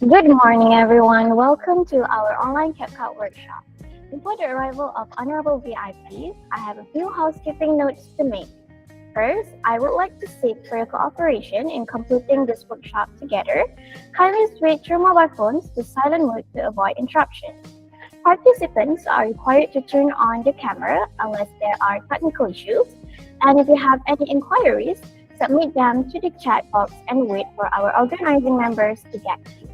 Good morning, everyone. Welcome to our online CapCut workshop. Before the arrival of honorable VIPs, I have a few housekeeping notes to make. First, I would like to seek for your cooperation in completing this workshop together. Kindly switch your mobile phones to silent mode to avoid interruption. Participants are required to turn on the camera unless there are technical issues. And if you have any inquiries, submit them to the chat box and wait for our organizing members to get to you.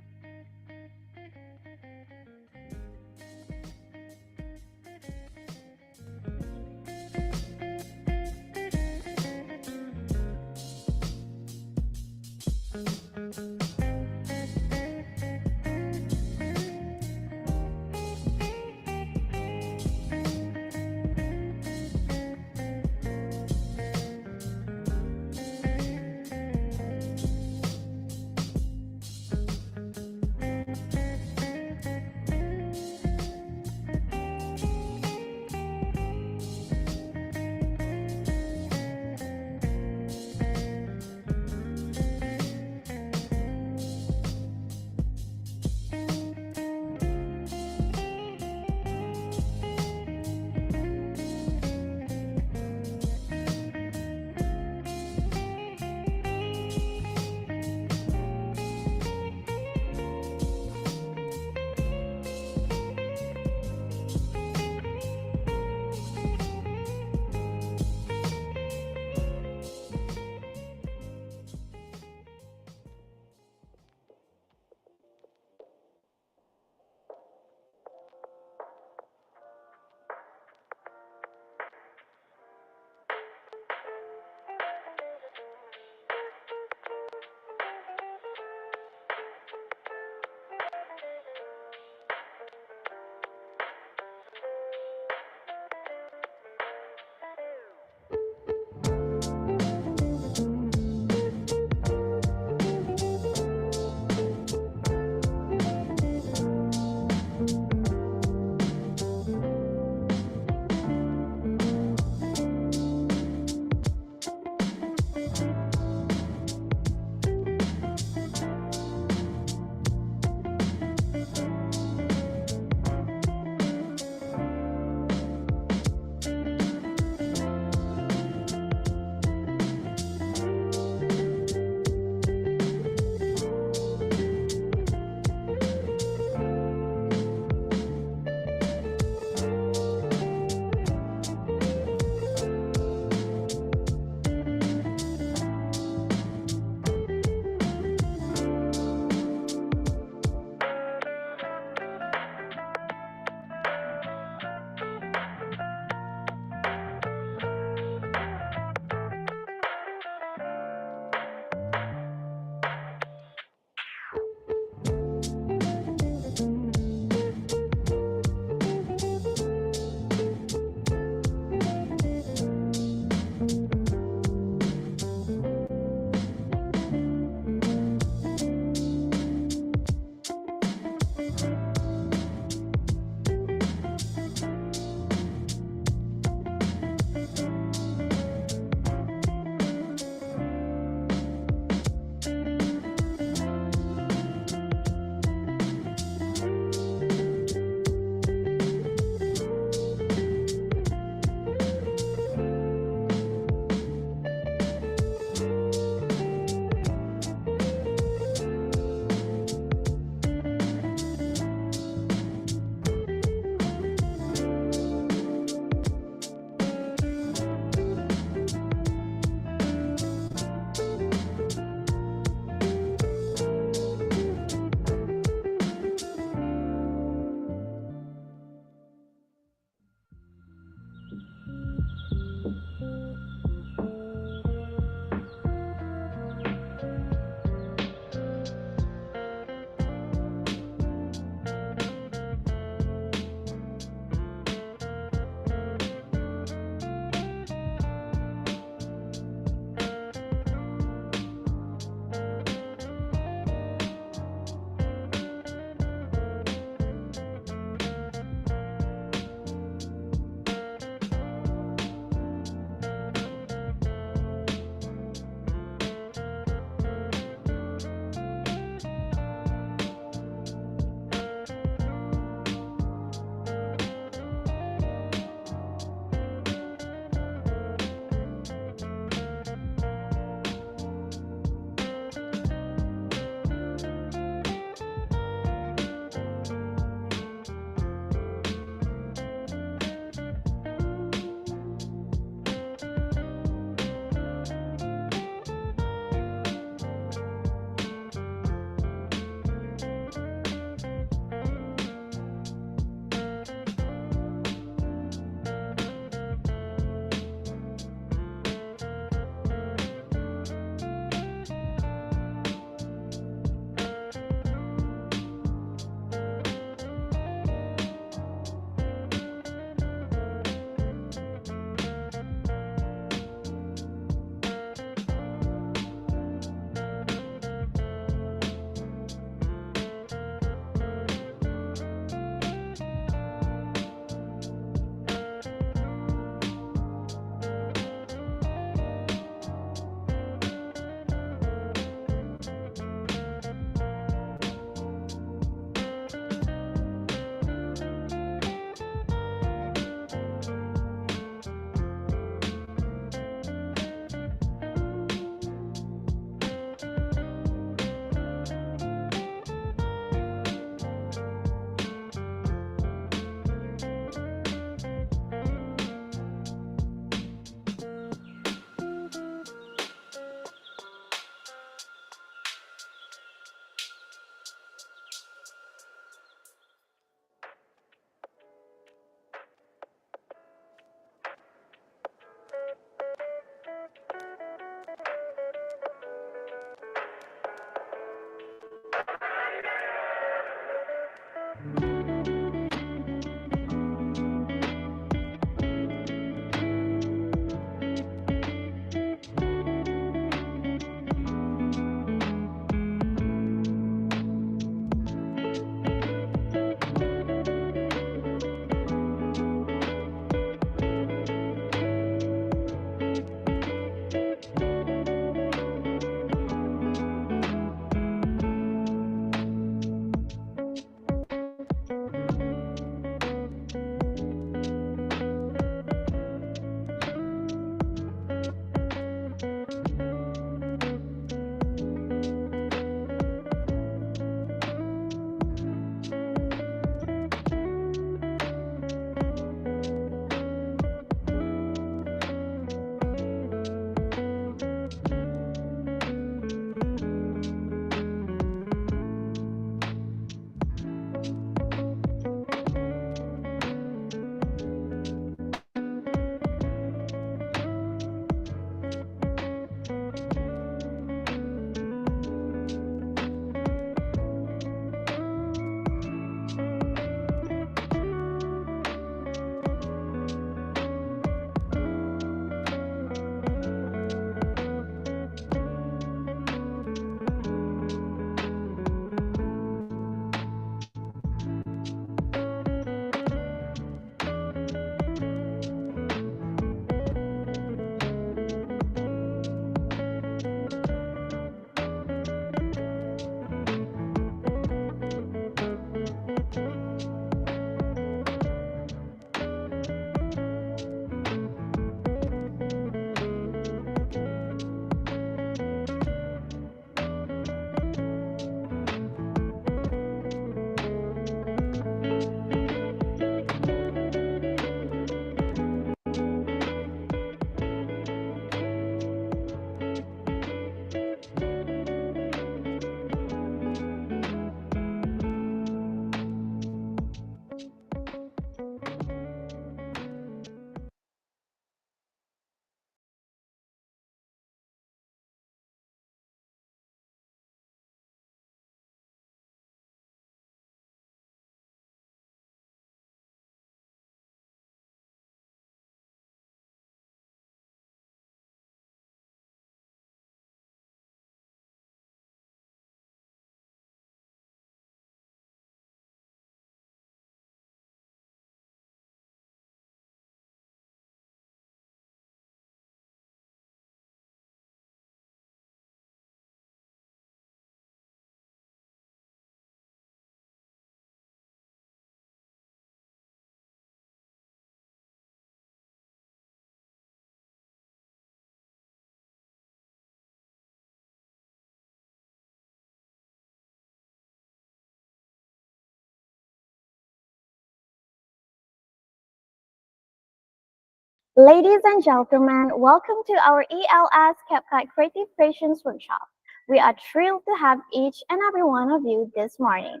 Ladies and gentlemen, welcome to our ELS CapCut Creative Creations Workshop. We are thrilled to have each and every one of you this morning.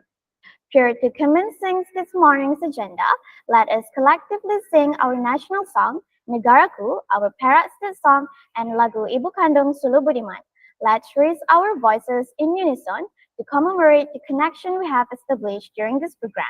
Prior to commencing this morning's agenda, let us collectively sing our national song, Negaraku, our parrot state song, and Lagu Ibu Kandung Sulu Budiman. Let's raise our voices in unison to commemorate the connection we have established during this program.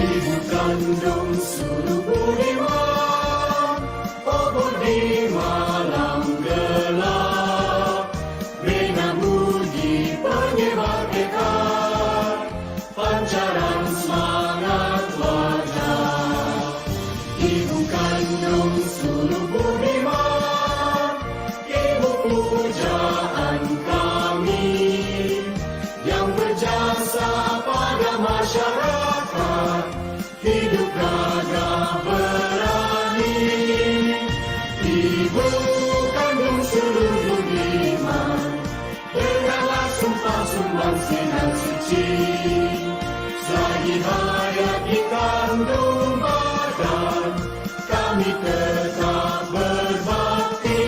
Ibu kandung sulu budiman, obor di malam gelap, menamudi penyebar tekad, pancaran semangat wajah. Ibu kandung sulu budiman, ibu pujaan kami, yang berjasa pada masyarakat, hidup gagah berani. Ibu kandung sulu budiman, dengarlah sumpah sumbang sinar suci, selagi hayat di kandung badan, kami tetap berbakti.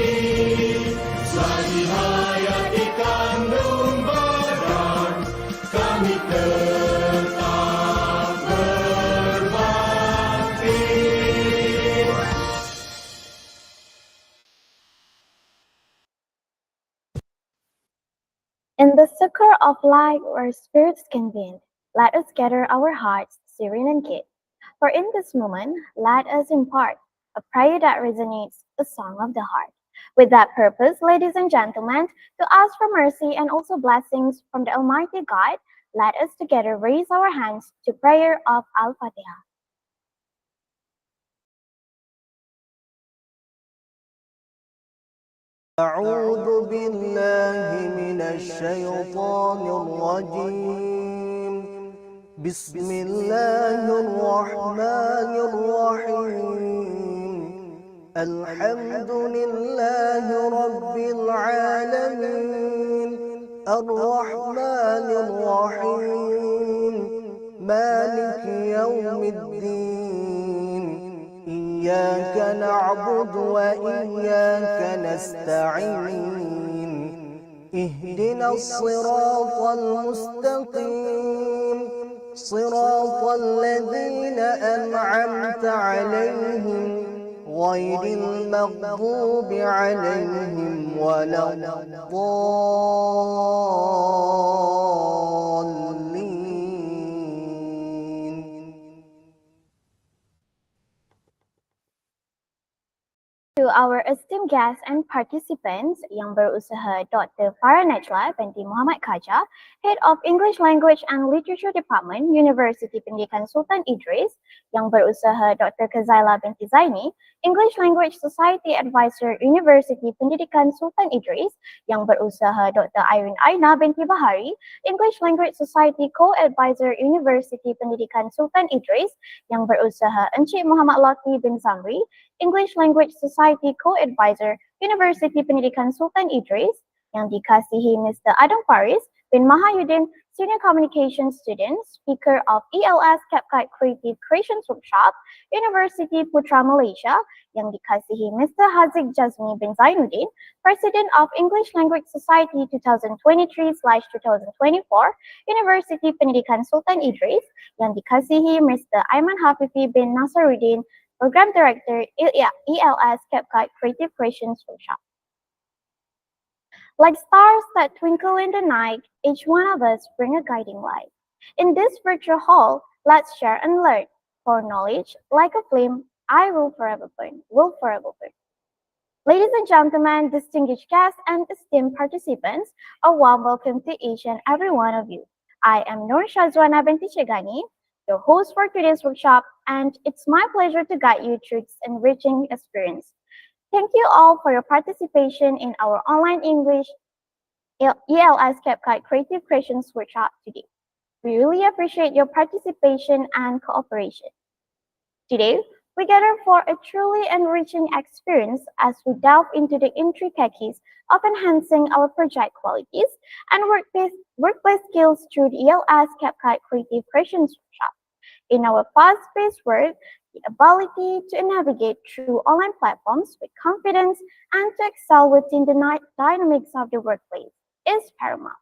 Selagi hayat di kandung badan, kami tetap berbakti. In the succor of light where spirits convene, let us gather our hearts, serene and keen. For in this moment, let us impart a prayer that resonates, a song of the heart. With that purpose, ladies and gentlemen, to ask for mercy and also blessings from the Almighty God, let us together raise our hands to prayer of Al-Fatiha. أعوذ بالله من الشيطان الرجيم بسم الله الرحمن الرحيم الحمد لله رب العالمين الرحمن الرحيم مالك يوم الدين إياك نعبد وإياك نستعين اهدنا الصراط المستقيم صراط الذين أنعمت عليهم غير المغضوب عليهم ولا الضالين. To our esteemed guests and participants yang berusaha Dr. Farah Najla binti Muhammad Khaja, Head of English Language and Literature Department, Universiti Pendidikan Sultan Idris, yang berusaha Dr. Kazaila binti Zaini, English Language Society Advisor, Universiti Pendidikan Sultan Idris, yang berusaha Dr. Irene Aina binti Bahari, English Language Society Co-Advisor, Universiti Pendidikan Sultan Idris, yang berusaha Encik Muhammad Lotfi bin Zamri, English Language Society Co-Advisor, Universiti Pendidikan Sultan Idris, yang dikasihi Mr. Adam Faris bin Mahayudin, Senior Communication Student, Speaker of ELS CapCut Creative Creations Workshop, Universiti Putra Malaysia, yang dikasihi Mr. Haziq Jazmi bin Zainuddin, President of English Language Society 2023/2024, Universiti Pendidikan Sultan Idris, yang dikasihi Mr. Aiman Hafifi bin Nasaruddin, Program Director, ELS CapCut Creative Creations Workshop. Like stars that twinkle in the night, each one of us bring a guiding light. In this virtual hall, let's share and learn. For knowledge, like a flame, I will forever burn, Ladies and gentlemen, distinguished guests and esteemed participants, a warm welcome to each and every one of you. I am Nur Shazwana binti Shegani, your host for today's workshop, and it's my pleasure to guide you through this enriching experience. Thank you all for your participation in our online English ELS CapCut Creative Creations Workshop today. We really appreciate your participation and cooperation. Today, we gather for a truly enriching experience as we delve into the intricacies of enhancing our project qualities and workplace skills through the ELS CapCut Creative Creations Workshop. In our fast-paced world, the ability to navigate through online platforms with confidence and to excel within the dynamics of the workplace is paramount.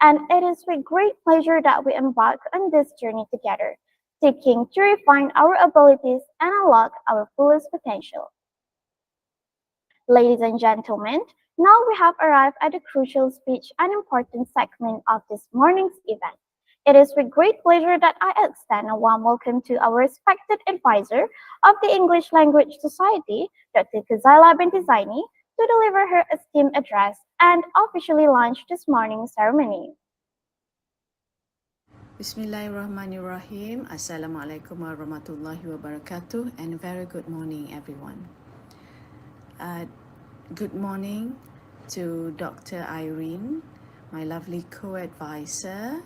And it is with great pleasure that we embark on this journey together, seeking to refine our abilities and unlock our fullest potential. Ladies and gentlemen, now we have arrived at the crucial speech and important segment of this morning's event. It is with great pleasure that I extend a warm welcome to our respected advisor of the English Language Society, Dr. Kazaila binti Zaini, to deliver her esteemed address and officially launch this morning's ceremony. Bismillahirrahmanirrahim. Assalamualaikum warahmatullahi wabarakatuh, and very good morning, everyone. Good morning to Dr. Irene, my lovely co-advisor,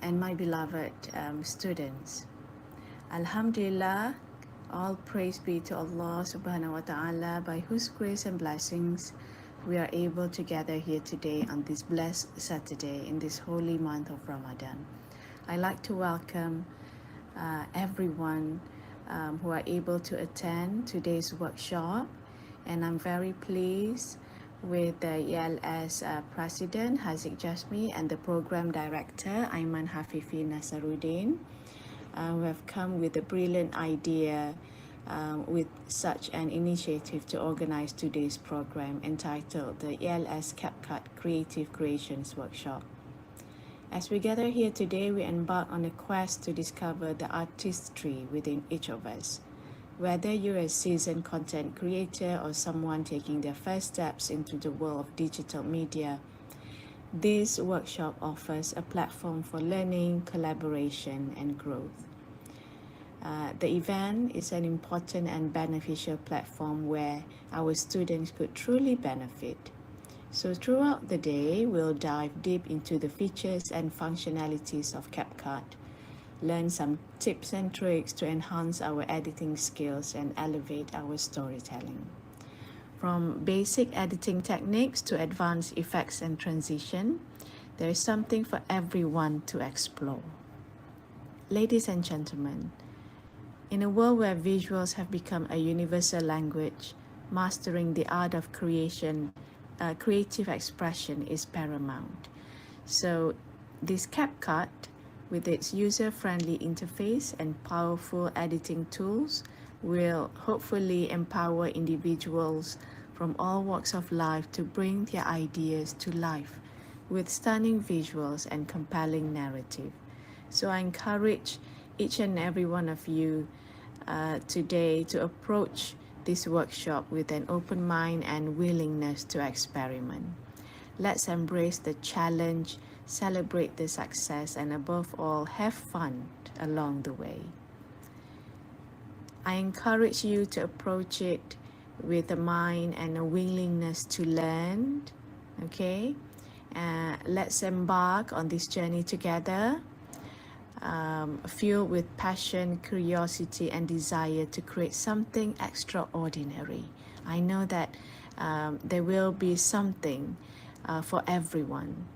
and my beloved students. Alhamdulillah, all praise be to Allah subhanahu wa ta'ala, by whose grace and blessings we are able to gather here today on this blessed Saturday in this holy month of Ramadan. I'd like to welcome everyone who are able to attend today's workshop, and I'm very pleased with the ELS President Haziq Jasmi and the Program Director Aiman Hafifi Nasaruddin, who have come with a brilliant idea with such an initiative to organize today's program entitled the ELS CapCut Creative Creations Workshop. As we gather here today, we embark on a quest to discover the artistry within each of us. Whether you're a seasoned content creator or someone taking their first steps into the world of digital media, This workshop offers a platform for learning, collaboration, and growth. The event is an important and beneficial platform where our students could truly benefit. So throughout the day, we'll dive deep into the features and functionalities of CapCut, learn some tips and tricks to enhance our editing skills and elevate our storytelling. From basic editing techniques to advanced effects and transition, there is something for everyone to explore. Ladies and gentlemen, in a world where visuals have become a universal language, mastering the art of creative expression is paramount. So, this CapCut, with its user-friendly interface and powerful editing tools, will hopefully empower individuals from all walks of life to bring their ideas to life with stunning visuals and compelling narrative. So I encourage each and every one of you today to approach this workshop with an open mind and willingness to experiment. Let's embrace the challenge, celebrate the success, and above all, have fun along the way. I encourage you to approach it with a mind and a willingness to learn. Okay? Let's embark on this journey together, filled with passion, curiosity, and desire to create something extraordinary. I know that there will be something for everyone.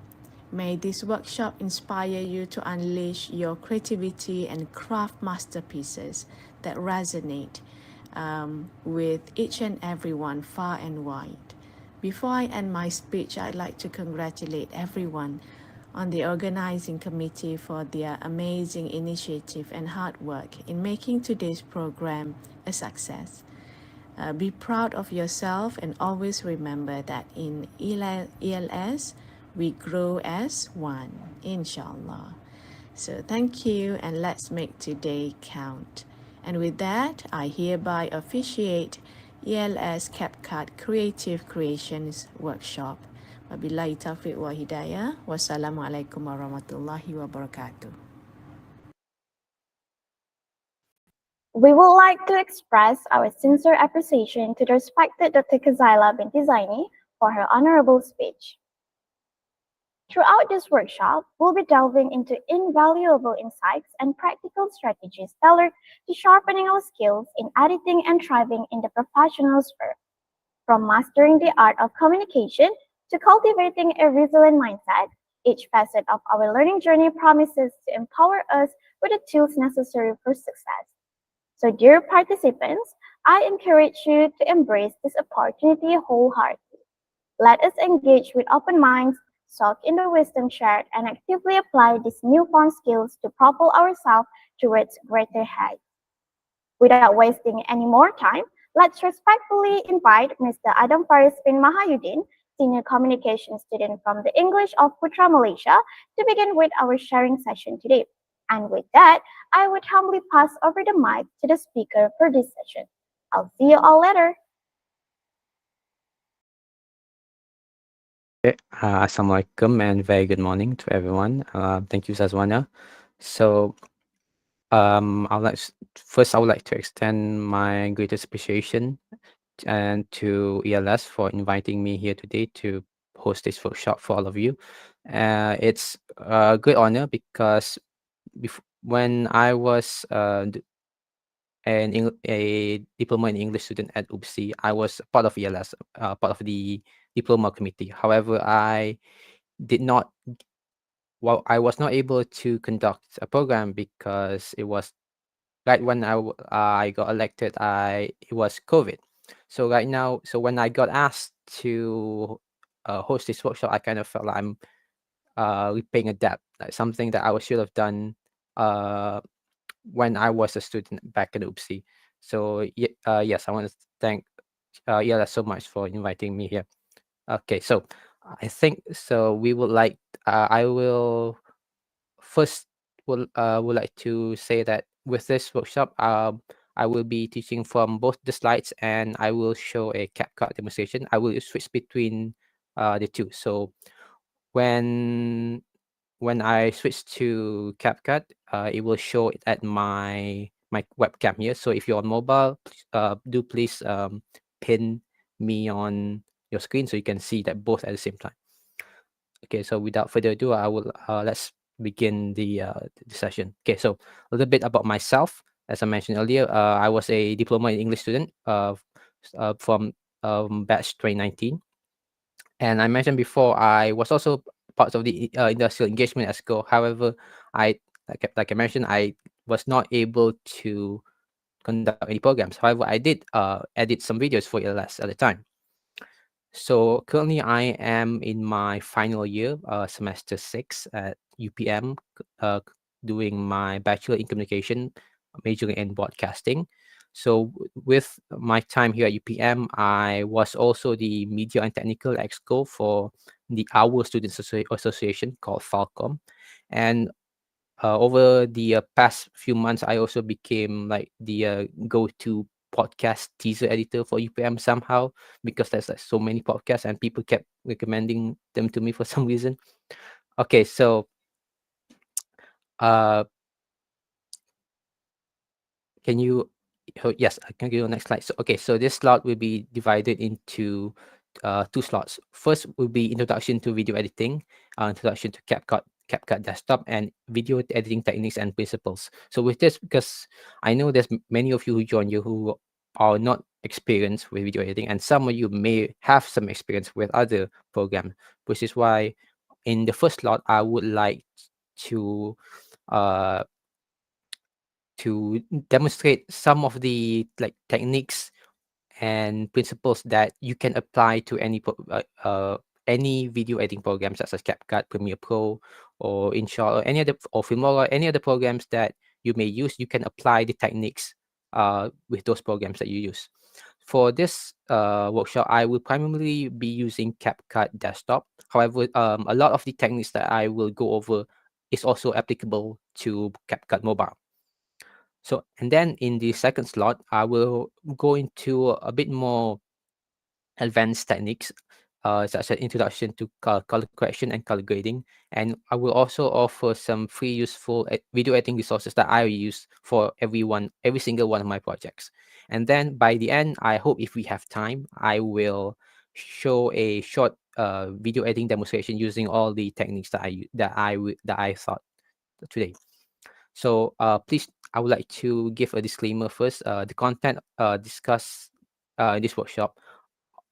May this workshop inspire you to unleash your creativity and craft masterpieces that resonate with each and everyone far and wide. Before I end my speech, I'd like to congratulate everyone on the organizing committee for their amazing initiative and hard work in making today's program a success. Be proud of yourself and always remember that in ELS, we grow as one, inshallah. So thank you, and let's make today count. And with that, I hereby officiate ELS CapCut Creative Creations Workshop. Wabillahi taufiq wa hidayah. Wassalamualaikum warahmatullahi wabarakatuh. We would like to express our sincere appreciation to the respected Dr. Kazaila binti Zaini for her honorable speech. Throughout this workshop, we'll be delving into invaluable insights and practical strategies tailored to sharpening our skills in editing and thriving in the professional sphere. From mastering the art of communication to cultivating a resilient mindset, each facet of our learning journey promises to empower us with the tools necessary for success. So, dear participants, I encourage you to embrace this opportunity wholeheartedly. Let us engage with open minds, soak in the wisdom shared, and actively apply these newfound skills to propel ourselves towards greater heights. Without wasting any more time, let's respectfully invite Mr. Adam Faris bin Mahayudin, Senior Communication Student from the English of Putra Malaysia, to begin with our sharing session today. And with that, I would humbly pass over the mic to the speaker for this session. I'll see you all later. Okay, Assalamualaikum and very good morning to everyone. Thank you, Sazwana. So, first I would like to extend my greatest appreciation and to ELS for inviting me here today to host this workshop for all of you. It's a great honor because when I was a diploma in English student at UPSI, I was part of ELS, part of the diploma committee. However, did not I was not able to conduct a program because it was right when I got elected. It was COVID. So right now, so when I got asked to host this workshop, I kind of felt like I'm repaying a debt, like something that I should have done when I was a student back at UPSI. So yes, I want to thank Yala so much for inviting me here. Okay, so I think so. We would like I will first would like to say that with this workshop, I will be teaching from both the slides and I will show a CapCut demonstration. I will switch between the two. So when I switch to CapCut, it will show it at my webcam here. So if you're on mobile, do please pin me on your screen so you can see that both at the same time. Okay, so without further ado, I will let's begin the session. Okay, so a little bit about myself. As I mentioned earlier, I was a diploma in English student from batch 2019. And I mentioned before, I was also part of the industrial engagement at school. However, like I mentioned, I was not able to conduct any programs. However, I did edit some videos for ELS at the time. So currently, I am in my final year, semester 6 at UPM, doing my bachelor in communication, majoring in broadcasting. So with my time here at UPM, I was also the media and technical exco for the Our Students Association called Falcom, and over the past few months, I also became like the go-to podcast teaser editor for UPM somehow, because there's like so many podcasts and people kept recommending them to me for some reason. Okay, so uh, can you? Oh, yes, I can go next slide. So okay, so this slot will be divided into two slots. First will be introduction to video editing, introduction to CapCut desktop, and video editing techniques and principles. So with this, because I know there's many of you who join you who are not experienced with video editing, and some of you may have some experience with other programs, which is why in the first slot I would like to uh demonstrate some of the like techniques and principles that you can apply to any video editing programs such as CapCut, Premiere Pro, or InShot, or any other, or Filmora, any other programs that you may use. You can apply the techniques with those programs that you use. For this workshop, I will primarily be using CapCut Desktop. However, a lot of the techniques that I will go over is also applicable to CapCut Mobile. So, and then in the second slot, I will go into a bit more advanced techniques, such as introduction to color correction and color grading. And I will also offer some free useful video editing resources that I use for every single one of my projects. And then by the end, I hope if we have time, I will show a short video editing demonstration using all the techniques that I thought today. So please, I would like to give a disclaimer first. The content discussed in this workshop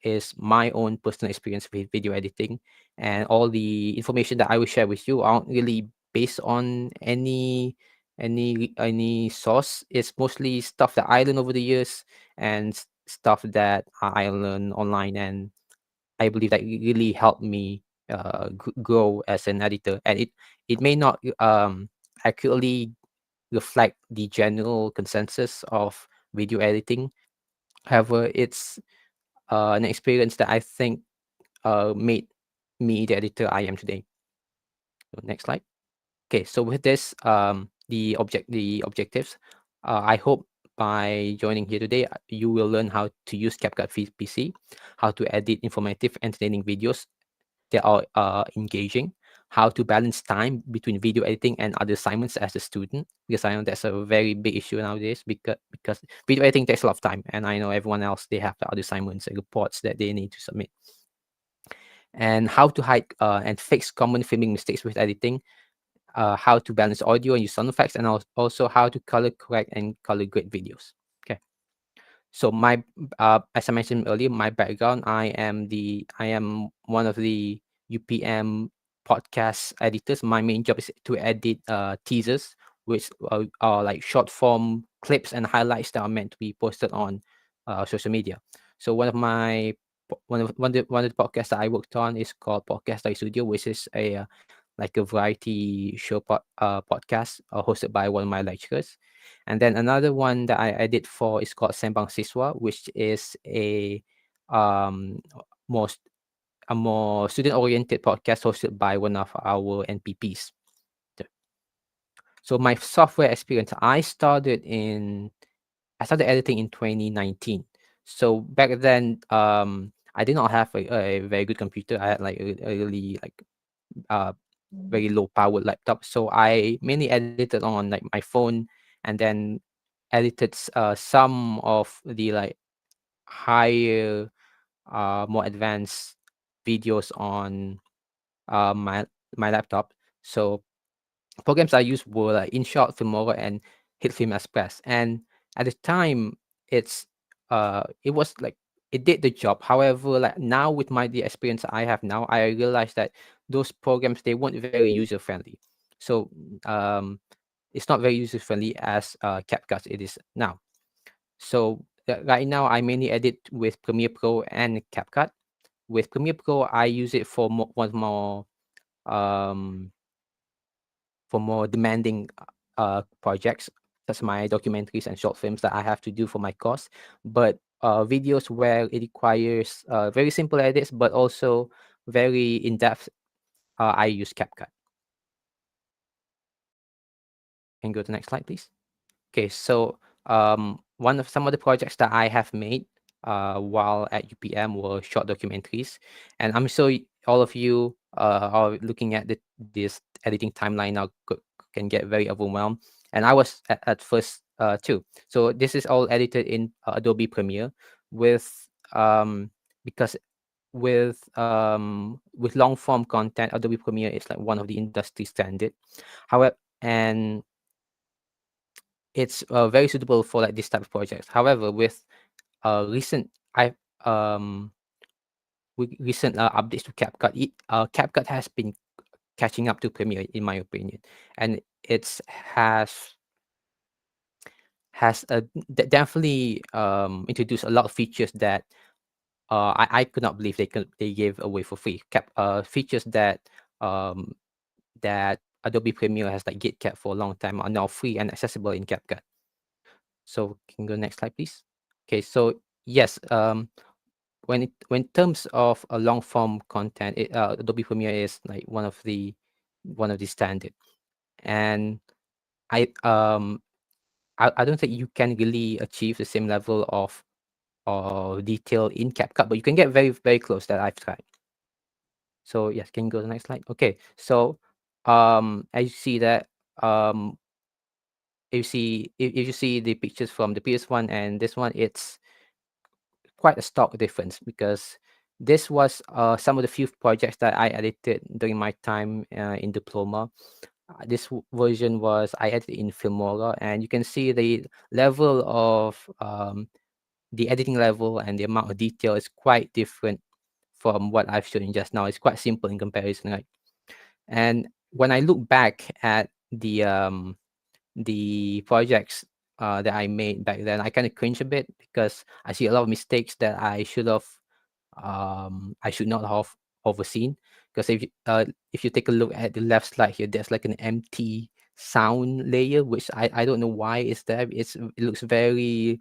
is my own personal experience with video editing, and all the information that I will share with you aren't really based on any source. It's mostly stuff that I learned over the years, and stuff that I learned online, and I believe that it really helped me grow as an editor. And it may not accurately reflect the general consensus of video editing. However, it's an experience that I think made me the editor I am today. So next slide. Okay, so with this, the objectives. I hope by joining here today, you will learn how to use CapCut PC, how to edit informative, entertaining videos that are engaging, how to balance time between video editing and other assignments as a student, because I know that's a very big issue nowadays, because video editing takes a lot of time, and I know everyone else, they have the other assignments and reports that they need to submit. And how to hide and fix common filming mistakes with editing, how to balance audio and use sound effects, and also how to color correct and color grade videos. Okay. So as I mentioned earlier, my background, I am one of the UPM podcast editors. My main job is to edit teasers, which are like short form clips and highlights that are meant to be posted on social media. So one of the podcasts that I worked on is called Podcast Studio, which is a like a variety show podcast hosted by one of my lecturers. And then another one that I did for is called Sembang Siswa, which is um more a more student oriented podcast hosted by one of our NPPs. So my software experience, I started editing in 2019. So back then, I did not have a very good computer. I had like a really like uh, very low powered laptop. So I mainly edited on like my phone, and then edited some of the like higher, more advanced videos on my laptop. So programs I used were like InShot, Filmora, and HitFilm Express. And at the time, it was like it did the job. However, like now with the experience I have now, I realized that those programs they weren't very user friendly. So um, it's not very user friendly as CapCut it is now. So right now, I mainly edit with Premiere Pro and CapCut. With Premiere Pro, I use it for um, more demanding projects, such as my documentaries and short films that I have to do for my course. But videos where it requires very simple edits, but also very in depth, I use CapCut. Can you go to the next slide, please? Okay, so one of some of the projects that I have made while at UPM were short documentaries, and I'm sure all of you are looking at this editing timeline now can get very overwhelmed, and I was at first too. So this is all edited in Adobe Premiere with because with long form content, Adobe Premiere is like one of the industry standard. However, and it's very suitable for like this type of projects. However, with recent I with recent updates to CapCut, CapCut has been catching up to Premiere in my opinion, and it's has definitely introduced a lot of features that I could not believe they gave away for free. Features um, that Adobe Premiere has like gate kept for a long time are now free and accessible in CapCut. So can you go next slide, please? Okay, so yes, when terms of a long form content, Adobe Premiere is like one of the standard, and I um I don't think you can really achieve the same level of detail in CapCut, but you can get very close that I've tried. So yes, can you go to the next slide? Okay, so as you see that if you see the pictures from the previous one and this one, it's quite a stark difference because this was some of the few projects that I edited during my time in Diploma. This version was I edited in Filmora, and you can see the level of the editing level and the amount of detail is quite different from what I've shown you just now. It's quite simple in comparison, right? And when I look back at the projects that I made back then, I kind of cringe a bit because I see a lot of mistakes that I should not have overseen. Because if you take a look at the left slide here, there's like an empty sound layer, which I don't know why it's there. It looks very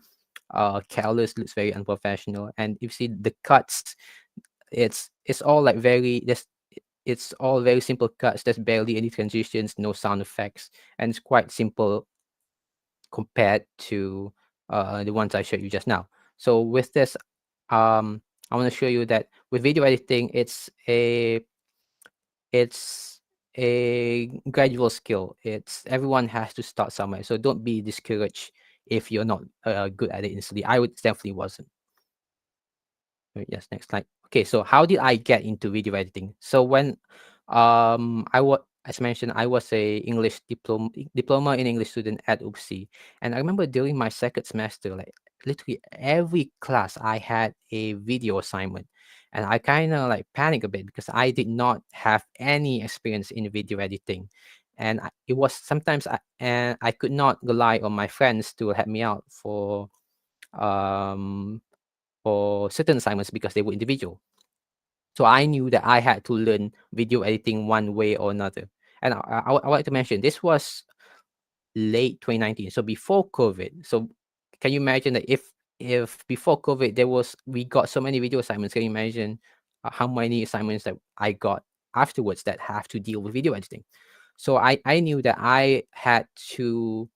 careless, looks very unprofessional. And if you see the cuts, it's all like it's all very simple cuts. There's barely any transitions, no sound effects, and it's quite simple compared to the ones I showed you just now. So with this, I want to show you that with video editing, it's a gradual skill. It's everyone has to start somewhere. So don't be discouraged if you're not good at it instantly. I would definitely wasn't. Yes, next slide. Okay, so how did I get into video editing? So when I was, as mentioned, I was a English diploma in English student at UPSI, and I remember during my second semester, like literally every class I had a video assignment, and I kind of like panicked a bit because I did not have any experience in video editing, and it was sometimes and I could not rely on my friends to help me out um for certain assignments because they were individual. So I knew that I had to learn video editing one way or another. And I would like to mention this was late 2019, so before COVID. So can you imagine that if before COVID we got so many video assignments? Can you imagine how many assignments that I got afterwards that have to deal with video editing? So I knew that I had to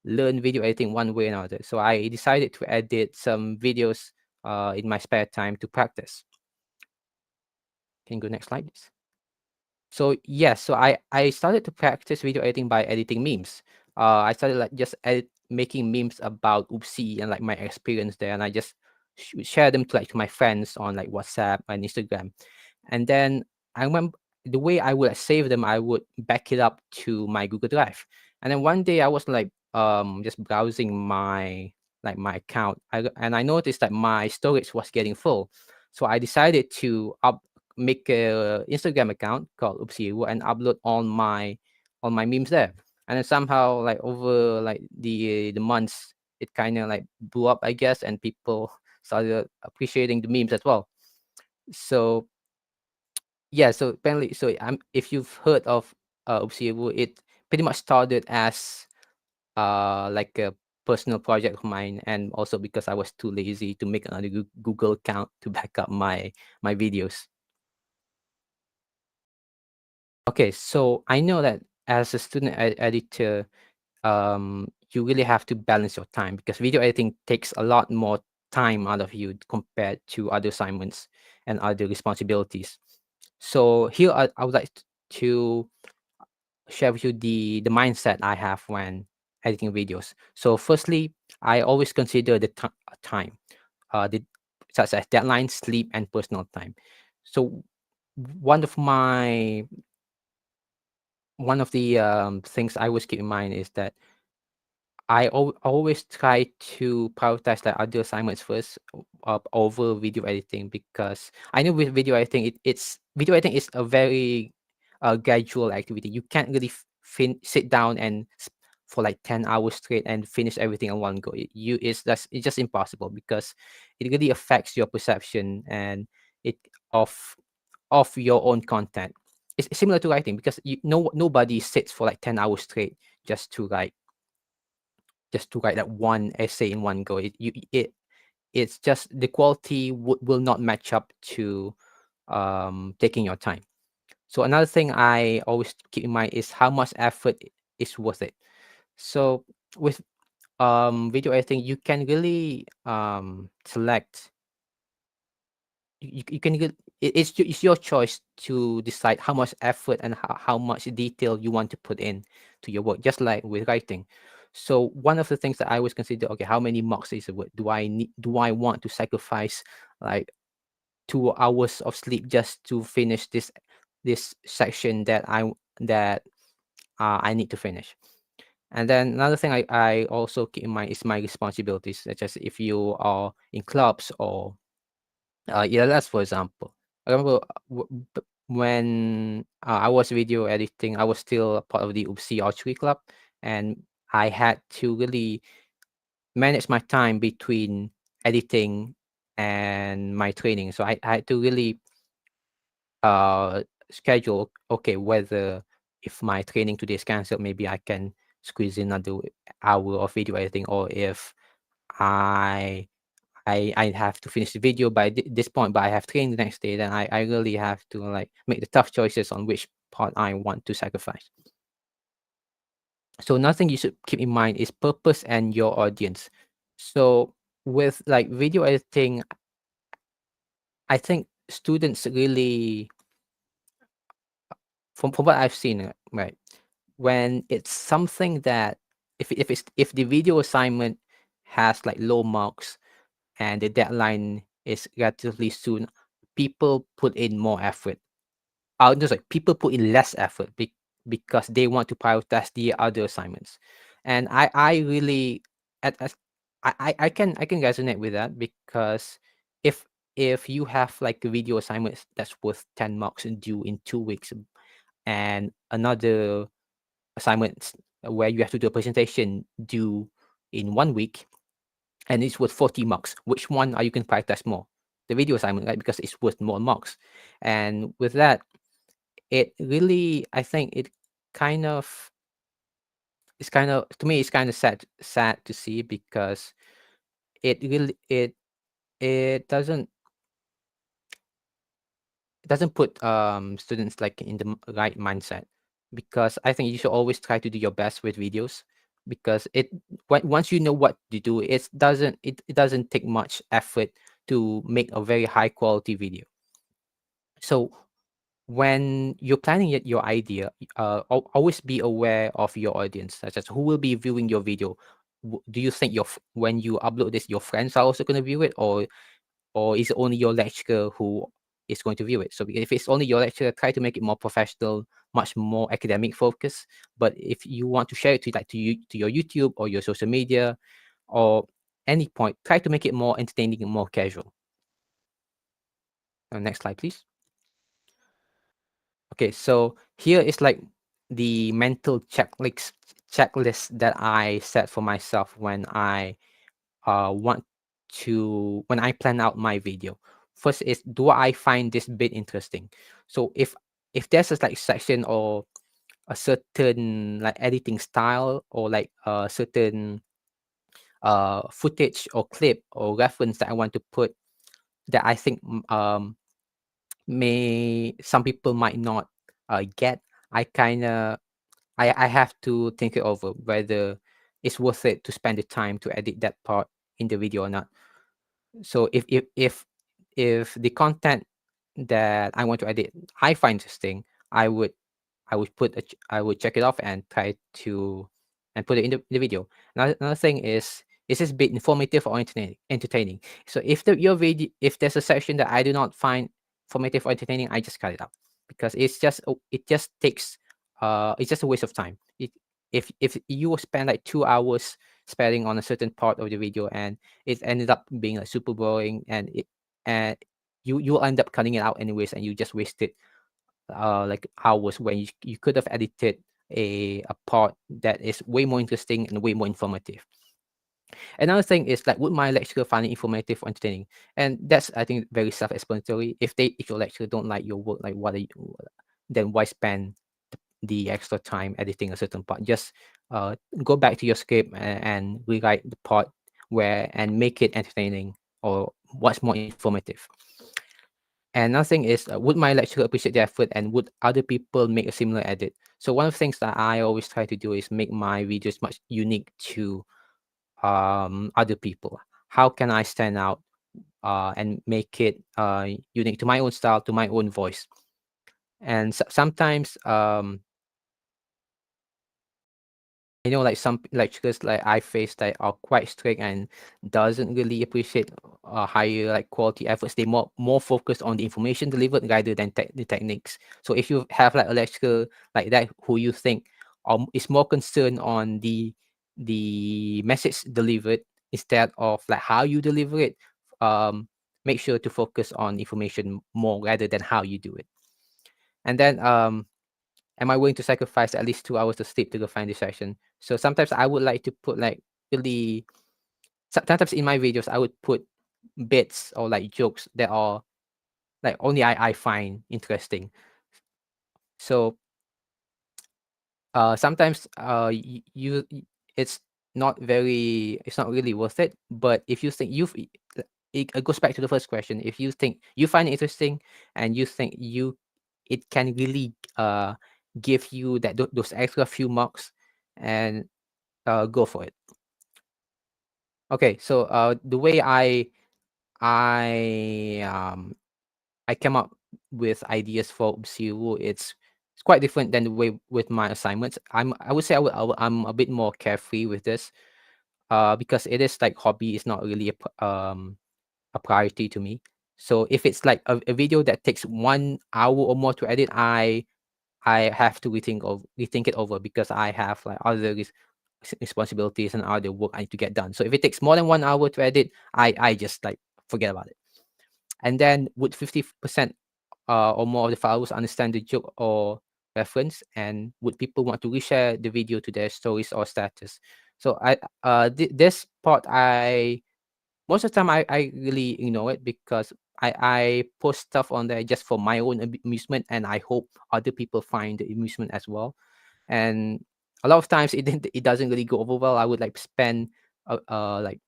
learn video editing one way or another. So I decided to edit some videos in my spare time to practice. Can you go next slide, please? So yes, so I started to practice video editing by editing memes. I started like just making memes about UPSI and like my experience there, and I just share them to like to my friends on like WhatsApp and Instagram. And then I remember the way I would save them, I would back it up to my Google Drive. And then one day I was like just browsing my account, and I noticed that my storage was getting full. So I decided to make a Instagram account called Upsi and upload all my memes there. And then somehow like over like the months, it kind of like blew up, I guess, and people started appreciating the memes as well. So yeah, so apparently, so if you've heard of Upsi, it pretty much started as like a personal project of mine, and also because I was too lazy to make another Google account to back up my videos. Okay, so I know that as a student editor, you really have to balance your time because video editing takes a lot more time out of you compared to other assignments and other responsibilities. So here I would like to share with you the mindset I have when editing videos. So firstly, I always consider the time, the such as deadline, sleep, and personal time. So one of my one of the things I always keep in mind is that always try to prioritize like other assignments first over video editing, because I know with video editing, it's video editing is a very gradual activity. You can't really sit down and for like 10 hours straight and finish everything in one go. It's just impossible because it really affects your perception and it of your own content. It's similar to writing because nobody sits for like 10 hours straight just to write like one essay in one go. It's just the quality will not match up to taking your time. So another thing I always keep in mind is how much effort is worth it. So with video editing, you can really select. You can get it's your choice to decide how much effort and how much detail you want to put in to your work, just like with writing. So one of the things that I always consider, okay, how many marks is a word? Do I want to sacrifice like 2 hours of sleep just to finish this section that I need to finish? And then another thing I also keep in mind is my responsibilities, such as if you are in clubs or ELS, for example. I remember when I was video editing, I was still a part of the UPSI Archery Club, and I had to really manage my time between editing and my training. So I had to really schedule, okay, whether if my training today is cancelled, maybe I can squeeze in another hour of video editing, or if I I have to finish the video by this point, but I have training the next day, then I really have to like make the tough choices on which part I want to sacrifice. So nothing you should keep in mind is purpose and your audience. So with like video editing, I think students really, from what I've seen, right, when it's something that if the video assignment has like low marks and the deadline is relatively soon, people put in more effort. Just like people put in less effort because they want to prioritize the other assignments. And I really as I can resonate with that, because if you have like a video assignment that's worth 10 marks and due in 2 weeks, and another assignment where you have to do a presentation due in 1 week, and it's worth 40 marks, which one are you going to prioritize more? The video assignment, right? Because it's worth more marks. And with that, it really, I think it kind of it's kind of to me it's kind of sad to see, because it really it doesn't put students like in the right mindset, because I think you should always try to do your best with videos, because once you know what to do, it doesn't take much effort to make a very high quality video. So when you're planning your idea, always be aware of your audience, such as who will be viewing your video. Do you think when you upload this, your friends are also going to view it, or is it only your lecturer who is going to view it? So if it's only your lecturer, try to make it more professional, much more academic focus. But if you want to share it to your YouTube or your social media or any point, try to make it more entertaining and more casual. Next slide, please. Okay, so here is like the mental checklist that I set for myself when I when I plan out my video. First is, do I find this bit interesting? So if there's a like section or a certain like editing style or like a certain footage or clip or reference that I want to put that I think some people might not get, I have to think it over whether it's worth it to spend the time to edit that part in the video or not. So if the content that I want to edit I find interesting, I would I would check it off and try to and put it in the video. Another thing is this bit informative or entertaining? So your video, if there's a section that I do not find informative or entertaining, I just cut it out because it just takes it's just a waste of time. If you spend like 2 hours spending on a certain part of the video and it ended up being like super boring and you will end up cutting it out anyways and you just wasted like hours when you could have edited a part that is way more interesting and way more informative. Another thing is like, would my lecturer find it informative or entertaining? And that's, I think, very self-explanatory. If your lecturer don't like your work, like then why spend the extra time editing a certain part? Just go back to your script and rewrite the part and make it entertaining or what's more informative. And another thing is, would my lecturer appreciate the effort and would other people make a similar edit? So one of the things that I always try to do is make my videos much unique to other people. How can I stand out and make it unique to my own style, to my own voice? And sometimes I know like some lecturers like I faced like are quite strict and doesn't really appreciate higher like quality efforts. They more focused on the information delivered rather than the techniques. So if you have like a lecturer like that who you think is more concerned on the message delivered instead of like how you deliver it, make sure to focus on information more rather than how you do it. And then am I willing to sacrifice at least 2 hours of sleep to go find this session? So sometimes I would like to put like really, sometimes in my videos, I would put bits or like jokes that are like only I find interesting. So sometimes it's not really worth it. But if you think it goes back to the first question. If you think you find it interesting and you think it can really give you those extra few marks, and go for it. Okay, so the way I um I came up with ideas for UPSI, it's quite different than the way with my assignments. I would say I'm a bit more carefree with this, because it is like hobby. It's not really a priority to me. So if it's like a video that takes 1 hour or more to edit, I have to rethink it over because I have like other responsibilities and other work I need to get done. So if it takes more than 1 hour to edit, I just like forget about it. And then would 50% or more of the followers understand the joke or reference, and would people want to reshare the video to their stories or status? So this part most of the time I really ignore it because I post stuff on there just for my own amusement, and I hope other people find the amusement as well. And a lot of times it doesn't really go over well. I would like spend like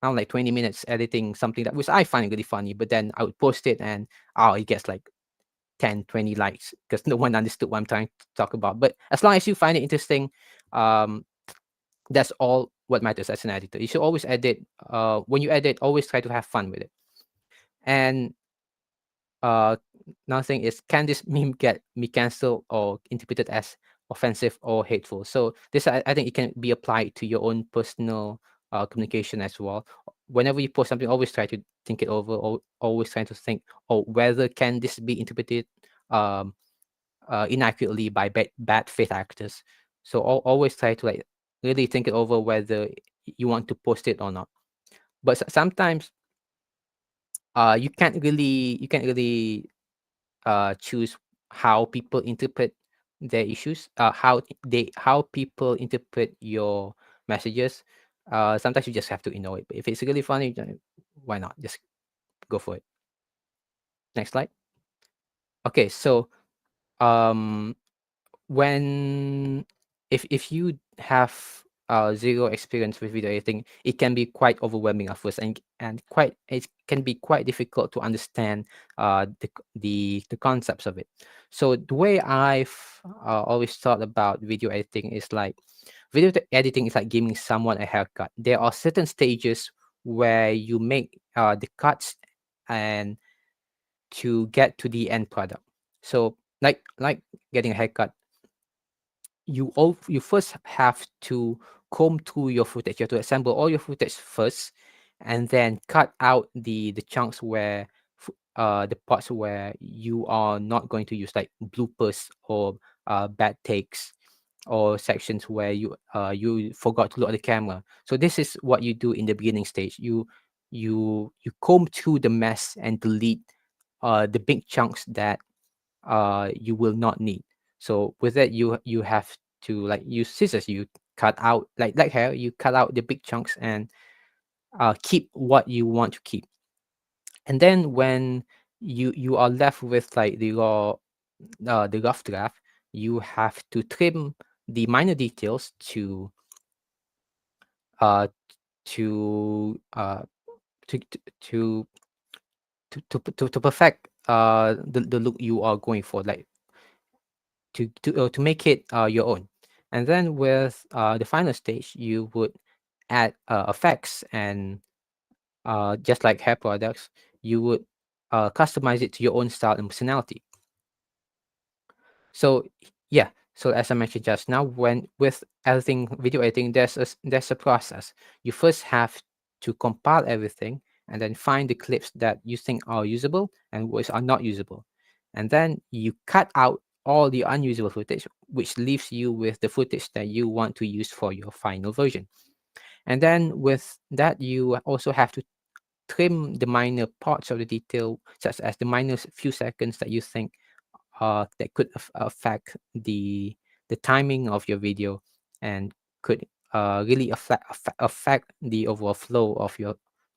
around like 20 minutes editing something that which I find really funny, but then I would post it and it gets like 10-20 likes because no one understood what I'm trying to talk about. But as long as you find it interesting, um that's all what matters as an editor. You should always edit. When you edit, always try to have fun with it. And uh, another thing is, can this meme get me cancelled or interpreted as offensive or hateful? So this, I think it can be applied to your own personal communication as well. Whenever you post something, always try to think it over, or always trying to think, oh, whether can this be interpreted um, inaccurately by bad faith actors. So always try to like really think it over whether you want to post it or not. But sometimes you can't really choose how people interpret their issues, how people interpret your messages. Sometimes you just have to ignore it. But if it's really funny, then why not? Just go for it. Next slide. Okay, so um, when if you have zero experience with video editing, it can be quite overwhelming at first, and quite it can be quite difficult to understand the concepts of it. So the way I've always thought about video editing is like, editing is like giving someone a haircut. There are certain stages where you make the cuts and to get to the end product. So like getting a haircut, you first have to comb through your footage. You have to assemble all your footage first, and then cut out the chunks where the parts where you are not going to use, like bloopers or bad takes, or sections where you forgot to look at the camera. So this is what you do in the beginning stage. You comb through the mess and delete the big chunks that you will not need. So with that, you have to like use scissors. You cut out like hair. You cut out the big chunks and keep what you want to keep. And then when you are left with like the rough draft, you have to trim the minor details uh to uh to to to to perfect the look you are going for, like to make it your own. And then with the final stage, you would add effects, and just like hair products, you would customize it to your own style and personality. So yeah, so as I mentioned just now, when with editing, video editing, there's a process. You first have to compile everything, and then find the clips that you think are usable and which are not usable, and then you cut out all the unusable footage, which leaves you with the footage that you want to use for your final version. And then with that, you also have to trim the minor parts of the detail, such as the minor few seconds that you think that could affect the timing of your video, and could really affect the overall flow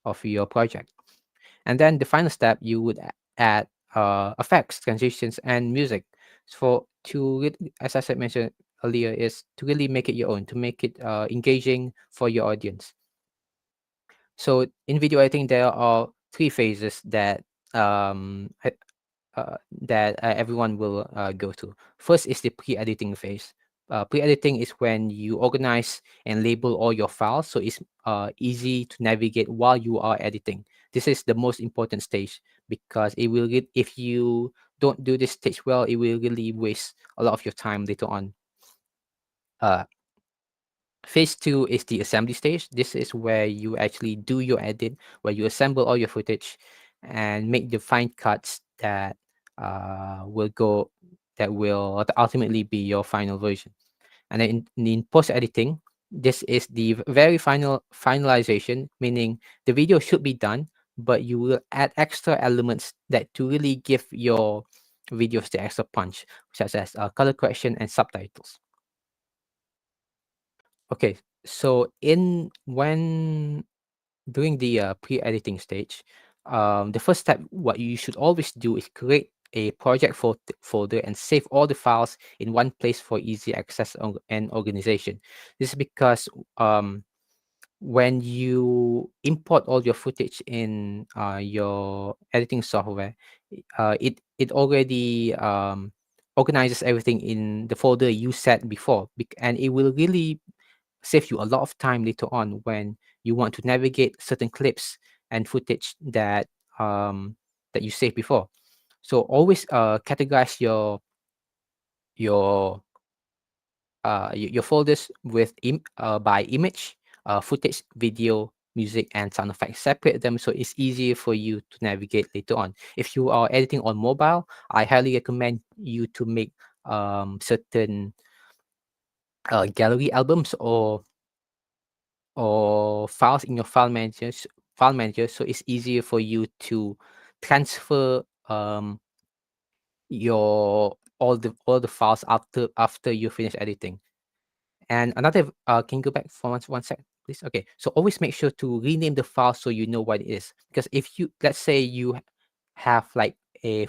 of your project. And then the final step, you would add effects, transitions, and music for as I said mentioned earlier, is to really make it your own, to make it engaging for your audience. So in video editing, there are three phases that everyone will go through. First is the pre-editing phase. Pre-editing is when you organize and label all your files, so it's easy to navigate while you are editing. This is the most important stage, because if you don't do this stage well, it will really waste a lot of your time later on. Uh, Phase two is the assembly stage. This is where you actually do your edit, where you assemble all your footage and make the fine cuts that will go that will ultimately be your final version. And then in post editing, this is the very finalization, meaning the video should be done, but you will add extra elements that to really give your videos the extra punch, such as color correction and subtitles. Okay, so in when during the pre-editing stage, the first step, what you should always do is create a project folder and save all the files in one place for easy access and organization. This is because when you import all your footage in your editing software, it already organizes everything in the folder you set before, and it will really save you a lot of time later on when you want to navigate certain clips and footage that you saved before. So always categorize your your folders with by image, footage, video, music, and sound effects. Separate them so it's easier for you to navigate later on. If you are editing on mobile, I highly recommend you to make certain gallery albums or files in your file manager, so it's easier for you to transfer your all the files after you finish editing. And another, can you go back for one sec, please? Okay, so always make sure to rename the file so you know what it is. Because if you, let's say you have like a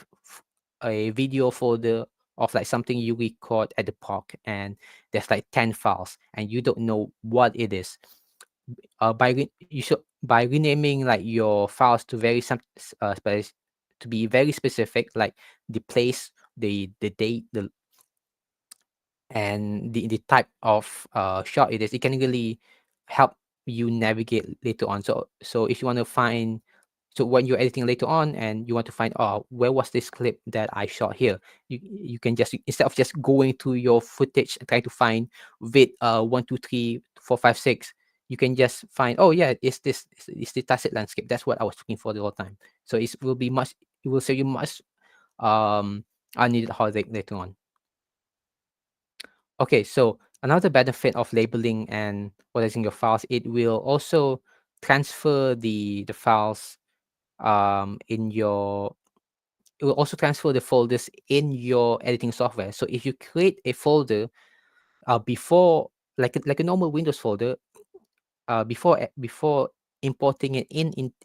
video folder of like something you record at the park, and there's like 10 files, and you don't know what it is. You should, by renaming like your files to to be very specific, like the place, the date, and the type of shot it is, it can really help you navigate later on. So if you want to find, so when you're editing later on and you want to find, oh, where was this clip that I shot here, you can just, instead of just going to your footage and trying to find vid 1 2 3 4 5 6, you can just find, oh yeah, it's the tacit landscape. That's what I was looking for the whole time. So it will save you much unneeded heartache later on. Okay, so another benefit of labeling and organizing your files, it will also transfer the files in your, it will also transfer the folders in your editing software. So if you create a folder before, like a normal Windows folder, before importing it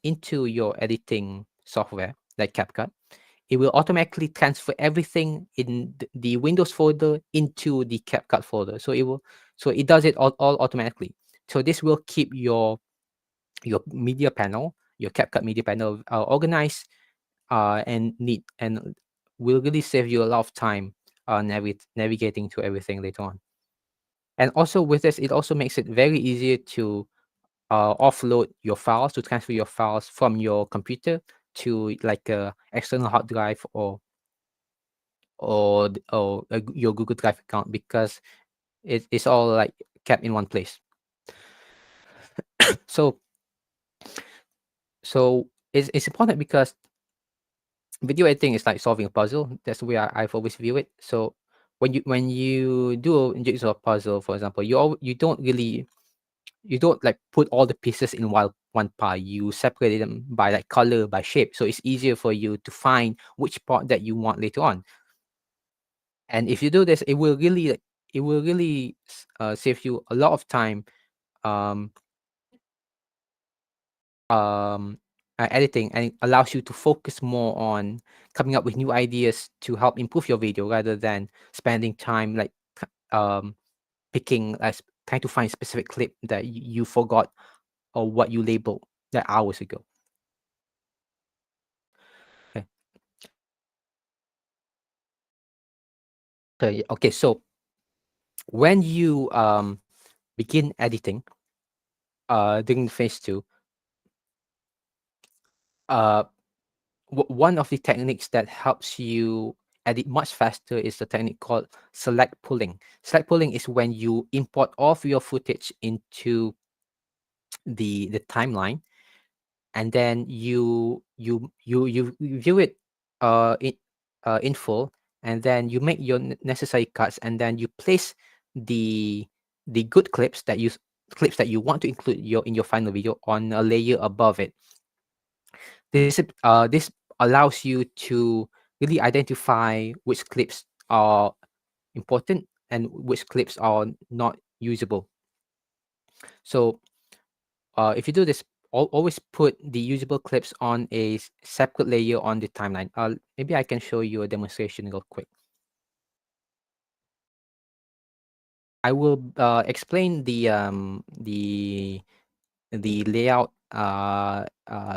into your editing software like CapCut, it will automatically transfer everything in the Windows folder into the CapCut folder. So it does it all automatically. So this will keep your media panel, your CapCut media panel, organized and neat, and will really save you a lot of time navigating to everything later on. And also with this, it also makes it very easier to offload your files, to transfer your files from your computer to like a external hard drive or your Google Drive account, because it's all like kept in one place. So it's important because video editing is like solving a puzzle. That's the way I've always view it. So when you do a jigsaw puzzle, for example, you don't like put all the pieces in one pile. You separate them by like color, by shape, so it's easier for you to find which part that you want later on. And if you do this, it will really save you a lot of time um editing, and it allows you to focus more on coming up with new ideas to help improve your video, rather than spending time like um picking trying to find specific clip that you forgot, or what you labeled that hours ago. Okay. Okay, so when you begin editing during phase two, uh one of the techniques that helps you edit much faster is the technique called select pulling. Select pulling is when you import all of your footage into the timeline, and then you view it in full, and then you make your necessary cuts, and then you place the good clips that you want to include in your final video on a layer above it. This allows you to really identify which clips are important and which clips are not usable. So if you do this, always put the usable clips on a separate layer on the timeline. Maybe I can show you a demonstration real quick. I will explain the layout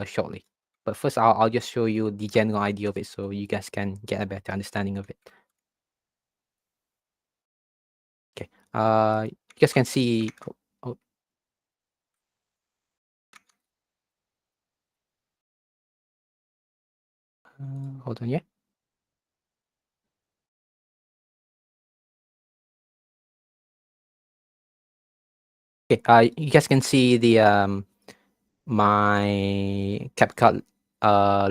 shortly. But first, I'll just show you the general idea of it so you guys can get a better understanding of it. Okay. You guys can see. Oh, hold on, yeah. Okay, you guys can see the my CapCut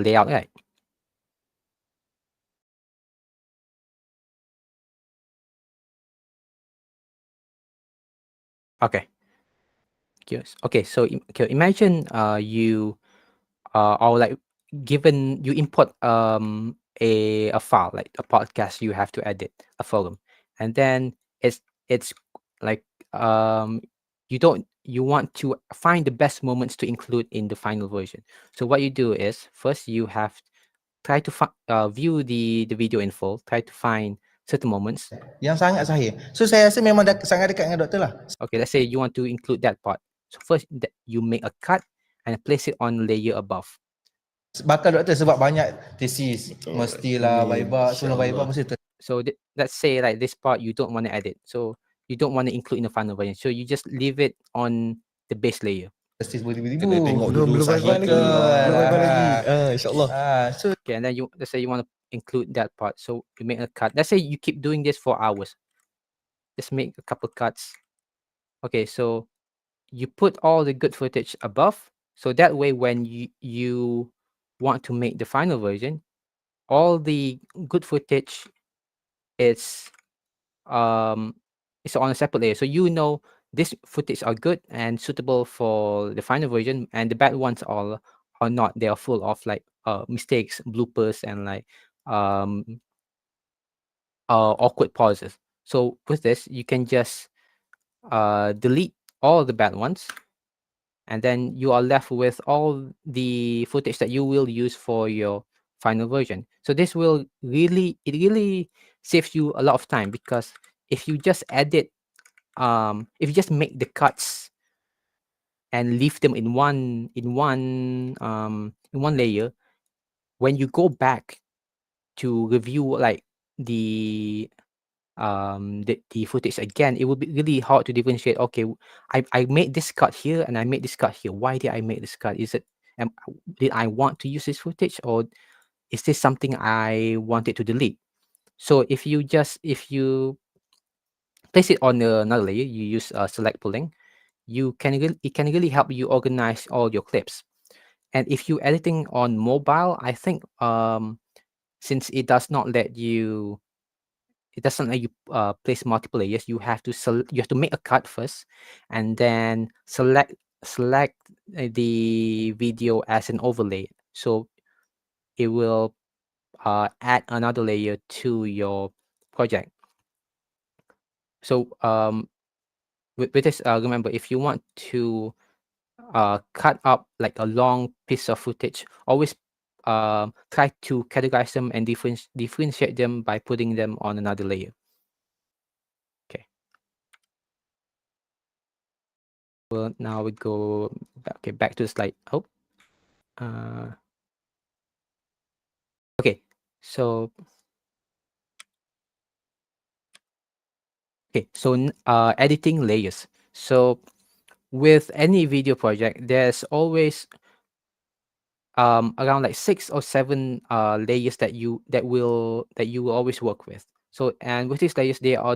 layout, right? Okay. Yes. Okay, so okay, imagine you or like given you import a file like a podcast you have to edit a forum, and then it's like um you want to find the best moments to include in the final version. So what you do is first you have try to view the video in full, try to find certain moments. Yang sangat sahih. So saya rasa memang sangat dekat dengan doktor lah. Okay, let's say you want to include that part. So first you make a cut and place it on layer above. Bakal doktor sebab banyak thesis mestilah viva, sebelum viva mesti So let's say like this part you don't want to edit, so you don't want to include in the final version, so you just leave it on the base layer. thesis beribu-ribu. Kena tengok dulu belum sahih viva ke. lagi. Belum viva lagi. InsyaAllah. So Okay, and then let's say you want to include that part, so you make a cut. Let's say you keep doing this for hours. Just make a couple cuts. Okay, so you put all the good footage above, so that way when you want to make the final version, all the good footage is it's on a separate layer, so you know this footage are good and suitable for the final version, and the bad ones are not. They are full of like mistakes, bloopers, and like um awkward pauses. So with this you can just delete all the bad ones, and then you are left with all the footage that you will use for your final version. So this will really saves you a lot of time, because if you just edit if you just make the cuts and leave them in one layer, when you go back to review like the the footage again, it will be really hard to differentiate. Okay, I made this cut here and I made this cut here. Why did I make this cut? Is it um, did I want to use this footage, or is this something I wanted to delete? So if you place it on another layer, you use select pooling, it can really help you organize all your clips. And if you editing on mobile, I think since it doesn't let you place multiple layers, you have to you have to make a cut first, and then select the video as an overlay, so it will add another layer to your project. So with this, remember, if you want to cut up like a long piece of footage, always try to categorize them and differentiate them by putting them on another layer. Okay. Well, now we go back to the slide. Oh, okay. So editing layers. So with any video project, there's always around like 6 or 7 layers that you will always work with. So, and with these layers, they are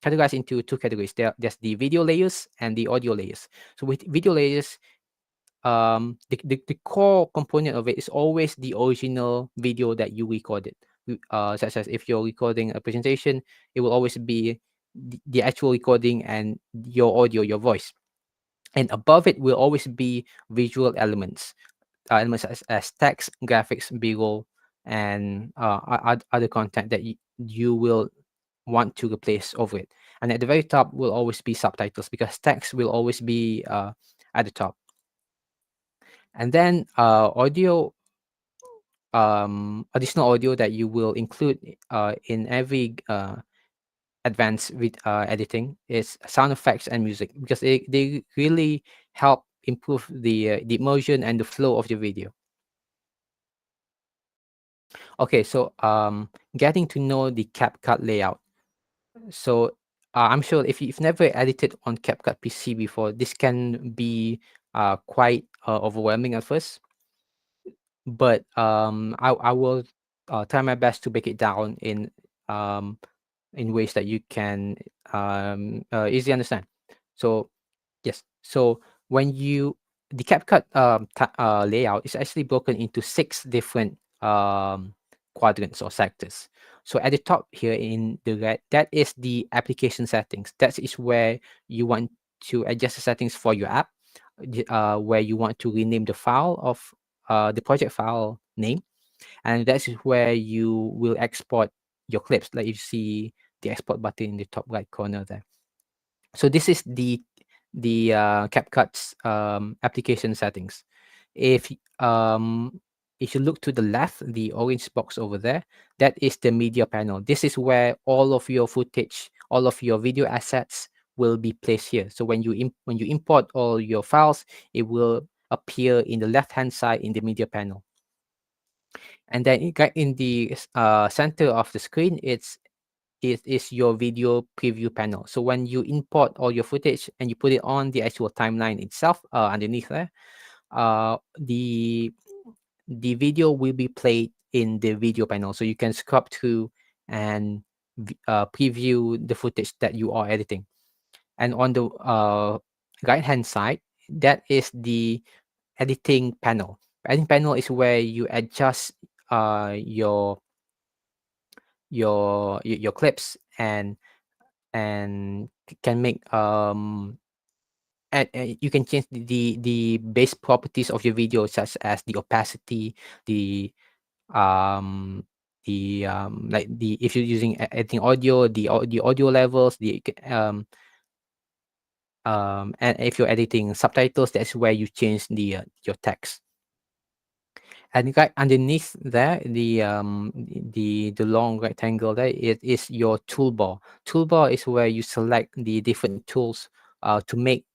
categorized into 2 categories. There's the video layers and the audio layers. So with video layers, the core component of it is always the original video that you recorded. Such as if you're recording a presentation, it will always be the actual recording and your audio, your voice. And above it will always be visual elements, elements as text, graphics, b-roll, and other content that you will want to replace over it. And at the very top will always be subtitles, because text will always be at the top. And then audio, additional audio that you will include in every advanced editing is sound effects and music, because they really help improve the immersion and the flow of the video. Okay, so getting to know the CapCut layout. So I'm sure if you've never edited on CapCut PC before, this can be quite overwhelming at first. But I will try my best to break it down in ways that you can easily understand. So yes, so when you the CapCut layout is actually broken into 6 different quadrants or sectors. So at the top here in the red, that is the application settings. That is where you want to adjust the settings for your app, where you want to rename the file of the project file name, and that is where you will export your clips. Like you see the export button in the top right corner there. So this is the CapCut's application settings. If if you look to the left, the orange box over there, that is the media panel. This is where all of your footage, all of your video assets will be placed here. So when you import all your files, it will appear in the left hand side in the media panel. And then right in the center of the screen, it is your video preview panel. So when you import all your footage and you put it on the actual timeline itself, underneath there, the video will be played in the video panel. So you can scrub through and preview the footage that you are editing. And on the right hand side, that is the editing panel. Editing panel is where you adjust your clips and can make and you can change the base properties of your video, such as the opacity, the like the if you're using editing audio, the audio levels, and if you're editing subtitles, that's where you change the your text. And right underneath there, the long rectangle there, it is your toolbar. Toolbar is where you select the different tools to make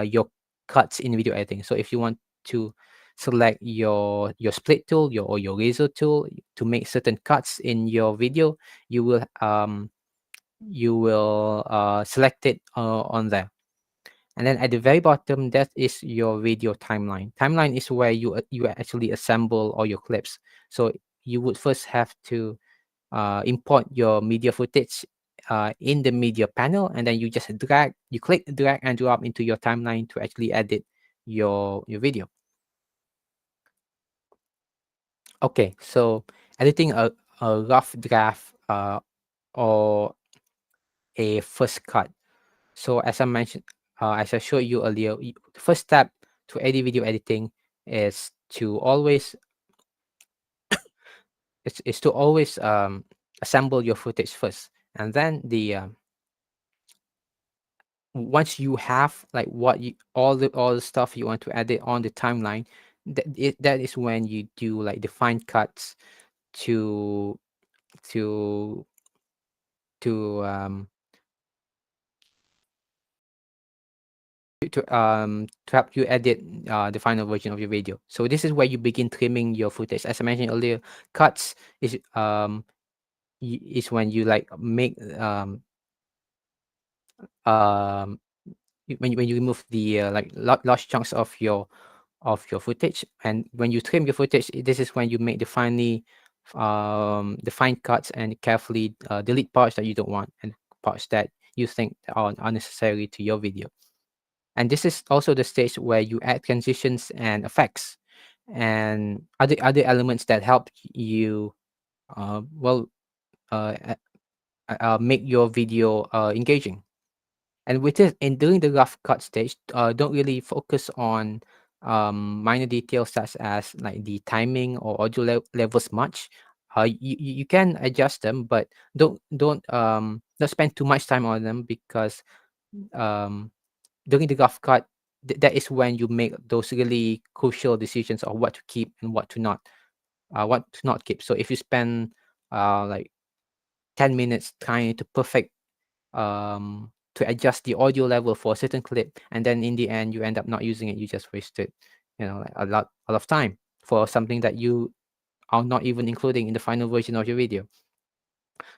your cuts in video editing. So if you want to select your split tool, or your razor tool to make certain cuts in your video, you will select it on there. And then at the very bottom, that is your video timeline. Timeline is where you actually assemble all your clips. So you would first have to import your media footage in the media panel, and then you just click drag and drop into your timeline to actually edit your video. Okay, so editing a rough draft or a first cut. So as I mentioned, as I showed you earlier, the first step to any video editing is to always assemble your footage first, and then once you have like all the stuff you want to edit on the timeline, that is when you do like the fine cuts to to to um to help you edit the final version of your video. So this is where you begin trimming your footage. As I mentioned earlier, cuts is when you like make when you remove the like large chunks of your footage, and when you trim your footage, this is when you make the the fine cuts and carefully delete parts that you don't want and parts that you think are unnecessary to your video. And this is also the stage where you add transitions and effects and other elements that help you make your video engaging. And with it, in during the rough cut stage, don't really focus on minor details such as like the timing or audio levels much. You can adjust them, but don't spend too much time on them, because um, during the rough cut, that is when you make those really crucial decisions of what to keep and what to not keep. So if you spend like 10 minutes trying to perfect to adjust the audio level for a certain clip, and then in the end you end up not using it, you just wasted like a lot of time for something that you are not even including in the final version of your video.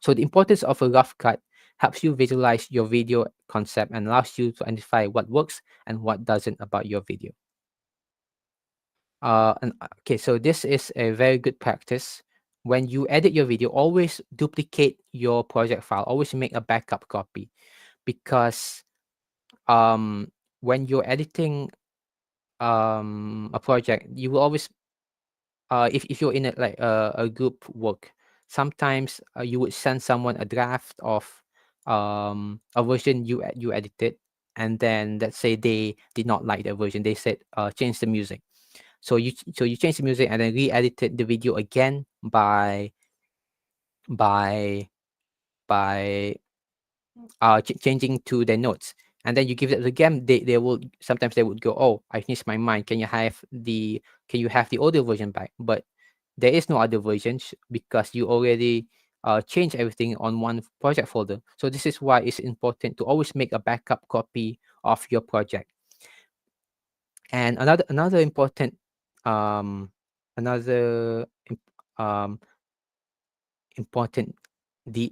So the importance of a rough cut helps you visualize your video concept and allows you to identify what works and what doesn't about your video. Okay, so this is a very good practice. When you edit your video, always duplicate your project file. Always make a backup copy, because when you're editing a project, you will always if you're in a group work, sometimes you would send someone a draft of a version you edited, and then let's say they did not like the version, they said change the music. So you change the music and then re-edited the video again by by changing to the notes, and then you give it again. They will sometimes they would go, oh, I changed my mind, can you have the audio version back? But there is no other versions because you already changed everything on one project folder. So this is why it's important to always make a backup copy of your project. And another important another um important the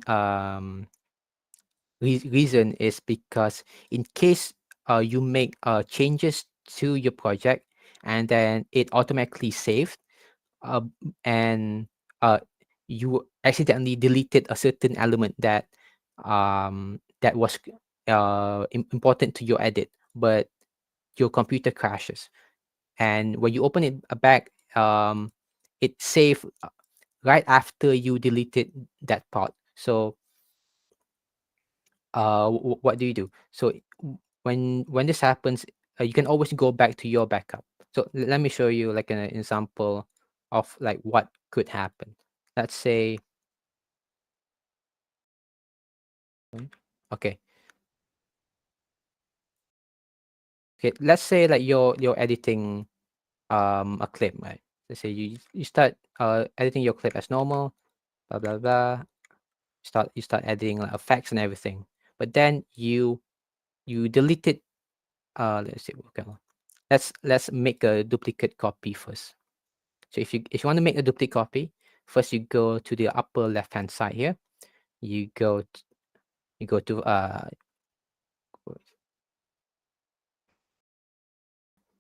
reason is because in case you make changes to your project and then it automatically saved, uh, and uh, you accidentally deleted a certain element that was important to your edit, but your computer crashes, and when you open it back, it saved right after you deleted that part. So what do you do? So when this happens, you can always go back to your backup. So let me show you like an example of like what could happen. Let's say, okay, let's say like you're editing a clip, right? Let's say you start editing your clip as normal, blah blah blah. You start adding like effects and everything, but then you delete it. Let's see, okay, let's make a duplicate copy first. So if you want to make a duplicate copy, first you go to the upper left hand side here. You go you go to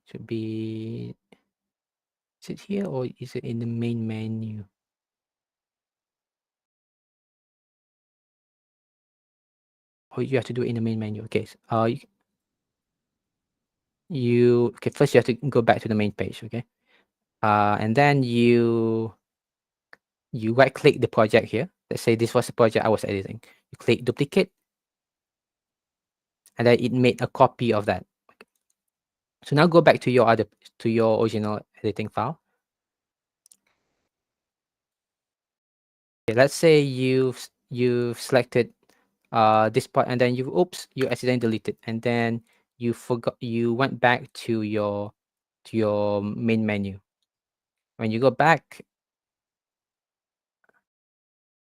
should be, is it here or is it in the main menu? Oh, you have to do it in the main menu. Okay. Okay, first you have to go back to the main page. Okay. And then you right click the project here. Let's say this was the project I was editing. You click duplicate, and then it made a copy of that. So now go back to your original editing file. Okay, let's say you've selected this part, and then you accidentally deleted, and then you went back to your main menu. When you go back,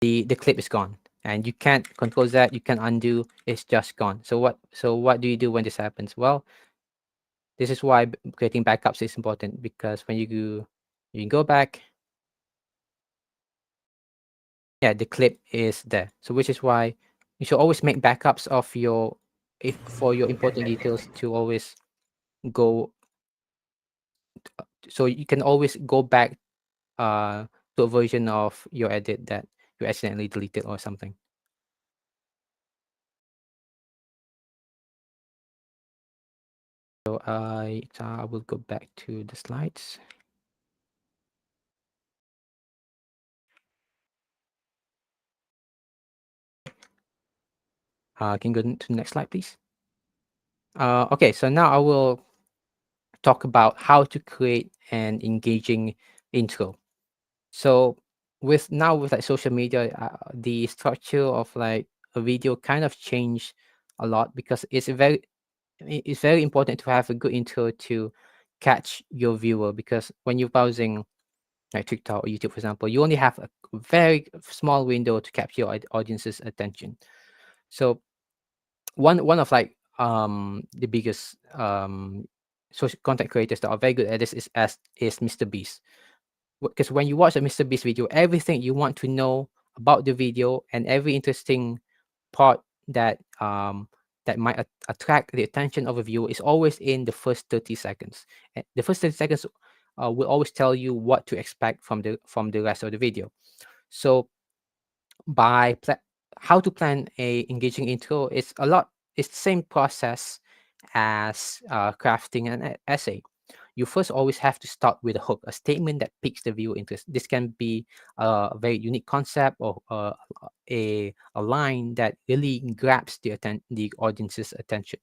the clip is gone, and you can't control that, you can undo, it's just gone. So what do you do when this happens? Well, this is why creating backups is important, because when you can go back, yeah, the clip is there. So which is why you should always make backups of for your important details, to always go, so you can always go back to a version of your edit that you accidentally deleted or something. So I will go back to the slides. Can you go to the next slide, please? Okay, so now I will talk about how to create an engaging intro. So with like social media, the structure of like a video kind of changed a lot, because it's very important to have a good intro to catch your viewer, because when you're browsing like TikTok or YouTube, for example, you only have a very small window to capture your audience's attention. So one of like the biggest social content creators that are very good at this is Mr. Beast. Because when you watch a Mr. Beast video, everything you want to know about the video and every interesting part that might attract the attention of a viewer is always in the first 30 seconds. And the first 30 seconds will always tell you what to expect from the rest of the video. So how to plan a engaging intro, it's the same process as crafting an essay. You first always have to start with a hook, a statement that piques the viewer interest. This can be a very unique concept, or a line that really grabs the audience's attention.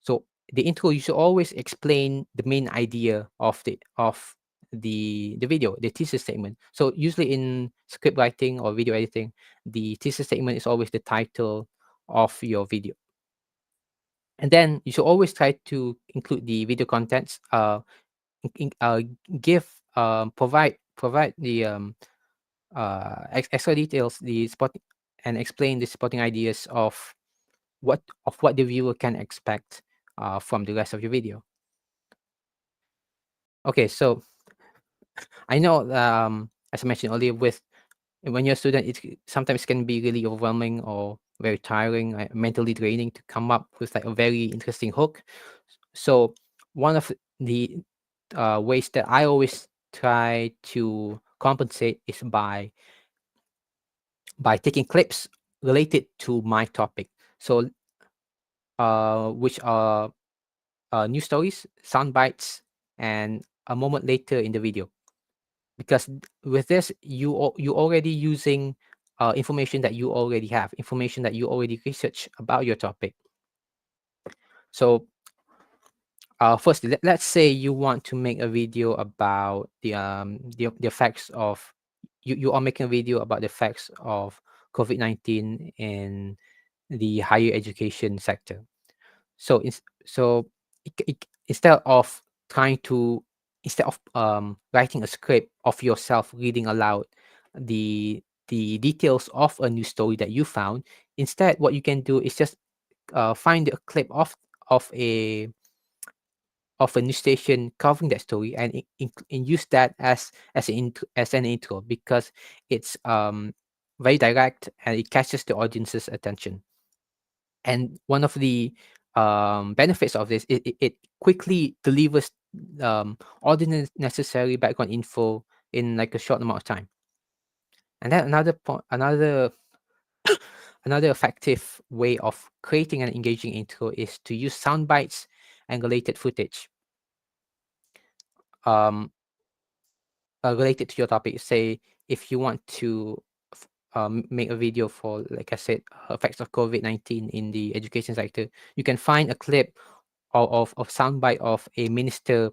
So the intro, you should always explain the main idea of the video, the thesis statement. So usually in script writing or video editing, the thesis statement is always the title of your video. And then you should always try to include the video contents, in, give provide the extra details, the spot, and explain the supporting ideas of what the viewer can expect from the rest of your video. Okay, so I know, as I mentioned earlier, when you're a student, sometimes can be really overwhelming or very tiring, mentally draining to come up with like a very interesting hook. So one of the ways that I always try to compensate is by taking clips related to my topic. So which are news stories, sound bites, and a moment later in the video. Because with this, you already using information that you already have, information that you already research about your topic. So first, let's say you want to make a video about the effects of, you are making a video about the effects of COVID-19 in the higher education sector. So instead of trying to, instead of writing a script of yourself reading aloud the details of a news story that you found, instead what you can do is just find a clip of a of a news station covering that story, and and use that as an intro, because it's very direct and it catches the audience's attention. And one of the benefits of this, it quickly delivers all the necessary background info in like a short amount of time. And then another effective way of creating an engaging intro is to use sound bites and related footage um, related to your topic. Say if you want to make a video for, like I said, effects of COVID-19 in the education sector, you can find a clip of soundbite of a minister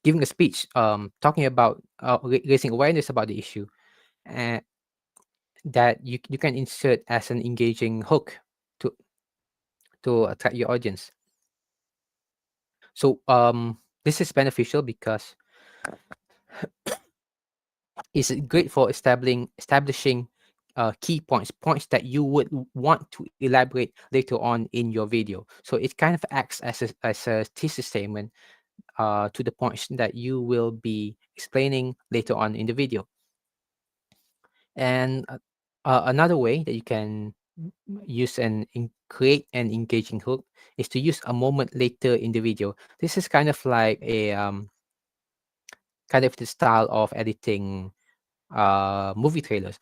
giving a speech, talking about raising awareness about the issue, and that you can insert as an engaging hook to attract your audience. So this is beneficial because it's great for establishing key points that you would want to elaborate later on in your video. So it kind of acts as a thesis statement to the points that you will be explaining later on in the video. And another way that you can use and create an engaging hook is to use a moment later in the video. This is kind of like a kind of the style of editing movie trailers.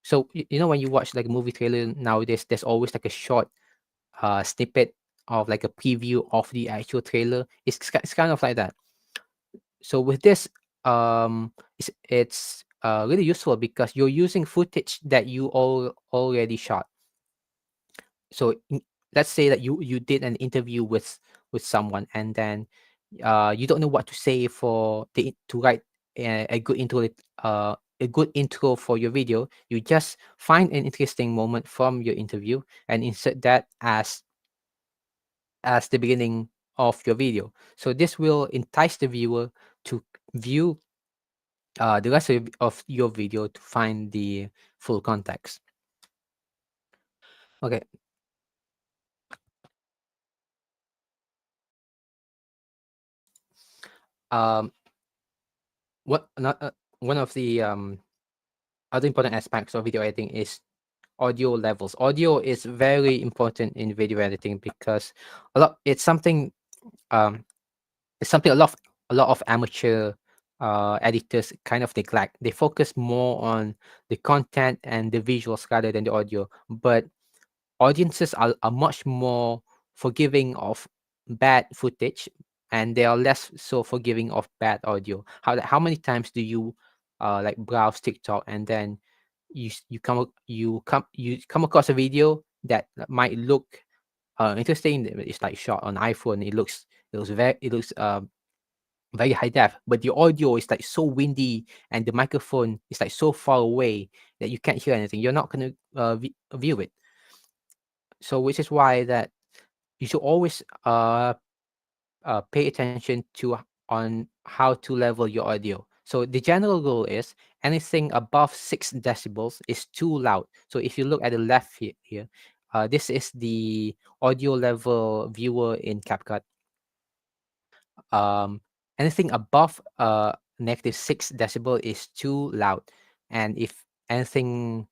So you know, when you watch like a movie trailer nowadays, there's always like a short snippet of like a preview of the actual trailer. It's kind of like that. So with this, it's really useful because you're using footage that you already shot. So let's say that you did an interview with someone, and then you don't know what to say to write a good intro, a good intro for your video. You just find an interesting moment from your interview and insert that as the beginning of your video. So this will entice the viewer to view the rest of your video to find the full context. Okay. Um, one of the other important aspects of video editing is audio levels. Audio is very important in video editing because it's something a lot of amateur editors kind of neglect. They focus more on the content and the visuals rather than the audio. But audiences are much more forgiving of bad footage, and they are less so forgiving of bad audio. How many times do you like browse TikTok, and then you come across a video that might look interesting. It's like shot on iPhone. It looks very high def, but the audio is like so windy, and the microphone is like so far away that you can't hear anything. You're not going to view it. So which is why that you should always pay attention to on how to level your audio. So the general rule is anything above 6 decibels is too loud. So if you look at the left here, this is the audio level viewer in CapCut. Um, anything above negative 6 decibel is too loud, and if anything,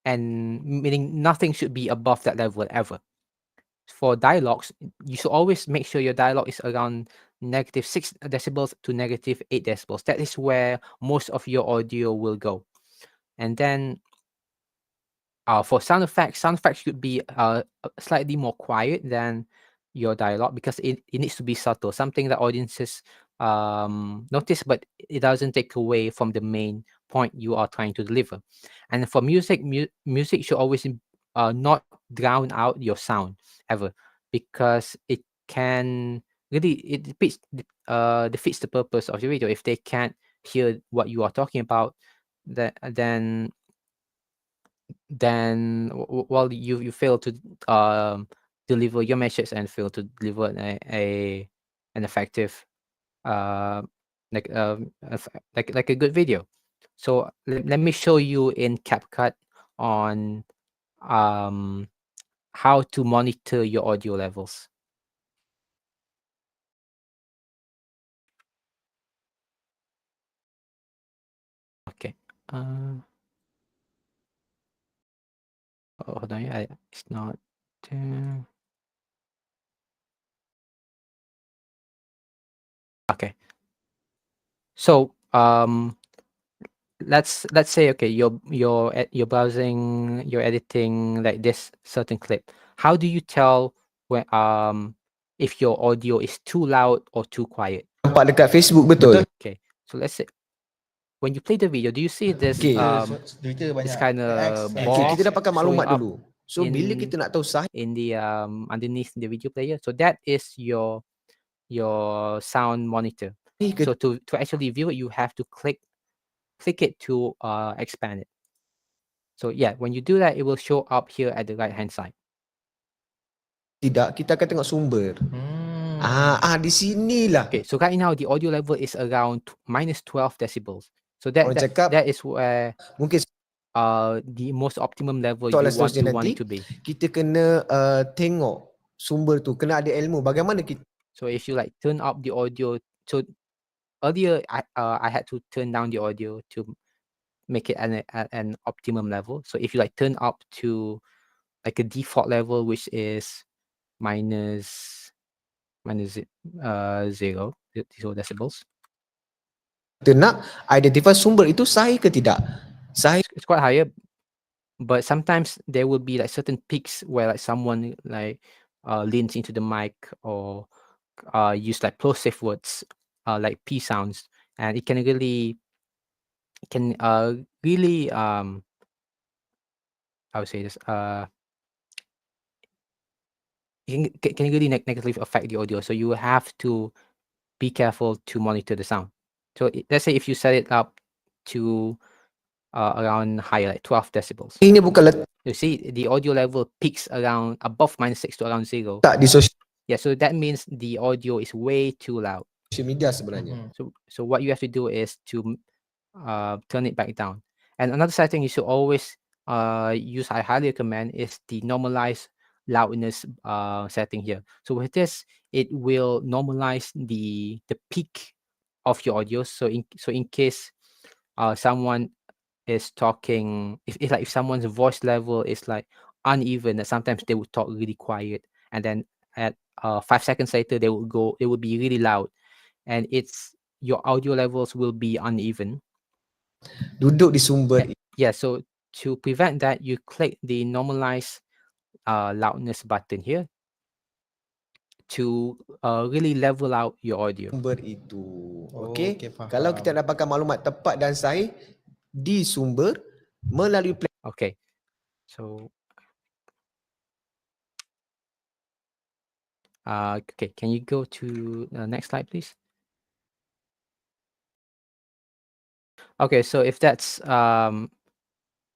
and meaning nothing should be above that level ever. For dialogues, you should always make sure your dialogue is around negative 6 decibels to negative 8 decibels. That is where most of your audio will go. And then for sound effects should be slightly more quiet than your dialogue, because it needs to be subtle, something that audiences notice, but it doesn't take away from the main point you are trying to deliver. And for music, music should always not drown out your sound ever, because it can really, it defeats the purpose of the video. If they can't hear what you are talking about, then well, you fail to deliver your message and fail to deliver an effective like like a good video. So let me show you in CapCut on how to monitor your audio levels. Okay. Hold on, it's not. Okay. So let's say, okay, you're browsing, you're editing like this certain clip. How do you tell when if your audio is too loud or too quiet? Nampak dekat Facebook betul? Okay, so let's say when you play the video, do you see this this kind of bar Kita dah pakai showing maklumat up dulu. So bila kita nak tahu sahih in the underneath the video player? So that is your sound monitor. So to actually view it, you have to click it to expand it. So yeah, when you do that, it will show up here at the right hand side. tidak, kita akan tengok sumber. Di sinilah. Okay, so right now the audio level is around minus 12 decibels. So that is where Mungkin the most optimum level soalan you want seterusnya it to be. kita kena tengok sumber tu, kena ada ilmu bagaimana kita. So if you like turn up the audio, so earlier I had to turn down the audio to make it an optimum level. So if you like turn up to like a default level, which is minus 0 decibels. Kita nak identify sumber itu sahih ke tidak. Sahih. It's quite higher, but sometimes there will be like certain peaks where like someone like leans into the mic or use like plosive words like P sounds, and it can really I would say this it can really negatively affect the audio. So you have to be careful to monitor the sound. So let's say if you set it up to around higher, like 12 decibels. Ini bukan You see the audio level peaks around above minus 6 to around 0. tak di social Yeah, so that means the audio is way too loud. media sebenarnya. So what you have to do is to turn it back down. And another setting you should always use, I highly recommend, is the normalize loudness setting here. So with this, it will normalize the peak of your audio. So in case someone is talking, if someone's voice level is like uneven, sometimes they would talk really quiet, and then at 5 seconds later it would be really loud, and your audio levels will be uneven. Duduk di sumber. Yeah, so to prevent that, you click the normalize loudness button here to really level out your audio. Sumber itu. Okey, Okey. faham. Kalau kita dapatkan maklumat tepat dan sahih di sumber melalui Okay, so okay, can you go to the next slide, please? Okay, so if that's kind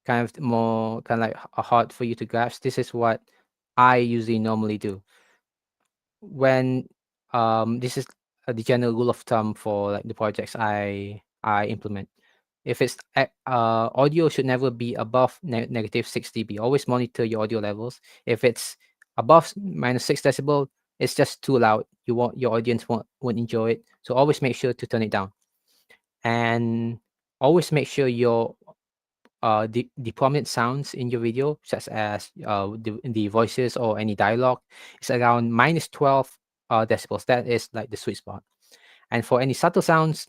of more kind of like hard for you to grasp, this is what I usually normally do. When this is the general rule of thumb for like the projects I implement. If it's audio should never be above negative 6 dB. Always monitor your audio levels. If it's above -6 decibel, it's just too loud. Your audience won't enjoy it. So always make sure to turn it down, and always make sure your the prominent sounds in your video, such as the voices or any dialogue, is around -12 decibels. That is like the sweet spot. And for any subtle sounds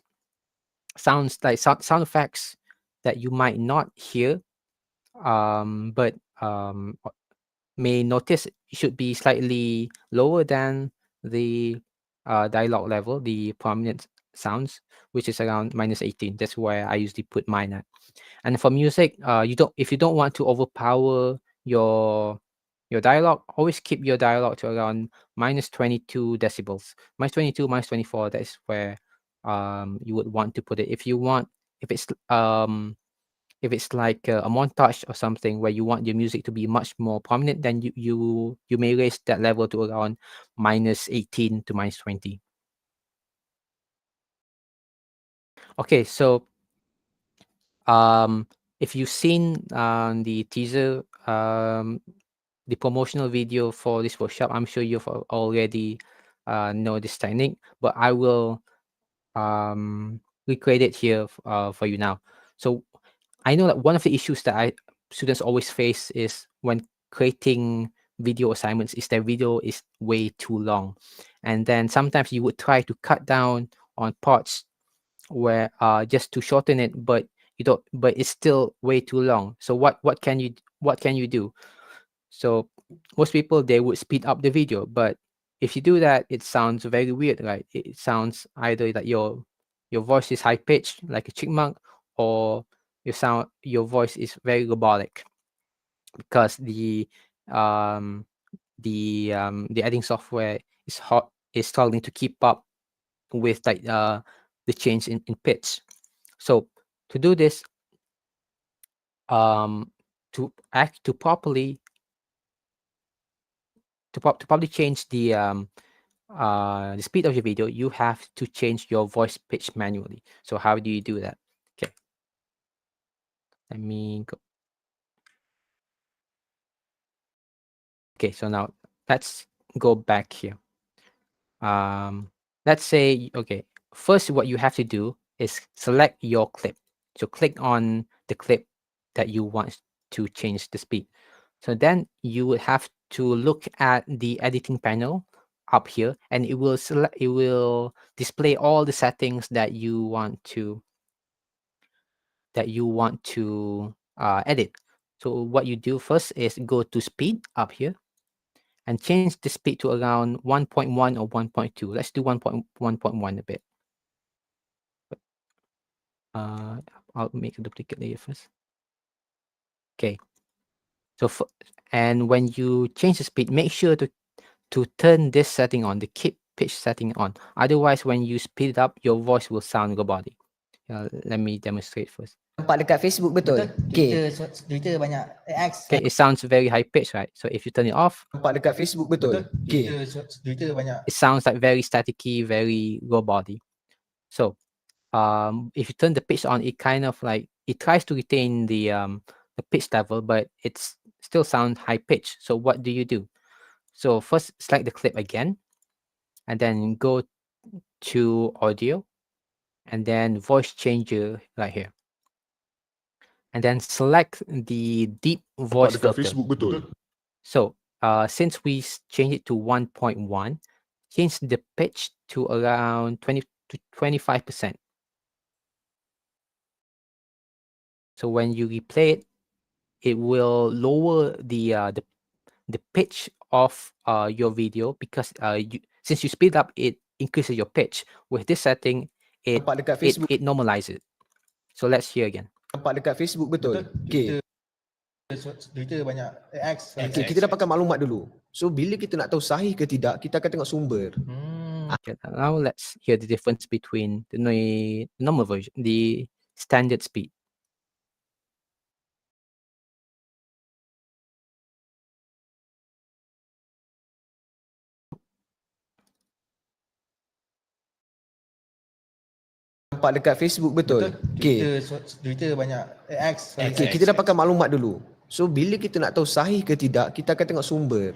like sound effects that you might not hear, but may notice, should be slightly lower than the dialogue level, the prominent sounds, which is around -18. That's where I usually put mine at. And for music, if you don't want to overpower your dialogue, always keep your dialogue to around -22 decibels. -22, -24, that is where you would want to put it. If it's like a montage or something where you want your music to be much more prominent, then you may raise that level to around -18 to -20. Okay, so if you've seen the teaser, the promotional video for this workshop, I'm sure you've already know this technique, but I will recreate it here for you now. So I know that one of the issues that students always face is when creating video assignments is their video is way too long, and then sometimes you would try to cut down on parts where just to shorten it, but you don't, but it's still way too long. So what can you do? So most people, they would speed up the video, but if you do that, it sounds very weird, right? It sounds either that your voice is high pitched like a chipmunk, or your voice is very robotic, because the editing software is struggling to keep up with like the change in pitch. So to do this, to properly change the speed of your video, you have to change your voice pitch manually. So how do you do that? Okay, let me go. Okay, so now let's go back here. Let's say, okay, first what you have to do is select your clip. So click on the clip that you want to change the speed. So then you would have to look at the editing panel up here, and it will display all the settings that you want to edit. So what you do first is go to speed up here and change the speed to around 1.1 or 1.2. Let's do 1.1 a bit. I'll make a duplicate layer first. Okay. So and when you change the speed, make sure to turn this setting on, the keep pitch setting on. Otherwise, when you speed it up, your voice will sound robotic. Let me demonstrate first. nampak dekat Facebook betul? Okey. Twitter banyak X. Okay, it sounds very high pitched, right? So if you turn it off, Nampak dekat Facebook betul? Okey. Twitter banyak. it sounds like very staticky, very robotic. So if you turn the pitch on, it kind of like, it tries to retain the pitch level, but it's still sound high pitched. So what do? So first select the clip again, and then go to audio, and then voice changer right here, and then select the deep voice filter. So since we change it to 1.1, change the pitch to around 20 to 25%. So when you replay it, it will lower the the pitch of your video, because since you speed up, it increases your pitch. With this setting, it Nampak dekat Facebook. it normalizes it. So let's hear again. Nampak dekat Facebook betul. Okey. Twitter banyak X. Okey, kita dah pakai maklumat dulu. So bila kita nak tahu sahih ke tidak, kita akan tengok sumber. Okay, now let's hear the difference between the normal version, the standard speed. Nampak dekat Facebook betul. Okey. Twitter banyak X. Okey, kita dah pakai maklumat dulu. So bila kita nak tahu sahih ke tidak, kita akan tengok sumber.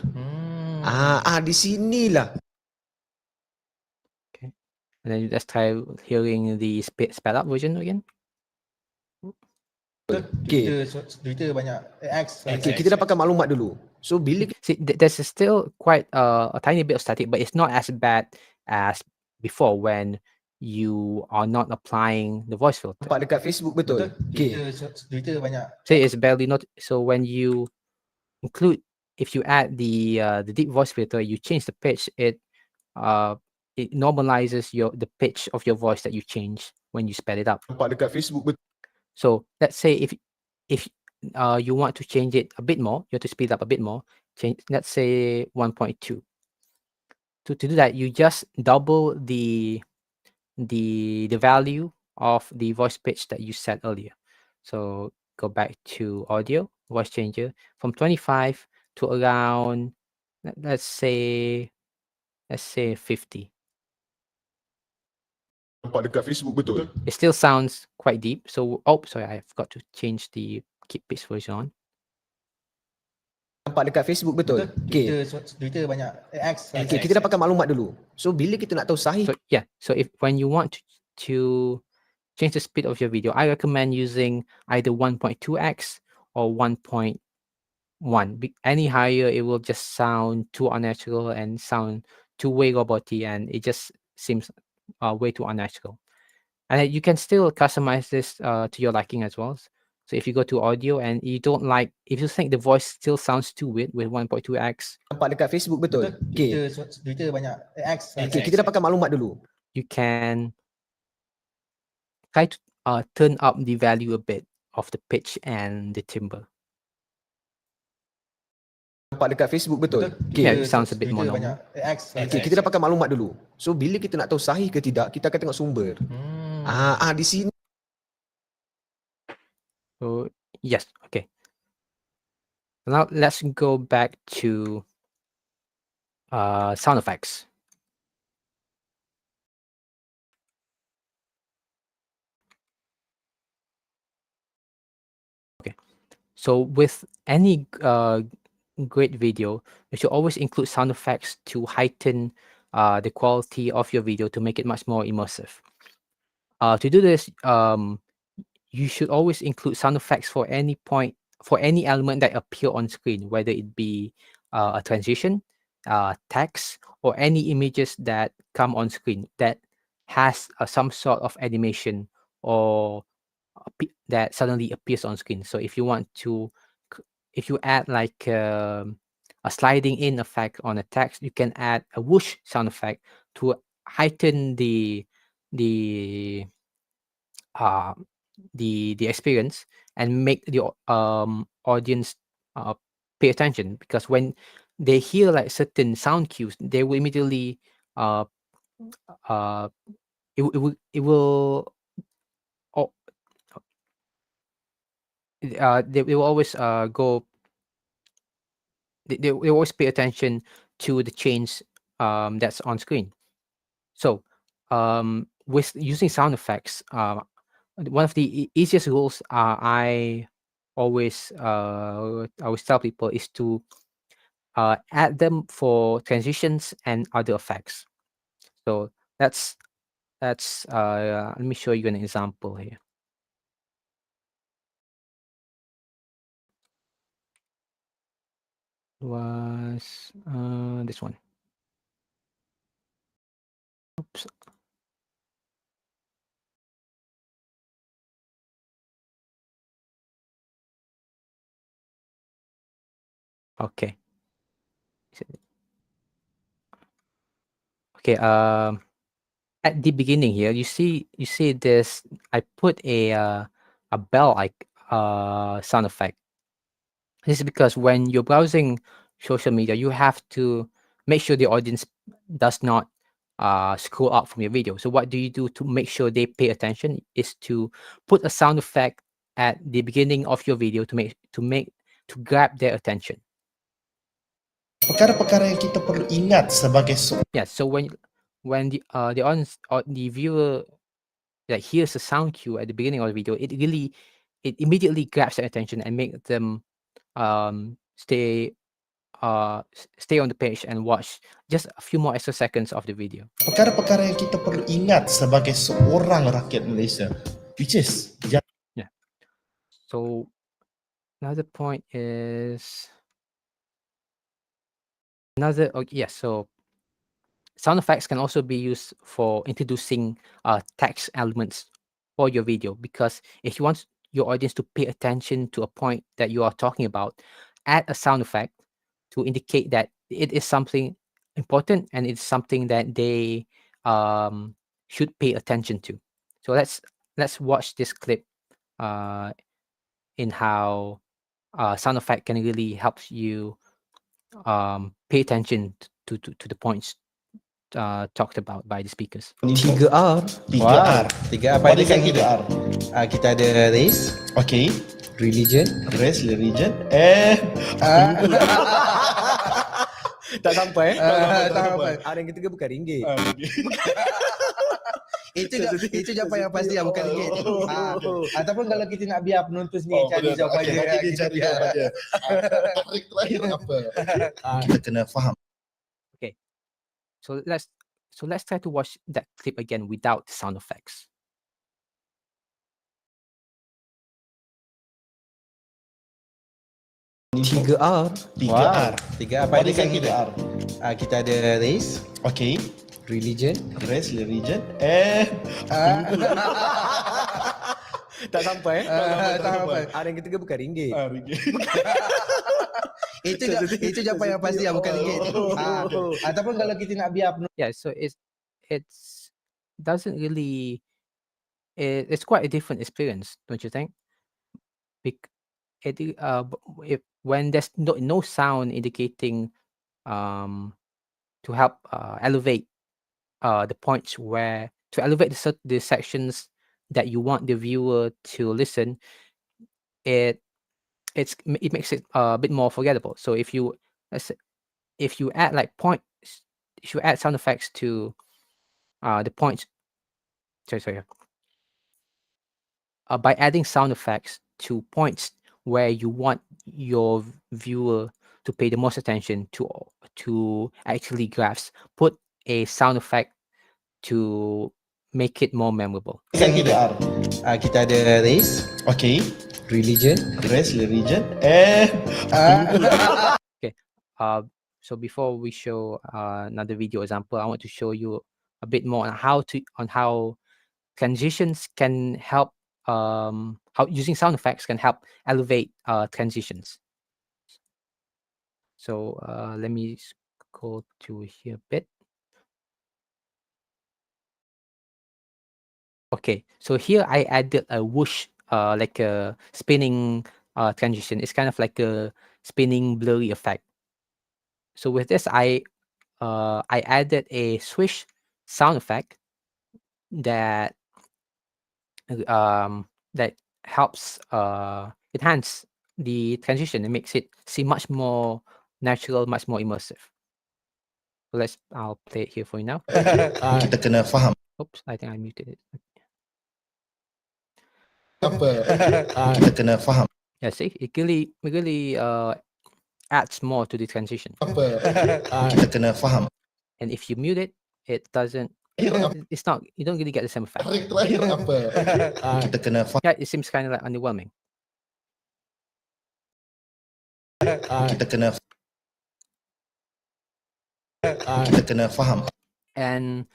Di sinilah. Okay, and then let's try hearing the sped up version again. Okey. Twitter banyak X. Okey, kita dah pakai maklumat dulu. So bila See, there's still quite a tiny bit of static, but it's not as bad as before when you are not applying the voice filter. nampak dekat Facebook betul. Okey. Twitter banyak. Say it's barely not. So when you include, if you add the deep voice filter, you change the pitch. It normalizes the pitch of your voice that you change when you sped it up. Nampak dekat Facebook betul. So let's say if you want to change it a bit more, you have to speed up a bit more. Change, let's say 1.2. To do that, you just double the value of the voice pitch that you set earlier. So go back to audio, voice changer, from 25 to around, let's say 50. Nampak dekat Facebook betul. It still sounds quite deep. So, sorry, I forgot to change the keep pitch version on. Nampak dekat Facebook betul. Okey. Twitter banyak X. Okey, kita dah pakai maklumat dulu. So bila kita nak tahu sahih, So yeah, so when you want to change the speed of your video, I recommend using either 1.2x or 1.1. Any higher, it will just sound too unnatural and sound too way roboty, and it just seems way too unnatural. And you can still customize this to your liking as well. So if you go to audio and you don't like, if you think the voice still sounds too weird with 1.2x, nampak dekat Facebook betul. Okey. Twitter banyak X. Okey, kita dah pakai maklumat dulu. you can try to turn up the value a bit of the pitch and the timbre. Nampak dekat Facebook betul. Yeah, Okey. it sounds a bit more Twitter normal. banyak X. Okey, kita dah pakai maklumat dulu. So bila kita nak tahu sahih ke tidak, kita akan tengok sumber. Di sini. So yes, okay. Now let's go back to sound effects. Okay, so with any great video, you should always include sound effects to heighten the quality of your video, to make it much more immersive. To do this, you should always include sound effects for any element that appear on screen, whether it be a transition, text, or any images that come on screen that has some sort of animation or that suddenly appears on screen. So if you want to, if you add like a sliding in effect on a text, you can add a whoosh sound effect to heighten the experience and make the audience pay attention, because when they hear like certain sound cues, they will immediately it will they will always go. They will always pay attention to the change that's on screen. So with using sound effects, one of the easiest rules I always tell people is to add them for transitions and other effects. So that's let me show you an example here. Was this one. Oops. Okay. Okay. At the beginning here, you see this. I put a bell like sound effect. This is because when you're browsing social media, you have to make sure the audience does not scroll up from your video. So what do you do to make sure they pay attention is to put a sound effect at the beginning of your video to grab their attention. Perkara-perkara yang kita perlu ingat sebagai Yeah, so when the audience or the viewer that hears a sound cue at the beginning of the video, it immediately grabs their attention and make them stay on the page and watch just a few more extra seconds of the video. perkara-perkara yang kita perlu ingat sebagai seorang rakyat Malaysia, which is Yeah. So another point is so sound effects can also be used for introducing text elements for your video, because if you want your audience to pay attention to a point that you are talking about, add a sound effect to indicate that it is something important and it's something that they should pay attention to. So let's watch this clip in how sound effect can really help you pay attention to the points talked about by the speakers. 3R. 3R. 3R. Apa What ada is kat that kita? 3R? Kita ada race, Okay, religion. race, religion, and Tak sampai. tak Tak sampai. sampai. Ada yang ketiga bukan ringgit. okay. Itu jawapan yang pasti lah, bukan ringgit. Ataupun kalau kita nak biar penonton sendiri Oh, cari betul. jawapan Okay, dia. nanti dia Kita cari biar. jawapan dia. Tarik terakhir apa? Kita kena faham. So let's try to watch that clip again without sound effects. Tiga R. 3R. 3R. Apa What ada is kat that kita? 3R? Kita ada race, Okay, religion. race, religion, and Tak sampai. tak sampai. Ada yang ketiga bukan ringgit. ringgit. Itu jawapan yang pasti lah, bukan ringgit. Ataupun kalau kita nak biar penonton. Yeah, so it's doesn't really it's quite a different experience, don't you think? If when there's no sound indicating to help elevate the points where to elevate the sections that you want the viewer to listen, it makes it a bit more forgettable. So if you add if you add sound effects to the points, by adding sound effects to points where you want your viewer to pay the most attention to actually grasp, put a sound effect to make it more memorable. Kan 3R. Kita ada race, Okay, religion. race, religion, and Okay. So before we show another video example, I want to show you a bit more on how transitions can help. How using sound effects can help elevate transitions. So let me go to here a bit. Okay, so here I added a whoosh, like a spinning transition. It's kind of like a spinning blurry effect. So with this, I added a swish sound effect that helps enhance the transition and makes it seem much more natural, much more immersive. So I'll play it here for you now. kita kena faham Oops, I think I muted it. apa. Kita kena faham Yeah, see, it really adds more to the transition. apa. Kita kena faham. And if you mute it, it doesn't. It's not. You don't really get the same effect. Tarik terakhir apa. Kita kena faham. Yeah, it seems kind of like underwhelming. Kita kena faham. And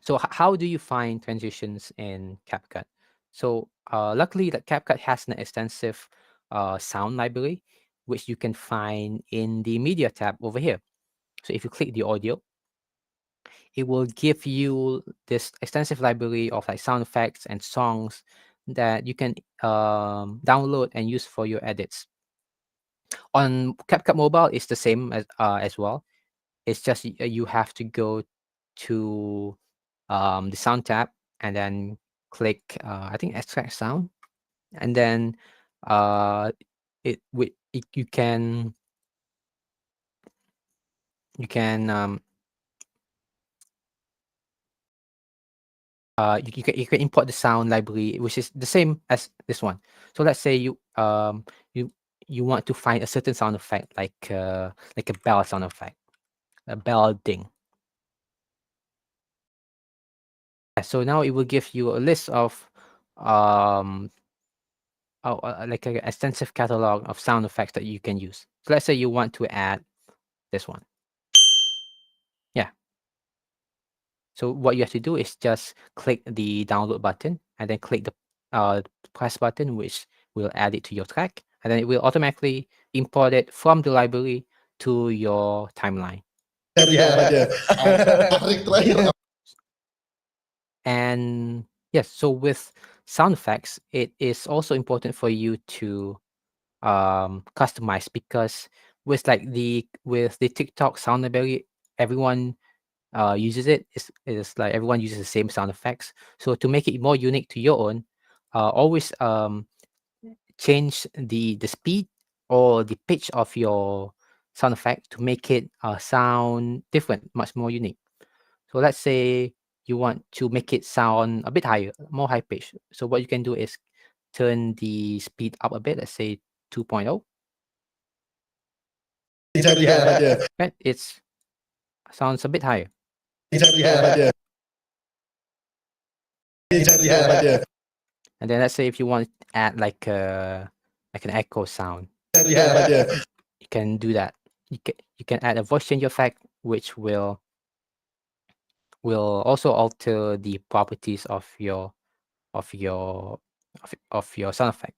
so how do you find transitions in CapCut? So luckily that CapCut has an extensive sound library which you can find in the media tab over here. So if you click the audio, it will give you this extensive library of like sound effects and songs that you can download and use for your edits. On CapCut Mobile, it's the same as well. It's just you have to go to the sound tab and then click I think extract sound, and then you can you can import the sound library, which is the same as this one. So let's say you want to find a certain sound effect, like a bell sound effect, a bell ding. So now it will give you a list of like an extensive catalog of sound effects that you can use. So let's say you want to add this one. Yeah. So what you have to do is just click the download button and then click the press button, which will add it to your track, and then it will automatically import it from the library to your timeline. And yes, so with sound effects, it is also important for you to customize, because with the TikTok sound library, everyone uses it. It's like everyone uses the same sound effects. So to make it more unique to your own, always change the speed or the pitch of your sound effect to make it sound different, much more unique. So let's say you want to make it sound a bit higher, more high pitch. So what you can do is turn the speed up a bit. Let's say 2.0. Right? It's sounds a bit higher. And then let's say if you want to add like an echo sound, you can do that. You can add a voice changer effect, which will also alter the properties of your sound effect.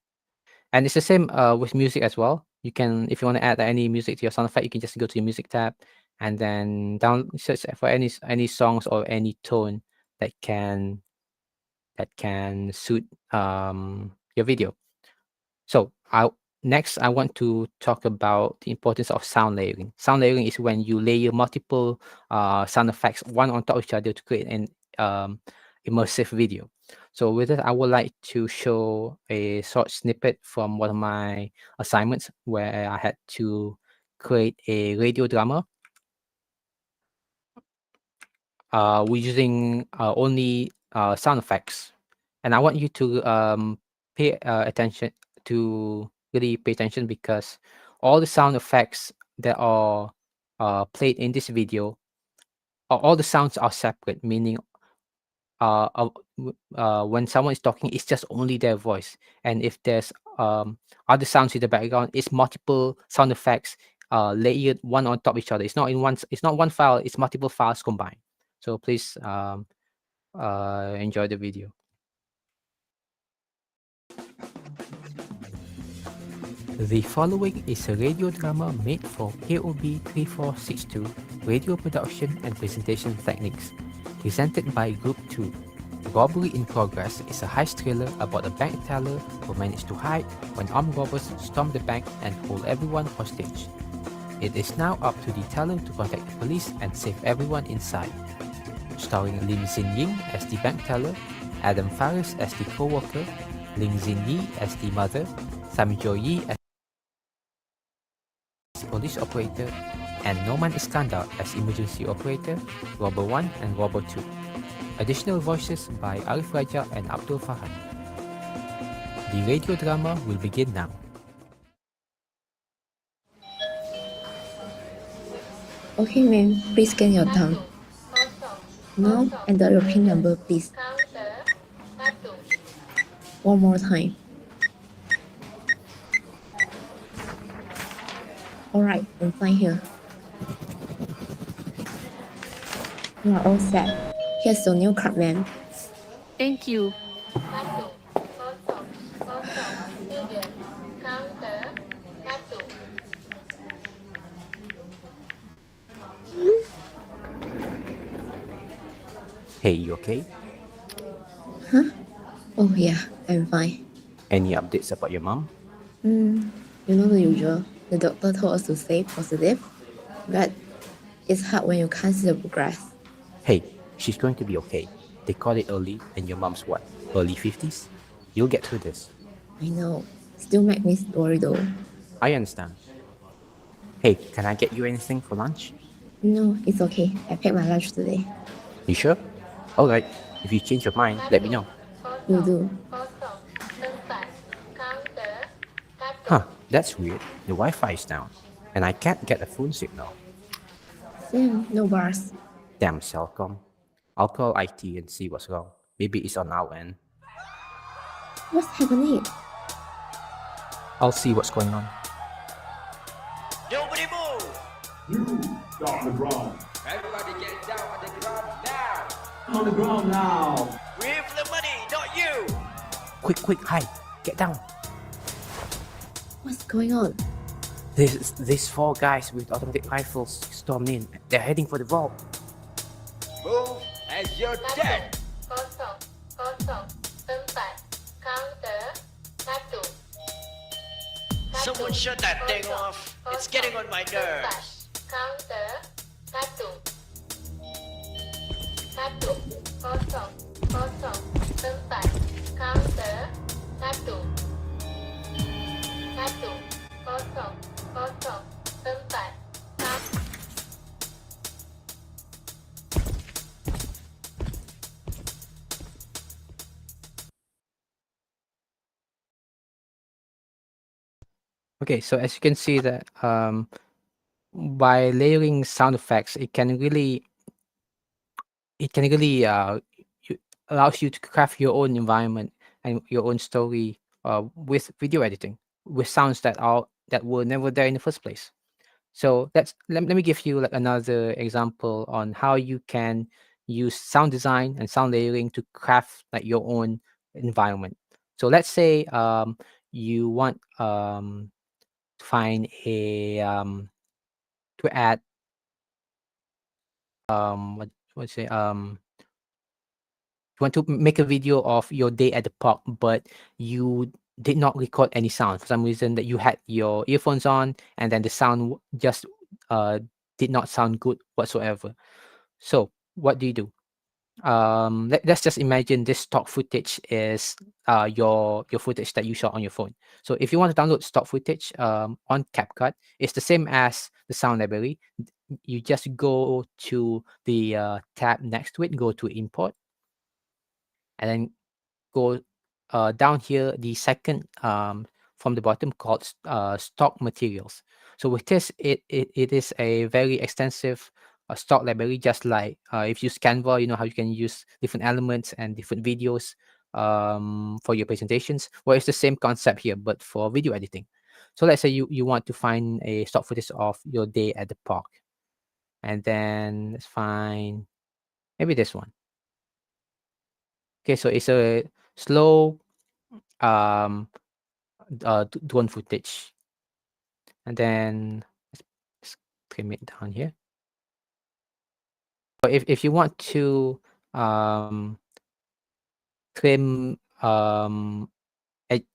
And it's the same with music as well. You can, if you want to add any music to your sound effect, you can just go to the music tab and then search for any songs or any tone that can suit your video. So next I want to talk about the importance of sound layering. Sound layering is when you layer multiple sound effects one on top of each other to create an immersive video. So with it, I would like to show a short snippet from one of my assignments where I had to create a radio drama. We're using only sound effects, and I want you to pay attention to really pay attention, because all the sound effects that are played in this video, all the sounds are separate, meaning when someone is talking, it's just only their voice, and if there's other sounds in the background, it's multiple sound effects layered one on top of each other. It's not one file, it's multiple files combined. So please enjoy the video. The following is a radio drama made for KOB 3462 Radio Production and Presentation Techniques, presented by Group 2. Robbery in Progress is a heist thriller about a bank teller who managed to hide when armed robbers storm the bank and hold everyone hostage. It is now up to the teller to contact the police and save everyone inside. Starring Lim Xin Ying as the bank teller, Adam Faris as the co-worker, Ling Xin Yi as the mother, Samjo Yi as police operator, and Noman Iskandar as emergency operator, Robber 1 and Robber 2. Additional voices by Arif Raja and Abdul Fahad. The radio drama will begin now. Okay, ma'am, please scan your thumb. Now enter your PIN number, please. One more time. Alright, then sign here. You are all set. Here's your new card, ma'am. Thank you. Hey, you okay? Oh yeah, I'm fine. Any updates about your mom? You know the usual. The doctor told us to stay positive, but it's hard when you can't see the progress. Hey, she's going to be okay. They caught it early, and your mom's what? Early 50s? You'll get through this. I know. Still make me worry though. I understand. Hey, can I get you anything for lunch? No, it's okay. I packed my lunch today. You sure? Alright, if you change your mind, let me know. Will do. Huh, that's weird. The Wi-Fi is down, and I can't get a phone signal. Same, no bars. Damn Cellcom. I'll call IT and see what's wrong. Maybe it's on our end. What's happening? I'll see what's going on. Nobody move! You stop the ground. Everybody get down on the ground now! On the ground now. We're here for the money, not you! Quick, hide. Get down. What's going on? These 4 guys with automatic rifles stormed in. They're heading for the vault. Move and you're dead! Someone shut that thing off. It's getting on my nerves. Okay, so as you can see that by layering sound effects, it can really allows you to craft your own environment and your own story with video editing, with sounds that were never there in the first place. So let me give you like another example on how you can use sound design and sound layering to craft like your own environment. So let's say you want to find a to add what say you want to make a video of your day at the park, but you did not record any sound for some reason, that you had your earphones on and then the sound just did not sound good whatsoever. So what do you do? Let's just imagine this stock footage is your footage that you shot on your phone. So if you want to download stock footage on CapCut, it's the same as the sound library. You just go to the tab next to it, go to import, and then go down here, the second from the bottom, called stock materials. So with this, it is a very extensive stock library, just like if you use Canva, you know how you can use different elements and different videos for your presentations. Well, it's the same concept here, but for video editing. So let's say you want to find a stock footage of your day at the park. And then let's find maybe this one. Okay, so it's a slow drone footage. And then let's trim it down here. So if you want to trim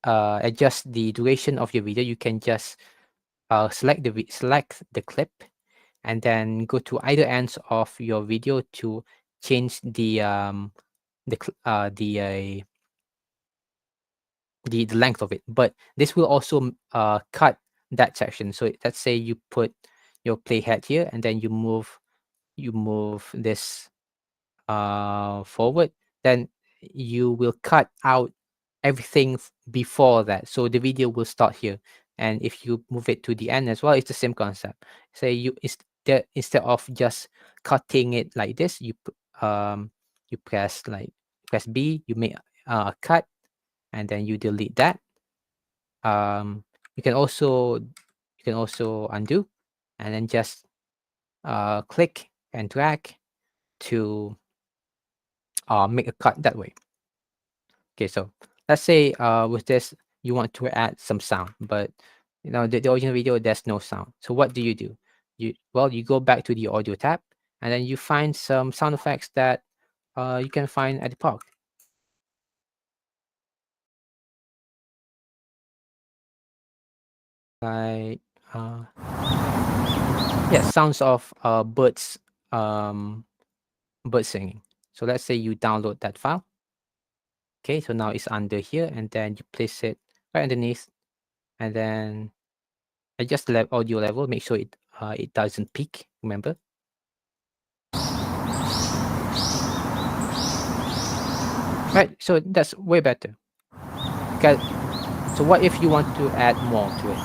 adjust the duration of your video, you can just select the clip and then go to either ends of your video to change the length of it. But this will also cut that section. So let's say you put your playhead here and then you move this forward, then you will cut out everything before that. So the video will start here. And if you move it to the end as well, it's the same concept. Say instead of just cutting it like this, you press B, you make a cut, and then you delete that. You can also undo, and then just click and drag to make a cut that way. Okay, so let's say with this you want to add some sound, but you know the original video there's no sound. So what do? You go back to the audio tab, and then you find some sound effects that you can find at the park. Like yeah, sounds of birds bird singing. So let's say you download that file. Okay, so now it's under here, and then you place it right underneath, and then adjust the audio level. Make sure it doesn't peak. Remember. Right, so that's way better. Okay, so what if you want to add more to it?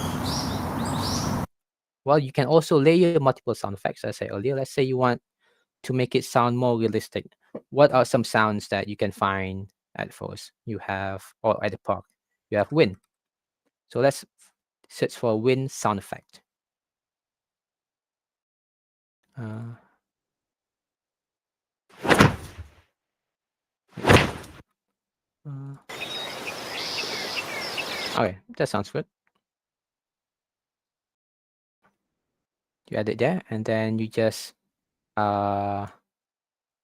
Well, you can also layer multiple sound effects, as I said earlier. Let's say you want to make it sound more realistic. What are some sounds that you can find at first? You have, or at the park, you have wind. So let's search for wind sound effect. Okay, that sounds good. You add it there, and then you just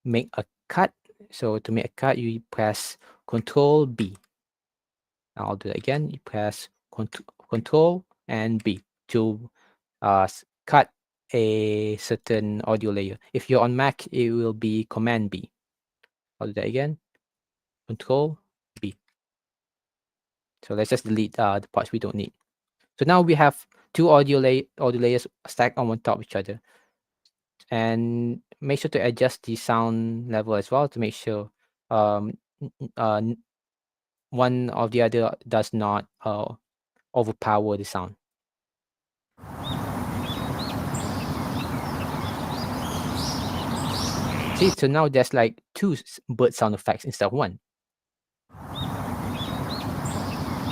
make a cut. So to make a cut, you press Control B. I'll do that again. You press Control and B to cut a certain audio layer. If you're on Mac, it will be Command B. I'll do that again. Control B. So let's just delete the parts we don't need. So now we have two audio layers stacked on top of each other. And make sure to adjust the sound level as well to make sure one of the other does not overpower the sound. See, so now there's like two bird sound effects instead of one.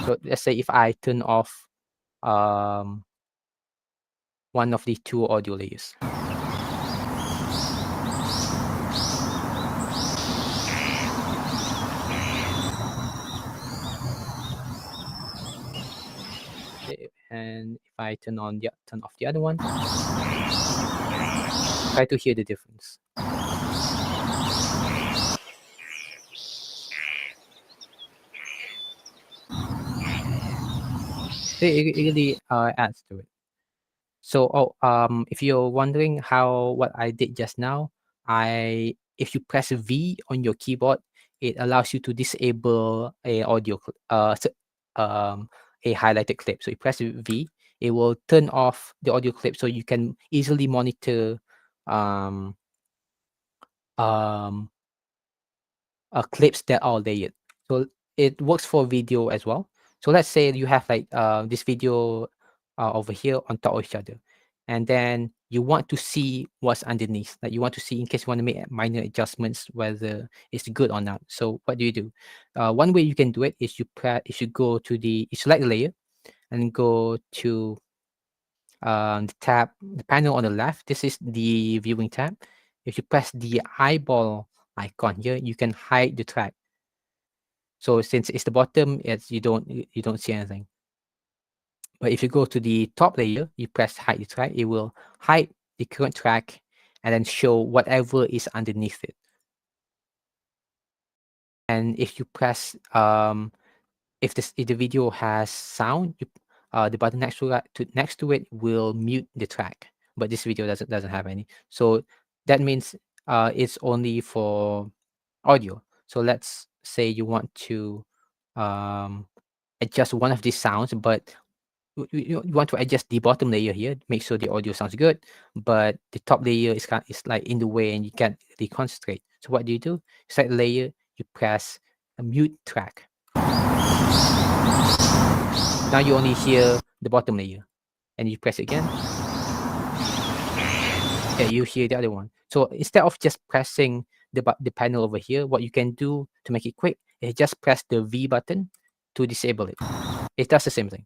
So let's say if I turn off one of the two audio layers. Okay, and if I turn off the other one, try to hear the difference. It really adds to it. So, if you're wondering what I did just now, if you press V on your keyboard, it allows you to disable a a highlighted clip. So you press V, it will turn off the audio clip, so you can easily monitor clips that are layered. So it works for video as well. So let's say you have like this video over here on top of each other, and then you want to see what's underneath. Like you want to see in case you want to make minor adjustments whether it's good or not. So what do? One way you can do it is you go to you select the layer and go to the panel on the left. This is the viewing tab. If you press the eyeball icon here, you can hide the track. So since it's the bottom, you don't see anything. But if you go to the top layer, you press hide the track, it will hide the current track and then show whatever is underneath it. And if you press if the video has sound, the button next to it will mute the track. But this video doesn't have any. So that means it's only for audio. So let's say you want to adjust one of these sounds, but you want to adjust the bottom layer here, make sure the audio sounds good, but the top layer is like in the way and you can't really concentrate. So what do? Select layer, you press a mute track. Now you only hear the bottom layer, and you press it again. Yeah, you hear the other one. So instead of just pressing the panel over here, what you can do to make it quick is just press the V button to disable it. It does the same thing.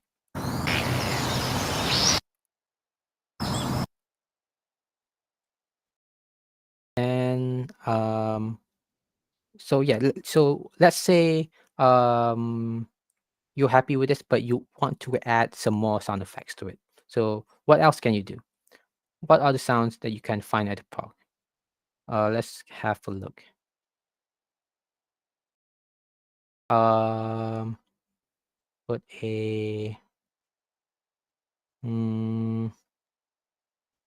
And so yeah, so let's say you're happy with this, but you want to add some more sound effects to it. So what else can you do? What are the sounds that you can find at the park? Let's have a look. put a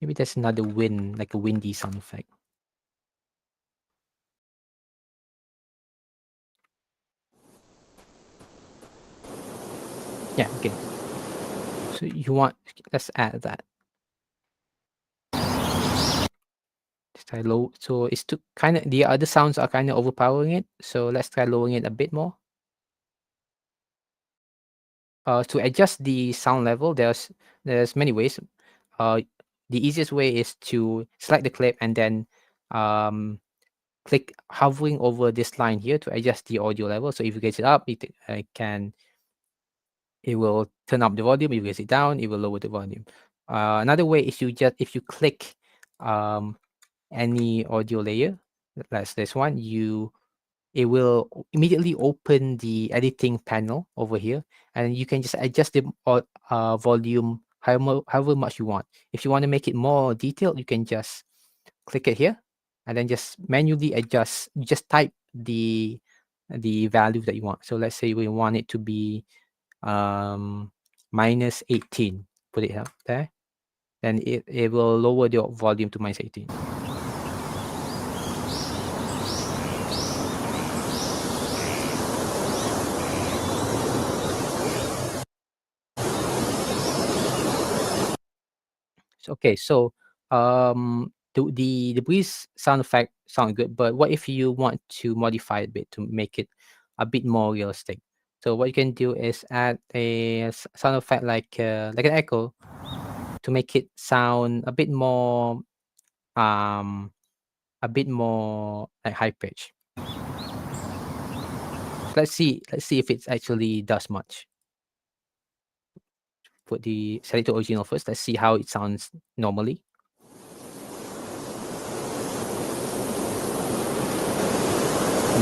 maybe there's another wind, like a windy sound effect. Yeah, okay. So you want, let's add that. Let's try low. So it's too kind of, the other sounds are kind of overpowering it. So let's try lowering it a bit more. To adjust the sound level, there's many ways. The easiest way is to select the clip and then click hovering over this line here to adjust the audio level. So if you raise it up, it will turn up the volume. If you raise it down, it will lower the volume. Another way is if you click any audio layer, like this one, it will immediately open the editing panel over here, and you can just adjust the volume however much you want. If you want to make it more detailed, you can just click it here and then just manually adjust. You just type the value that you want. So let's say we want it to be minus 18. Put it up there, then it will lower the volume to minus 18. Okay, so the breeze sound effect sound good, but what if you want to modify it a bit to make it a bit more realistic? So what you can do is add a sound effect like an echo to make it sound a bit more like high pitch. Let's see if it actually does much. Set it to original first. Let's see how it sounds normally.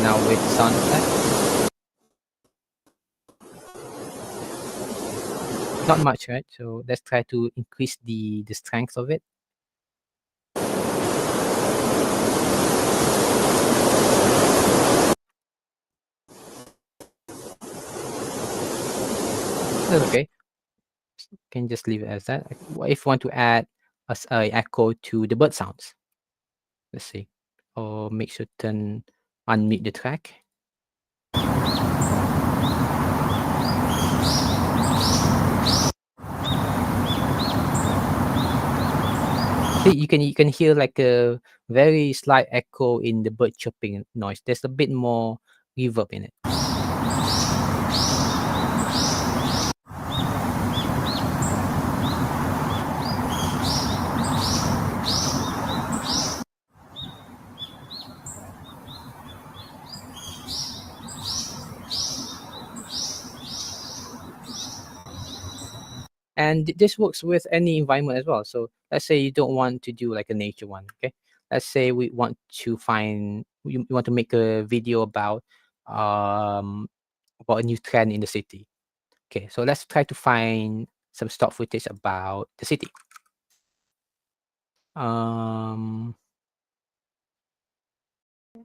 Now with sound effect, not much, right? So let's try to increase the strength of it. That's okay. You can just leave it as that. What if you want to add a echo to the bird sounds? Let's see. Or make sure to unmute the track. See, you can hear like a very slight echo in the bird chirping noise. There's a bit more reverb in it. And this works with any environment as well. So let's say you don't want to do like a nature one. Okay, let's say we want to you want to make a video about a new trend in the city. Okay, so let's try to find some stock footage about the city.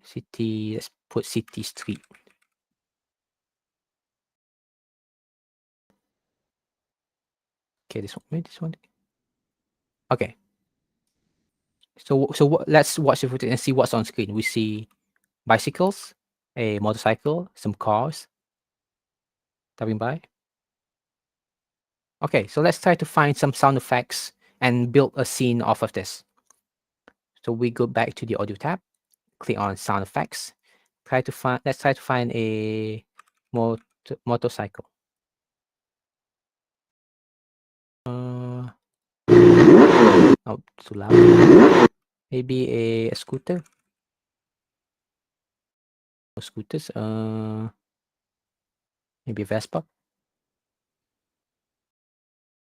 City. Let's put city street. Okay, this one. Okay. So let's watch the footage and see what's on screen. We see bicycles, a motorcycle, some cars driving by. Okay, so let's try to find some sound effects and build a scene off of this. So we go back to the audio tab, click on sound effects. Let's try to find a motorcycle. Oh, too loud. Maybe a scooter. Or scooters. Maybe Vespa.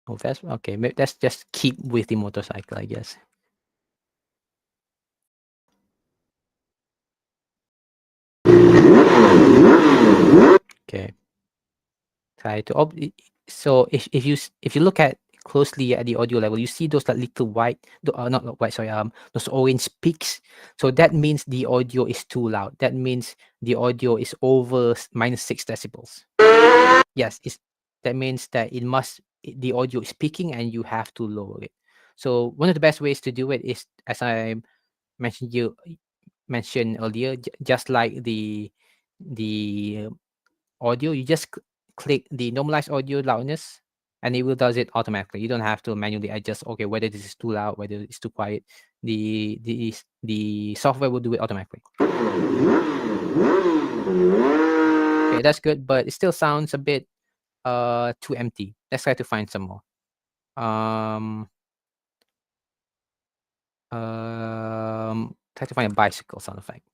Oh, Vespa. Okay, let's just keep with the motorcycle, I guess. Okay. Try to. So if you look at closely at the audio level, you see those like little white, not white, sorry, those orange peaks. So that means the audio is too loud. That means the audio is over -6 decibels. Yes, that means that the audio is peaking and you have to lower it. So one of the best ways to do it is, as I mentioned earlier, just like the audio, you just click the normalize audio loudness and it will does it automatically. You don't have to manually adjust, okay, whether this is too loud, whether it's too quiet. The software will do it automatically. Okay, that's good, but it still sounds a bit too empty. Let's try to find some more. Try to find a bicycle sound effect.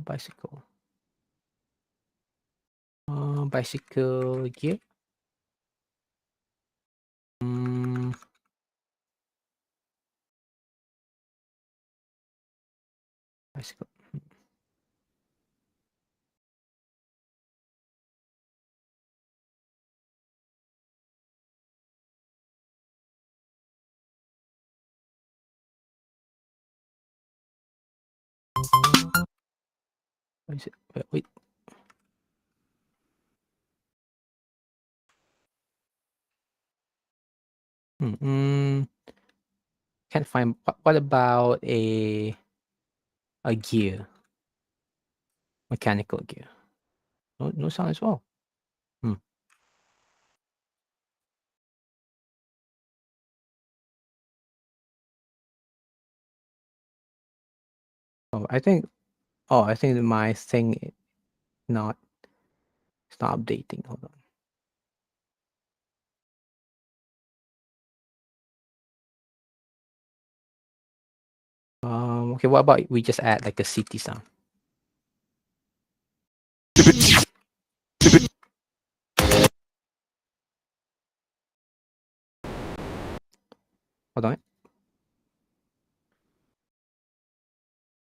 Bicycle. Bicycle gear. Bicycle. Wait. Can't find. What about a gear? Mechanical gear. No sound as well. I think my thing it's not updating. Hold on. Okay, what about we just add like a city sound? Hold on.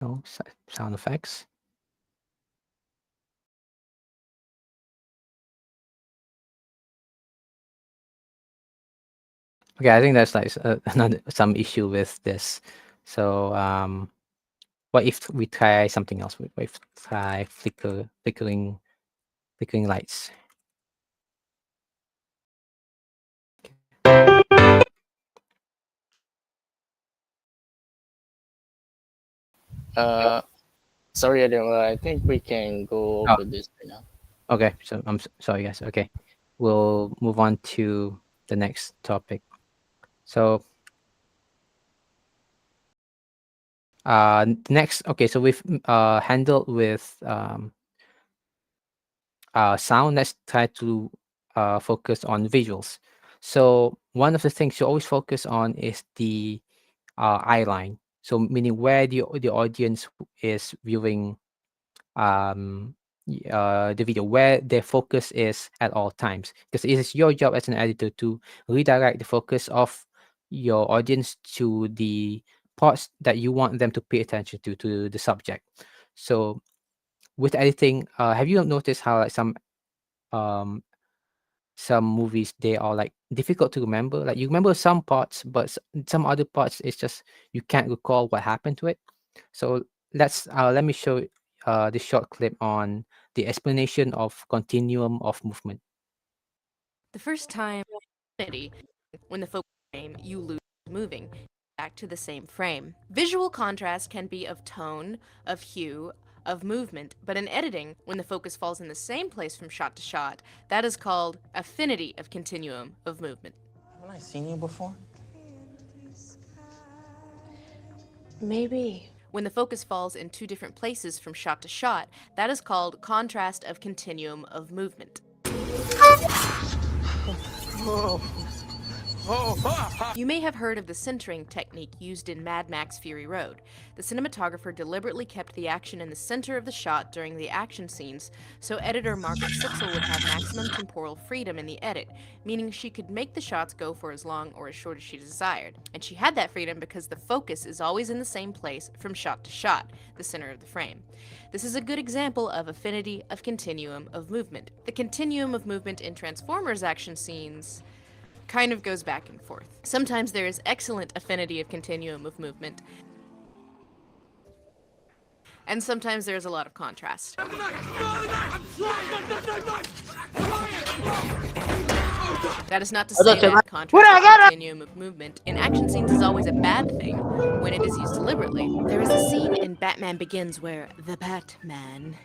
No sound effects. Okay, I think that's like some issue with this. So what if we try something else? What if try flickering lights? Sorry, Adam. I think we can go over this right now. Okay, so I'm sorry, guys. Okay, we'll move on to the next topic. So next, okay, so we've handled with sound. Let's try to focus on visuals. So one of the things you always focus on is the eye line. So meaning where the audience is viewing the video, where their focus is at all times, because it is your job as an editor to redirect the focus of your audience to the parts that you want them to pay attention to the subject. So with editing, have you noticed how like some movies, they are like difficult to remember? Like you remember some parts, but some other parts it's just you can't recall what happened to it. So let me show this short clip on the explanation of continuum of movement. The first time when the focus frame, you lose moving back to the same frame. Visual contrast can be of tone, of hue, of movement, but in editing, when the focus falls in the same place from shot to shot, that is called affinity of continuum of movement. Haven't I seen you before? Maybe. When the focus falls in two different places from shot to shot, that is called contrast of continuum of movement. You may have heard of the centering technique used in Mad Max Fury Road. The cinematographer deliberately kept the action in the center of the shot during the action scenes, so editor Margaret Sitzel would have maximum temporal freedom in the edit, meaning she could make the shots go for as long or as short as she desired. And she had that freedom because the focus is always in the same place from shot to shot, the center of the frame. This is a good example of affinity of continuum of movement. The continuum of movement in Transformers action scenes kind of goes back and forth. Sometimes there is excellent affinity of continuum of movement, and sometimes there is a lot of contrast. That is not to say that contrast of continuum of movement in action scenes is always a bad thing when it is used deliberately. There is a scene in Batman Begins where the Batman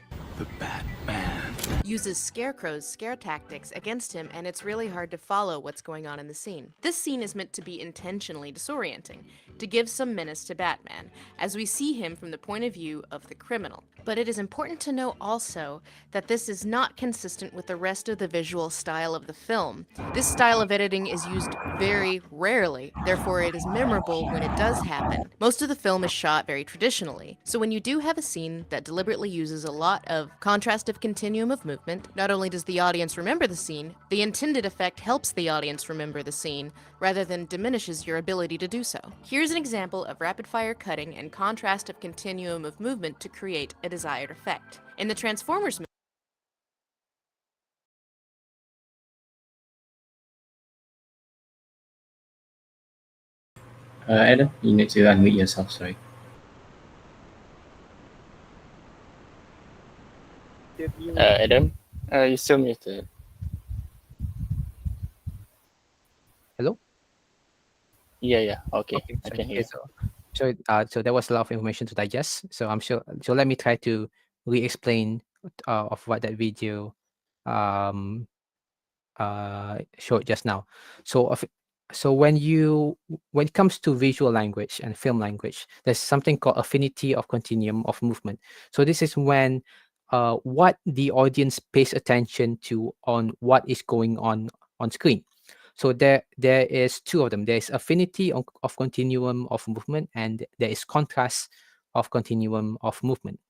uses Scarecrow's scare tactics against him, and it's really hard to follow what's going on in the scene. This scene is meant to be intentionally disorienting, to give some menace to Batman, as we see him from the point of view of the criminal. But it is important to know also that this is not consistent with the rest of the visual style of the film. This style of editing is used very rarely, therefore it is memorable when it does happen. Most of the film is shot very traditionally, so when you do have a scene that deliberately uses a lot of contrast of continuum of movement, not only does the audience remember the scene, the intended effect helps the audience remember the scene, rather than diminishes your ability to do so. Here's an example of rapid-fire cutting and contrast of continuum of movement to create a desired effect. In the Transformers movie, Adam, you need to unmute yourself, sorry. Adam, you're still muted. Hello? Yeah, okay, Okay, I sorry. can hear. So there was a lot of information to digest. So I'm sure. So let me try to re-explain of what that video showed just now. So when it comes to visual language and film language, there's something called affinity of continuum of movement. So this is when what the audience pays attention to on what is going on screen. So there is two of them. There is affinity of continuum of movement, and there is contrast of continuum of movement.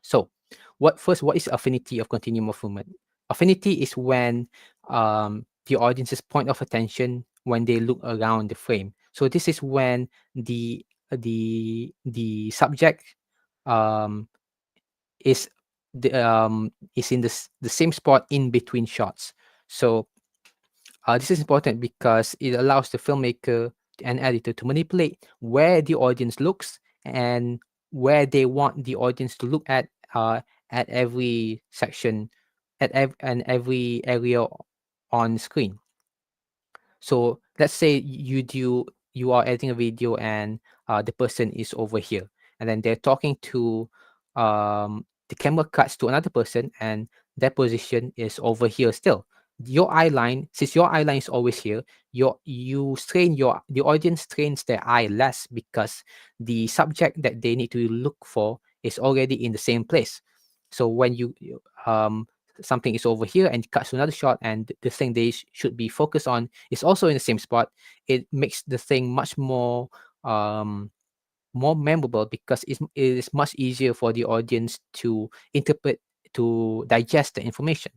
So what is affinity of continuum of movement? Affinity is when the audience's point of attention when they look around the frame. So this is when the subject is in the same spot in between shots. So this is important because it allows the filmmaker and editor to manipulate where the audience looks and where they want the audience to look at every section, and every area on screen. So let's say you are editing a video and the person is over here, and then they're talking to the camera cuts to another person and their position is over here still. Your eye line, since your eye line is always here, the audience strains their eye less because the subject that they need to look for is already in the same place. So when something is over here and cuts to another shot and the thing they should be focused on is also in the same spot, it makes the thing much more memorable because it is much easier for the audience to interpret, to digest the information.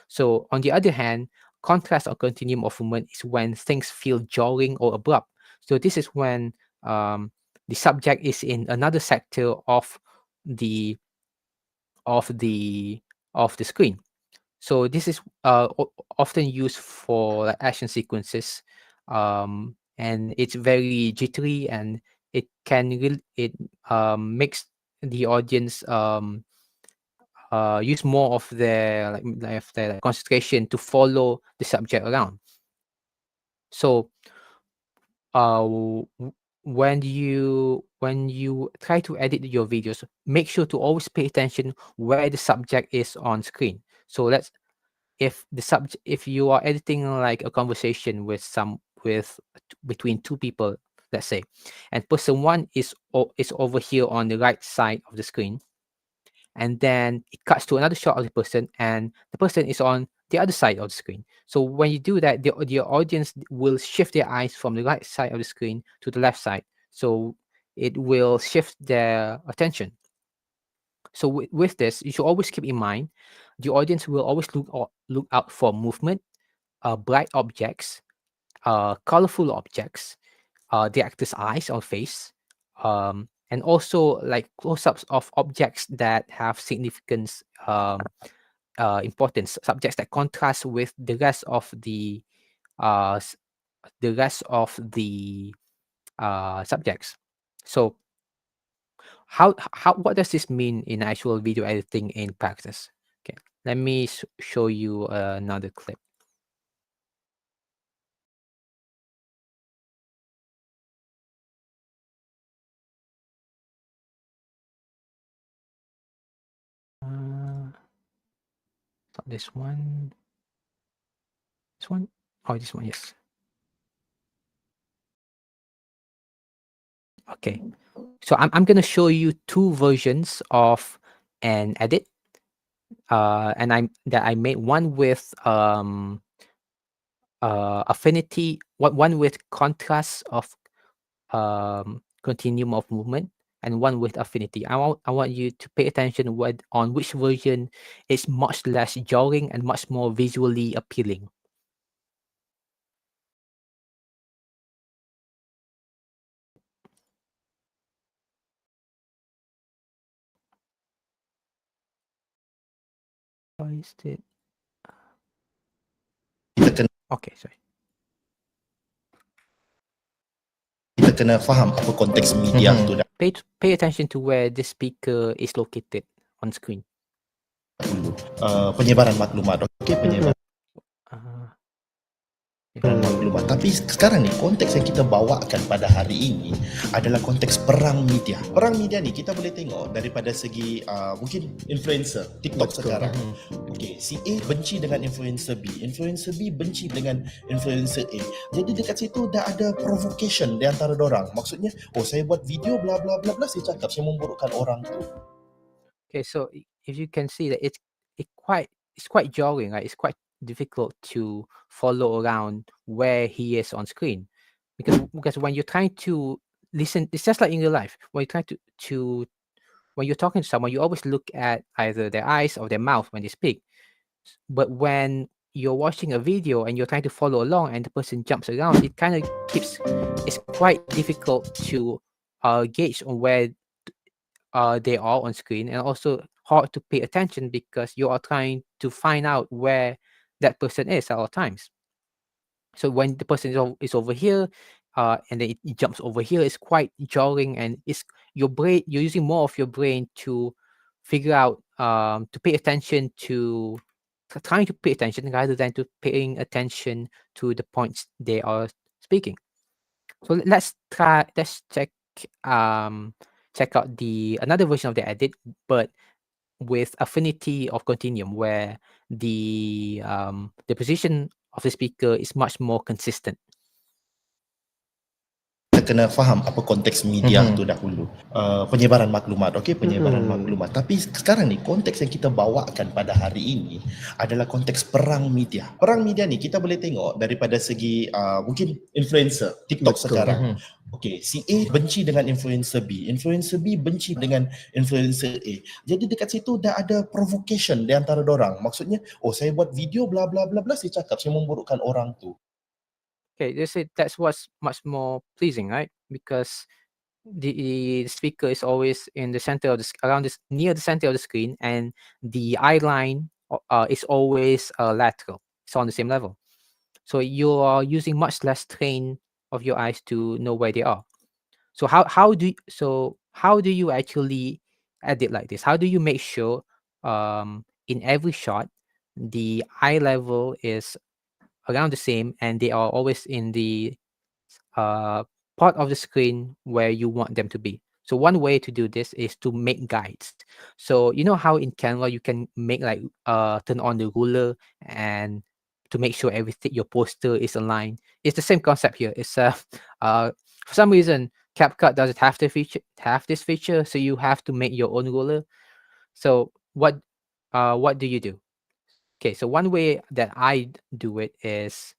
So on the other hand, contrast or continuum of movement is when things feel jarring or abrupt. So this is when the subject is in another sector of the screen. So this is often used for like action sequences, and it's very jittery, and it makes the audience use more of their concentration to follow the subject around. So when you try to edit your videos, make sure to always pay attention where the subject is on screen. So if you are editing like a conversation between two people, let's say, and person one is over here on the right side of the screen, and then it cuts to another shot of the person, and the person is on the other side of the screen. So when you do that, the audience will shift their eyes from the right side of the screen to the left side. So it will shift their attention. So with this, you should always keep in mind the audience will always look out for movement, bright objects, colorful objects, the actor's eyes or face, and also like close-ups of objects that have significance, importance, subjects that contrast with the rest of the uh, s- subjects. So how what does this mean in actual video editing in practice? Okay, let me show you another clip. Not this one. This one? Oh, this one, yes. Okay. So I'm gonna show you two versions of an edit. And I made one with affinity, one with contrast of continuum of movement, and one with affinity. I want you to pay attention on which version is much less jarring and much more visually appealing. Why is it? Okay, sorry. Kita kena faham apa konteks media tu dah. Pay attention to where the speaker is located on screen. Penyebaran maklumat. Okey, penyebaran maklumat. Tapi sekarang ni konteks yang kita bawakan pada hari ini adalah konteks perang media. Perang media ni kita boleh tengok daripada segi mungkin influencer TikTok sekarang. Okey, si A benci dengan influencer B, influencer B benci dengan influencer A. Jadi dekat situ dah ada provocation di antara dorang. Maksudnya, oh saya buat video bla bla bla bla, saya cakap saya memburukkan orang tu. Okay, so if you can see that it's quite jarring, right? It's quite difficult to follow around where he is on screen, because when you're trying to listen, it's just like in real life. When you're trying to when you're talking to someone, you always look at either their eyes or their mouth when they speak. But when you're watching a video and you're trying to follow along and the person jumps around, it kind of it's quite difficult to gauge on where they are on screen, and also hard to pay attention because you are trying to find out where that person is at all times. So when the person is over here, and then it jumps over here, it's quite jarring, and it's you're using more of your brain to figure out, to pay attention to trying to pay attention rather than to paying attention to the points they are speaking. So let's check out another version of the edit, but with affinity of continuum, where the position of the speaker is much more consistent. Kita kena faham apa konteks media tu dahulu. Penyebaran maklumat, okey, penyebaran maklumat. Tapi sekarang ni konteks yang kita bawakan pada hari ini adalah konteks perang media. Perang media ni kita boleh tengok daripada segi mungkin influencer TikTok sekarang. Okey, si A benci dengan influencer B, influencer B benci dengan influencer A. Jadi dekat situ dah ada provocation di antara dorang. Maksudnya, oh saya buat video bla bla bla bla, saya cakap saya memburukkan orang tu. Okay, that's what's much more pleasing, right? Because the speaker is always in the center of near the center of the screen, and the eye line is always lateral. It's on the same level. So you are using much less strain of your eyes to know where they are. So how do you actually edit like this? How do you make sure in every shot the eye level is around the same and they are always in the part of the screen where you want them to be? So one way to do this is to make guides. So you know how in Canva you can make like turn on the ruler and to make sure everything your poster is aligned. It's the same concept here. It's for some reason CapCut doesn't have this feature, so you have to make your own ruler. So what do you do? Okay, so one way that I do it is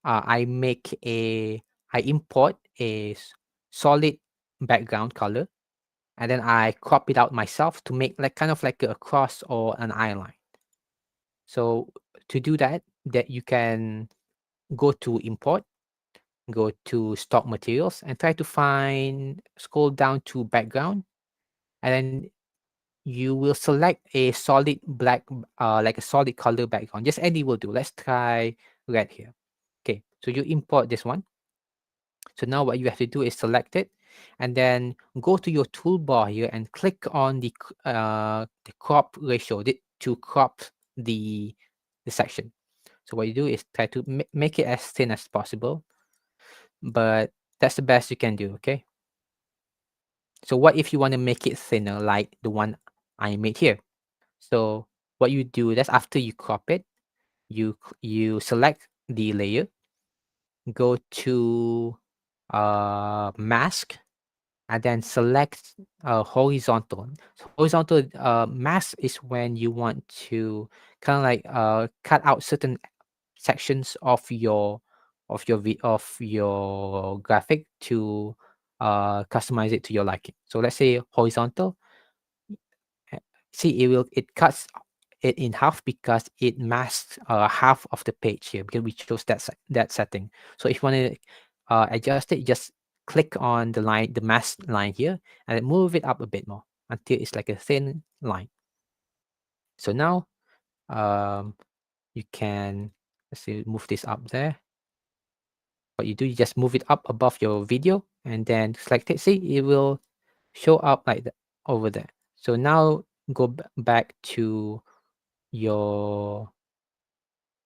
I import a solid background color, and then I crop it out myself to make like kind of like a cross or an eye line. So to do that you can go to import, go to stock materials, and try to scroll down to background, and then you will select a solid black, like a solid color background. Just any will do. Let's try red here. Okay, so you import this one. So now what you have to do is select it, and then go to your toolbar here and click on the crop ratio to crop the section. So what you do is try to make it as thin as possible, but that's the best you can do. Okay. So what if you want to make it thinner, like the one I made here? So what you do, that's after you crop it, you select the layer, go to mask, and then select horizontal. So horizontal mask is when you want to kind of like cut out certain sections of your graphic to customize it to your liking. So let's say horizontal. See, it cuts it in half because it masks half of the page here, because we chose that setting. So if you want to adjust it, just click on the mask line here, and then move it up a bit more until it's like a thin line. So now you can, let's see, move this up there. What you do, you just move it up above your video and then select it. See, it will show up like that over there. So now go back to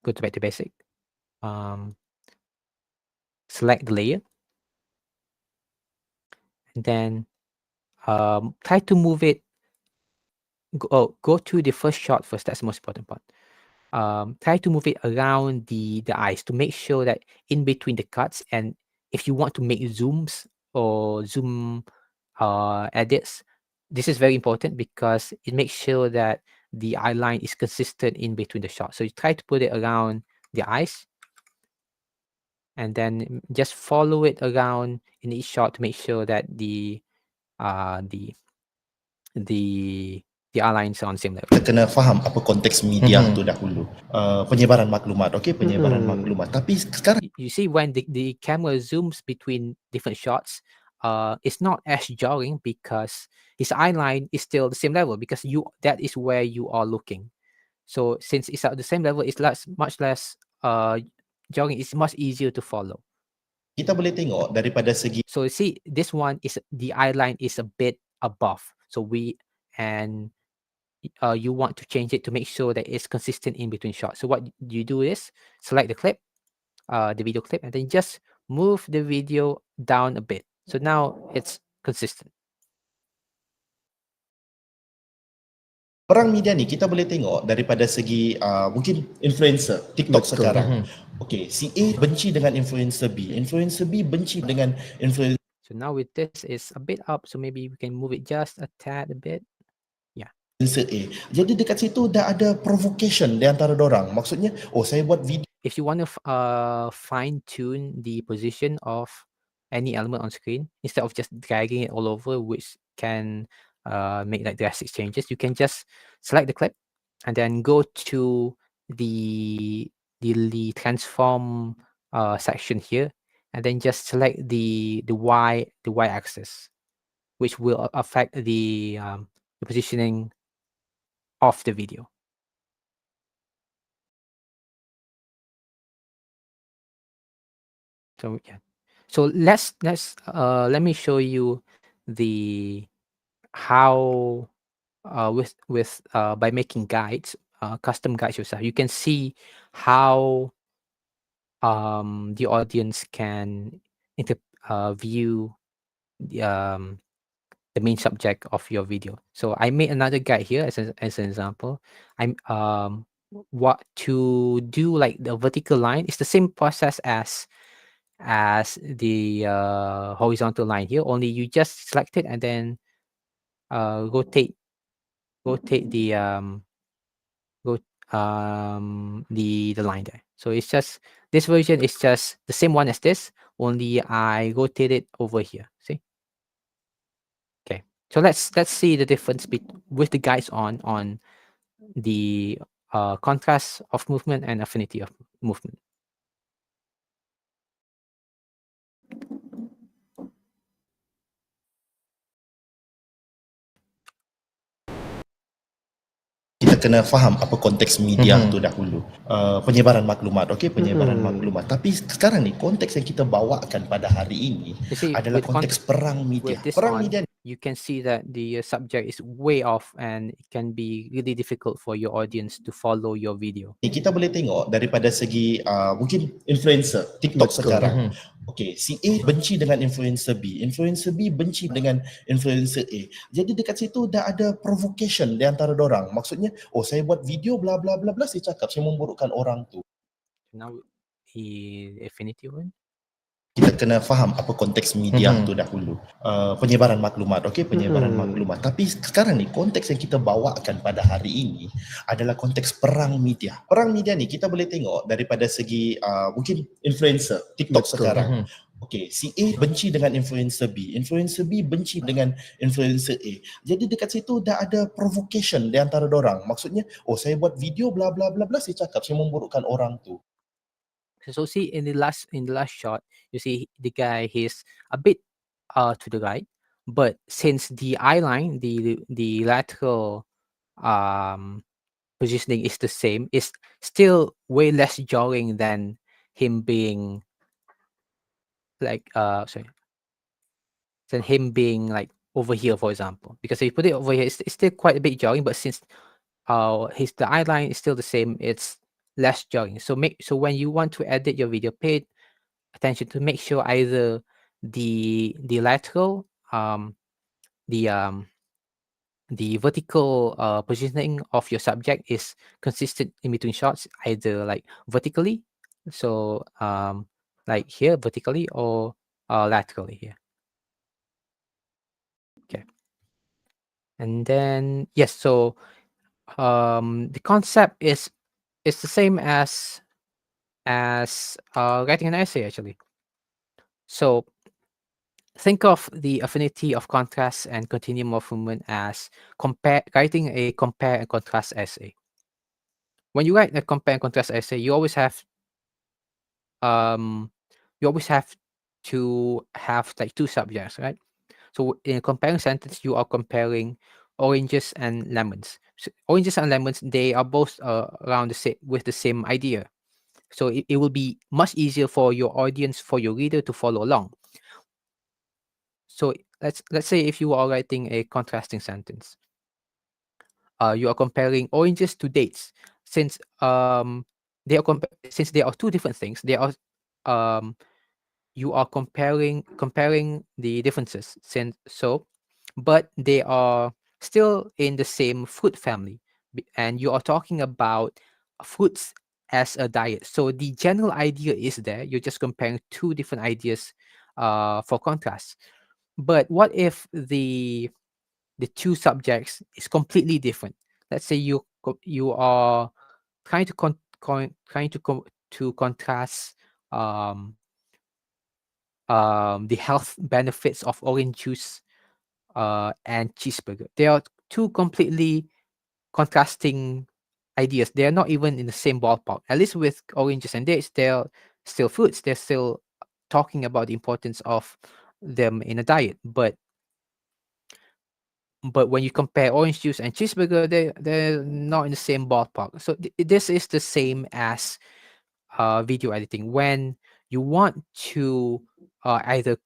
back to basic. Select the layer, and then try to move it. Go to the first shot first. That's the most important part. Try to move it around the eyes to make sure that in between the cuts, and if you want to make zooms or zoom edits, this is very important because it makes sure that the eye line is consistent in between the shots. So you try to put it around the eyes, and then just follow it around in each shot to make sure that the eye lines are on the same level. Kita kena faham apa konteks media tu dahulu. Penyebaran maklumat, okey, penyebaran maklumat. Tapi sekarang You see, when the camera zooms between different shots, it's not as jarring because his eye line is still the same level, because that is where you are looking. So since it's at the same level, it's much less jarring. It's much easier to follow. kita boleh tengok daripada segi, So see, this one is the eye line is a bit above. So you want to change it to make sure that it's consistent in between shots. So what you do is select the clip, the video clip, and then just move the video down a bit. So now it's consistent. perang media ni kita boleh tengok daripada segi mungkin influencer TikTok sekarang. Okey, si A benci dengan influencer B benci dengan influencer So now with this is a bit up, so maybe we can move it just a tad a bit. A. Jadi dekat situ dah ada provocation di antara dorang. Maksudnya, saya buat video. If you want to fine tune the position of any element on screen, instead of just dragging it all over, which can make like drastic changes, you can just select the clip and then go to the transform section here, and then just select the y axis, which will affect the positioning of the video. So yeah. So let me show you how by making guides, custom guides yourself. You can see how the audience can view the main subject of your video. So I made another guide here as an example. I'm what to do, like the vertical line is the same process as the horizontal line here, only you just select it and then rotate the the line there. So it's just this version is just the same one as this, only I rotate it over here. See? Okay. So let's see the difference with the guides on the contrast of movement and affinity of movement. Kita kena faham apa konteks media tu dahulu. Penyebaran maklumat, okey, penyebaran maklumat. Tapi sekarang ni konteks yang kita bawakan pada hari ini You see, adalah with konteks perang media. with this Perang one, media you can see that the subject is way off and it can be really difficult for your audience to follow your video. ni kita boleh tengok daripada segi mungkin influencer TikTok sekarang. Okey, si A benci dengan influencer B benci dengan influencer A. Jadi dekat situ dah ada provocation di antara dorang. Maksudnya, oh saya buat video bla bla bla bla, saya cakap saya memburukkan orang tu. Now, the affinity one. Kita kena faham apa konteks media tu dahulu. Penyebaran maklumat, okey, penyebaran maklumat. Tapi sekarang ni konteks yang kita bawakan pada hari ini adalah konteks perang media. Perang media ni kita boleh tengok daripada segi mungkin influencer TikTok sekarang. Okey, si A benci dengan influencer B benci dengan influencer A. Jadi dekat situ dah ada provocation di antara dorang. Maksudnya, oh saya buat video bla bla bla bla, saya cakap saya memburukkan orang tu. So see in the last shot, you see the guy, he's a bit to the right, but since the eye line, the lateral positioning is the same, it's still way less jarring than him being like than him being like over here, for example. Because if you put it over here, it's still quite a bit jarring, but since the eye line is still the same, it's less jarring. So when you want to edit your video, pay attention to make sure either the lateral the vertical positioning of your subject is consistent in between shots, either like vertically, so like here vertically, or laterally here. Okay. And then yes, so the concept is the same as writing an essay, actually. So think of the affinity of contrast and continuum of movement as writing a compare and contrast essay. When you write a compare and contrast essay, you always have to have like two subjects, right? So in a comparing sentence, you are comparing oranges and lemons. So oranges and lemons, they are both around the same, with the same idea. So it will be much easier for your audience, for your reader to follow along. So let's say if you are writing a contrasting sentence, you are comparing oranges to dates. Since since they are two different things, they are you are comparing the differences. But they are still in the same fruit family, and you are talking about fruits as a diet. So the general idea is there. You're just comparing two different ideas for contrast. But what if the two subjects is completely different? Let's say you are trying to contrast the health benefits of orange juice and cheeseburger. They are two completely contrasting ideas. They are not even in the same ballpark. At least with oranges and dates, they're still fruits. They're still talking about the importance of them in a diet. But when you compare orange juice and cheeseburger, they're not in the same ballpark. So this is the same as video editing. When you want to either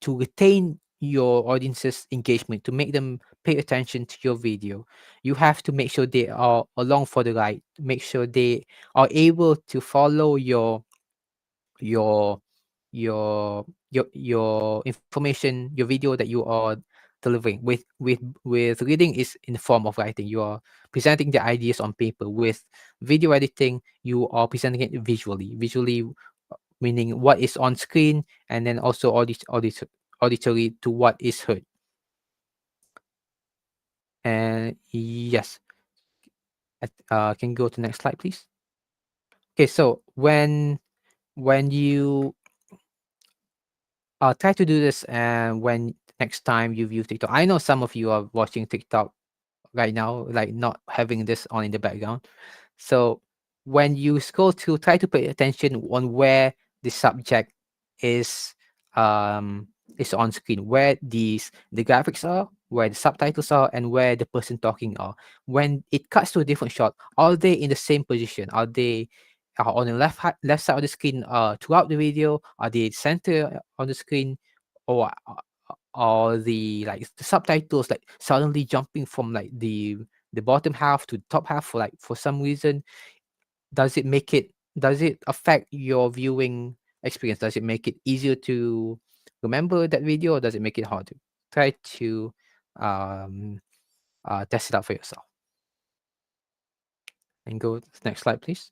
to retain your audience's engagement, to make them pay attention to your video, you have to make sure they are along for the ride. Make sure they are able to follow your information, your video that you are delivering. With reading is in the form of writing. You are presenting the ideas on paper. With video editing, you are presenting it visually. Visually meaning what is on screen, and then also auditory to what is heard. And yes, Can you go to the next slide, please? Okay, so when you try to do this, and when next time you view TikTok, I know some of you are watching TikTok right now, like not having this on in the background. So when you scroll to, try to pay attention on where the subject is um on screen, where the graphics are, where the subtitles are, and where the person talking are. When it cuts to a different shot, are they in the same position? Are they on the left side of the screen throughout the video? Are they center on the screen, or the, like, the subtitles like suddenly jumping from like the bottom half to the top half for, like, for some reason? Does it affect your viewing experience? Does it make it easier to remember that video, or does it make it harder? Try to um test it out for yourself. And go to the next slide, please.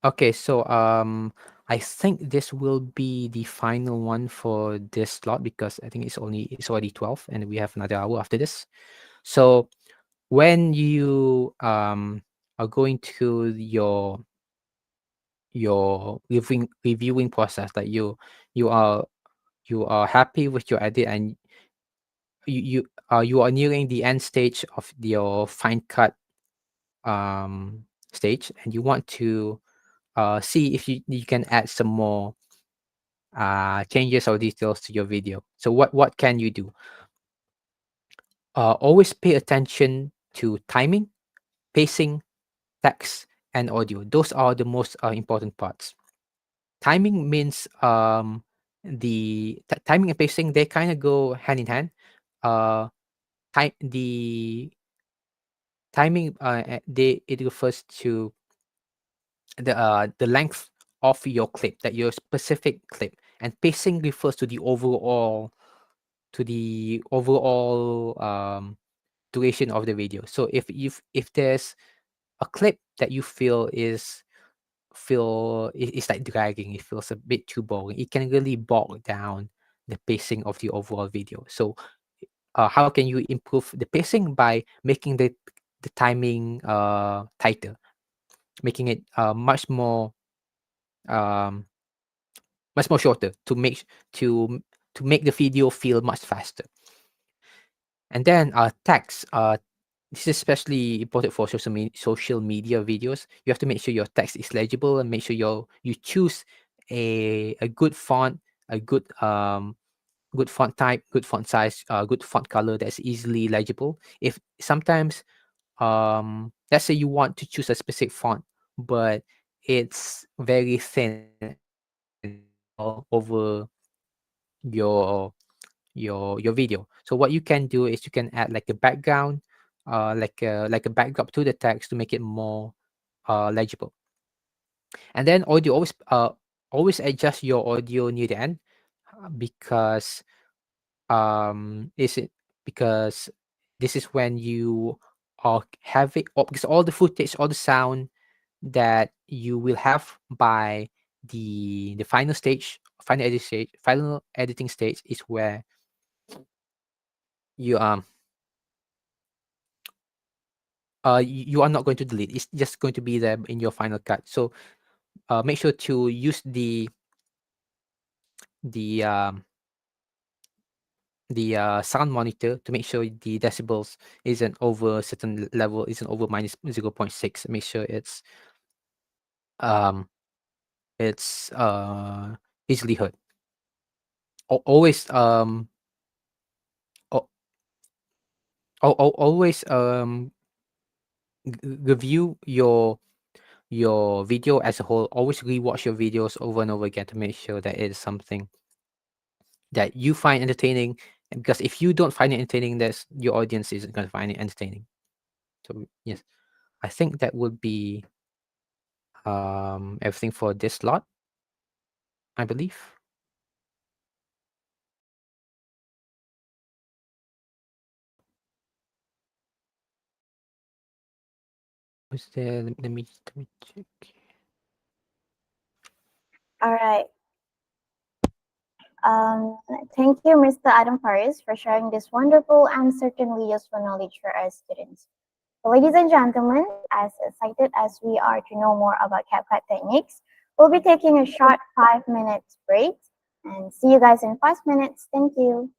Okay, so I think this will be the final one for this slot, because I think it's already 12 and we have another hour after this. So when you are going to your reviewing process, like you are happy with your edit, and you are nearing the end stage of your fine cut stage, and you want to see if you can add some more changes or details to your video. So what can you do? Always pay attention to timing, pacing, text, and audio. Those are the most important parts. Timing means the timing and pacing, they kind of go hand in hand. The timing, it refers to the length of your clip, that your specific clip, and pacing refers to the overall duration of the video. So if there's a clip that you feel is like dragging, it feels a bit too boring, it can really bog down the pacing of the overall video. So how can you improve the pacing? By making the timing tighter, making it um, much more shorter, to make the video feel much faster. And then text. This is especially important for social media videos. You have to make sure your text is legible, and make sure you choose a good font, a good font type, good font size, good font color that's easily legible. If sometimes let's say you want to choose a specific font, but it's very thin over your video. So what you can do is you can add like a background, like a backdrop to the text to make it more legible. And then audio, always adjust your audio near the end, because is it because this is when you are having, because all the footage, all the sound that you will have by the final editing stage is where you you are not going to delete. It's just going to be there in your final cut. So make sure to use the sound monitor to make sure the decibels isn't over a certain level, isn't over minus 0.6. Make sure um it's easily heard. Always al- always review your video as a whole. Always rewatch your videos over and over again to make sure that it is something that you find entertaining. Because if you don't find it entertaining, that's your audience isn't going to find it entertaining. So yes, I think that would be everything for this lot, I believe. Was there? Let me check. All right. Thank you, Mr. Adam Faris, for sharing this wonderful and certainly useful knowledge for our students. So, ladies and gentlemen, as excited as we are to know more about CapCut techniques, we'll be taking a short 5 minute break and see you guys in 5 minutes. Thank you.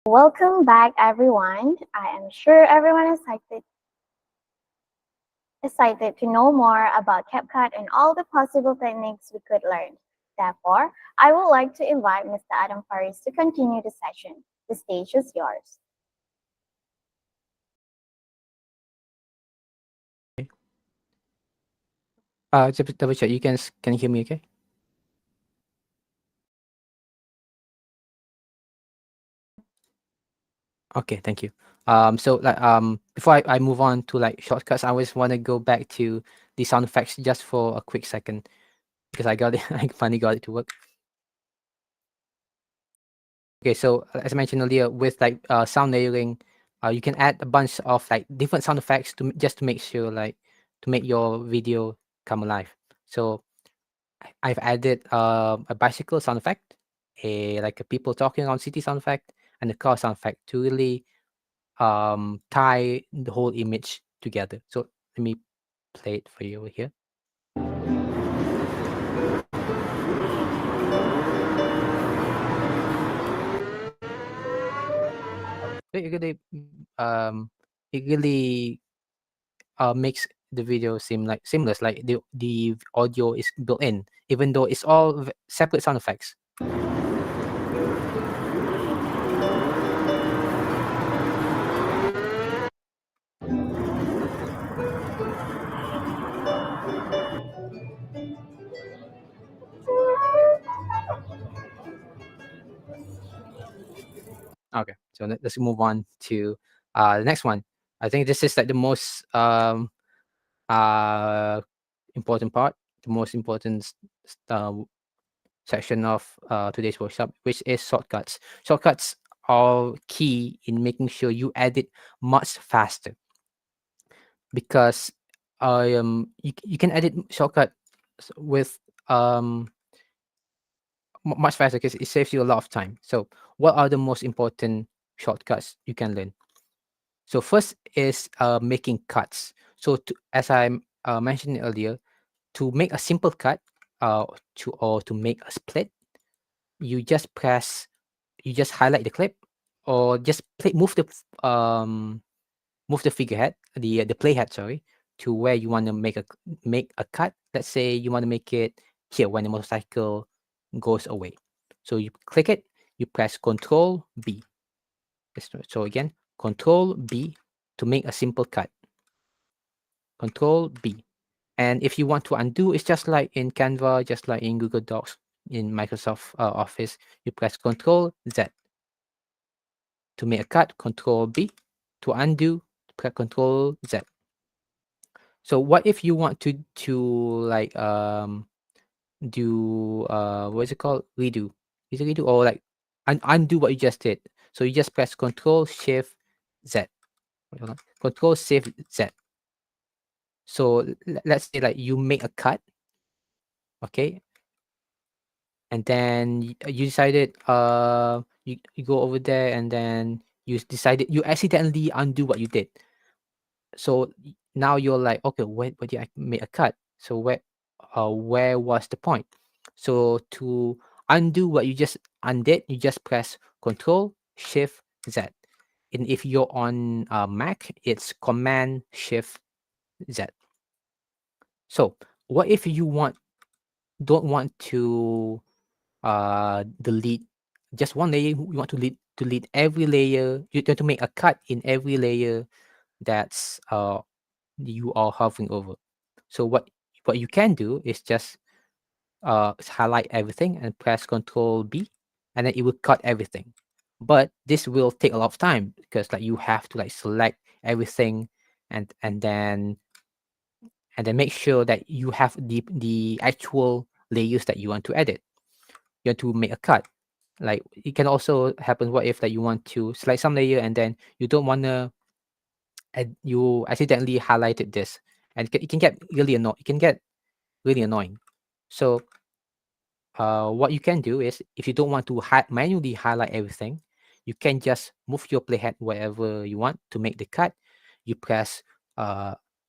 Welcome back, everyone. I am sure everyone is excited to know more about CapCut and all the possible techniques we could learn. Therefore, I would like to invite Mr. Adam Faris to continue the session. The stage is yours. Just double check. Can you hear me? Okay. Okay, thank you. So like before I move on to like shortcuts, I just want to go back to the sound effects just for a quick second because I got it. I finally got it to work. Okay, so as I mentioned earlier, with like sound layering, you can add a bunch of like different sound effects to just to make sure like to make your video come alive. So I've added a bicycle sound effect, like a people talking on city sound effect, and a car sound effect to really tie the whole image together. So let me play it for you over here. It really, it really makes the video seem like seamless, like the audio is built in, even though it's all separate sound effects. Okay, so let's move on to the next one. I think this is like the most important part, the most important section of today's workshop, which is shortcuts. Shortcuts are key in making sure you edit much faster because you can edit shortcut with much faster because it saves you a lot of time. So what are the most important shortcuts you can learn? So first is making cuts. So as I mentioned earlier, to make a simple cut to make a split, you just highlight the clip or just move the figurehead, the playhead, sorry, to where you want to make a cut. Let's say you want to make it here when the motorcycle goes away. So you click it, you press Control B. So again, Control B to make a simple cut. Control B. And if you want to undo, it's just like in Canva, just like in Google Docs, in Microsoft Office, you press Control Z. To make a cut, Control B. To undo, press Control Z. So what if you want to like do what is it called? Redo. Is it redo or like undo what you just did? So you just press Control Shift Z. Hold on. Control Shift Z. So let's say like you make a cut, okay, and then you decided you go over there and then you accidentally undo what you did. So now you're like, okay, where did I make a cut? So where was the point? So to undo what you just undid, you just press Control Shift Z. And if you're on Mac, it's Command Shift Z. So what if you don't want to delete just one layer? You want to delete every layer. You want to make a cut in every layer that's you are hovering over. So what you can do is just highlight everything and press Control B, and then it will cut everything. But this will take a lot of time because like you have to like select everything and then make sure that you have the actual layers that you want to edit. You want to make a cut. Like it can also happen. What if that you want to select some layer and then you don't want to, and you accidentally highlighted this, and it can get really annoying. It can get really annoying. So what you can do is, if you don't want to manually highlight everything, you can just move your playhead wherever you want to make the cut. You press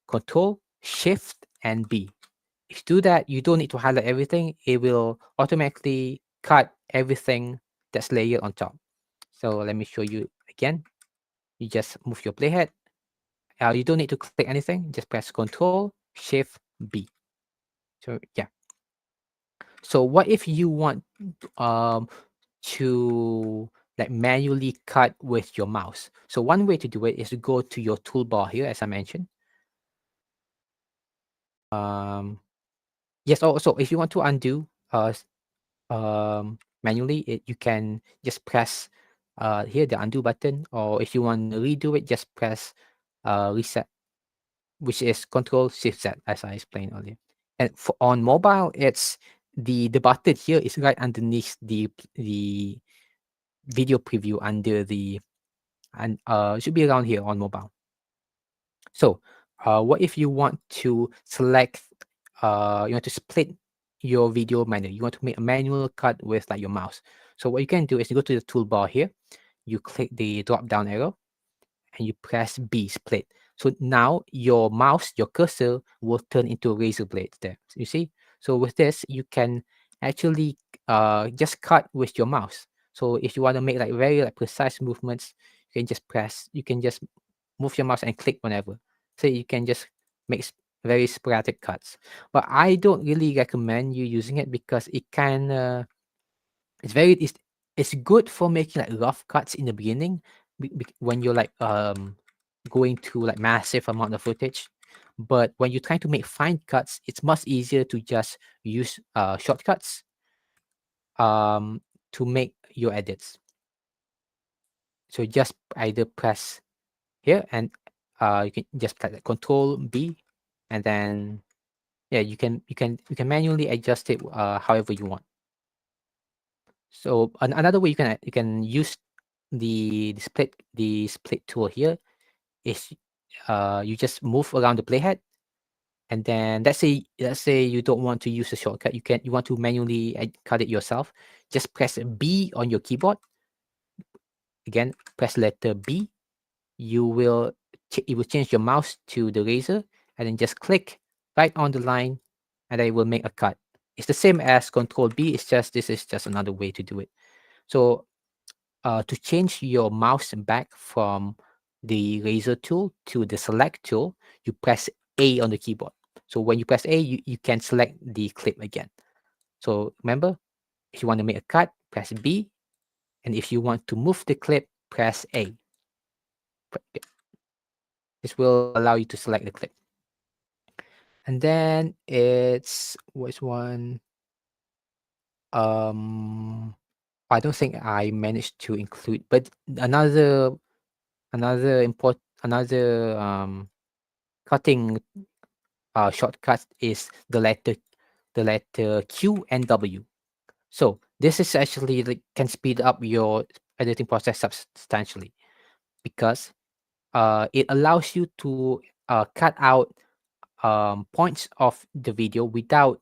Control Shift and B. If you do that, you don't need to highlight everything. It will automatically cut everything that's layered on top. So let me show you again. You just move your playhead. You don't need to click anything. Just press Control Shift B. So yeah. So what if you want to like manually cut with your mouse? So one way to do it is to go to your toolbar here, as I mentioned. Yes. Also, if you want to undo manually, you can just press here the undo button, or if you want to redo it, just press reset, which is Control Shift Z, as I explained earlier. And on mobile, it's the button here is right underneath the video preview under the, and it should be around here on mobile. So what if you want to select, you want to split your video manually, you want to make a manual cut with like your mouse. So what you can do is you go to the toolbar here, you click the drop down arrow, and you press B, split. So now your mouse, your cursor will turn into a razor blade there. You see? So with this, you can actually just cut with your mouse. So if you want to make like very like precise movements, you can just move your mouse and click whenever. So you can just make very sporadic cuts. But I don't really recommend you using it because it can it's good for making like rough cuts in the beginning when you're like going through like massive amount of footage. But when you're trying to make fine cuts, it's much easier to just use shortcuts to make your edits. So just either press here, and you can just press Control B, and then yeah, you can manually adjust it however you want. So another way you can use the split tool here is you just move around the playhead, and then let's say you don't want to use a shortcut, you want to manually cut it yourself. Just press B on your keyboard. Again, press letter B. You will it will change your mouse to the razor, and then just click right on the line, and then it will make a cut. It's the same as Control B. It's just this is just another way to do it. So to change your mouse back from the razor tool to the select tool, you press A on the keyboard. So when you press A, you can select the clip again. So remember, if you want to make a cut, press B. And if you want to move the clip, press A. This will allow you to select the clip. And then it's, which one? I don't think I managed to include, but another cutting shortcut is the letter Q and W. So this is actually can speed up your editing process substantially, because it allows you to cut out points of the video without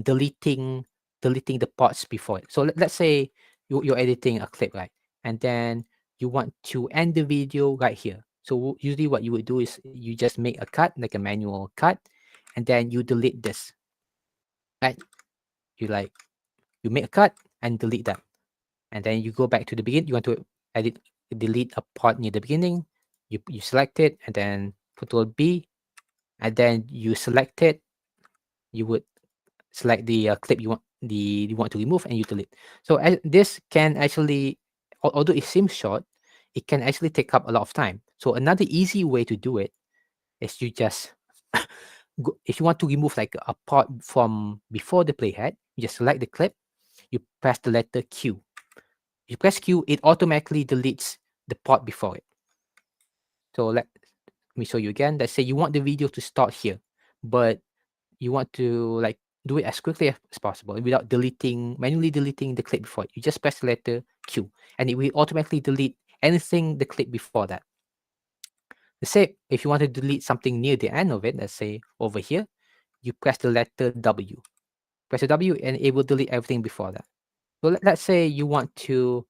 deleting the parts before it. So let's say you're editing a clip, right? And then you want to end the video right here. So usually what you would do is you just make a cut, like a manual cut, and then you delete this, right? You make a cut and delete that. And then you go back to the beginning. You want to delete a part near the beginning. You select it, and then Control B, and then you select it. You would select the clip you want to remove, and you delete. So this can actually, although it seems short, it can actually take up a lot of time. So another easy way to do it is you just if you want to remove like a part from before the playhead, you just select the clip, you press the letter Q. You press Q, it automatically deletes the part before it. So let me show you again. Let's say you want the video to start here, but you want to like do it as quickly as possible without manually deleting the clip before it. You just press the letter Q, and it will automatically delete anything the clip before that. Let's say if you want to delete something near the end of it, let's say over here, you press the letter W. Press the W, and it will delete everything before that. So let's say you want to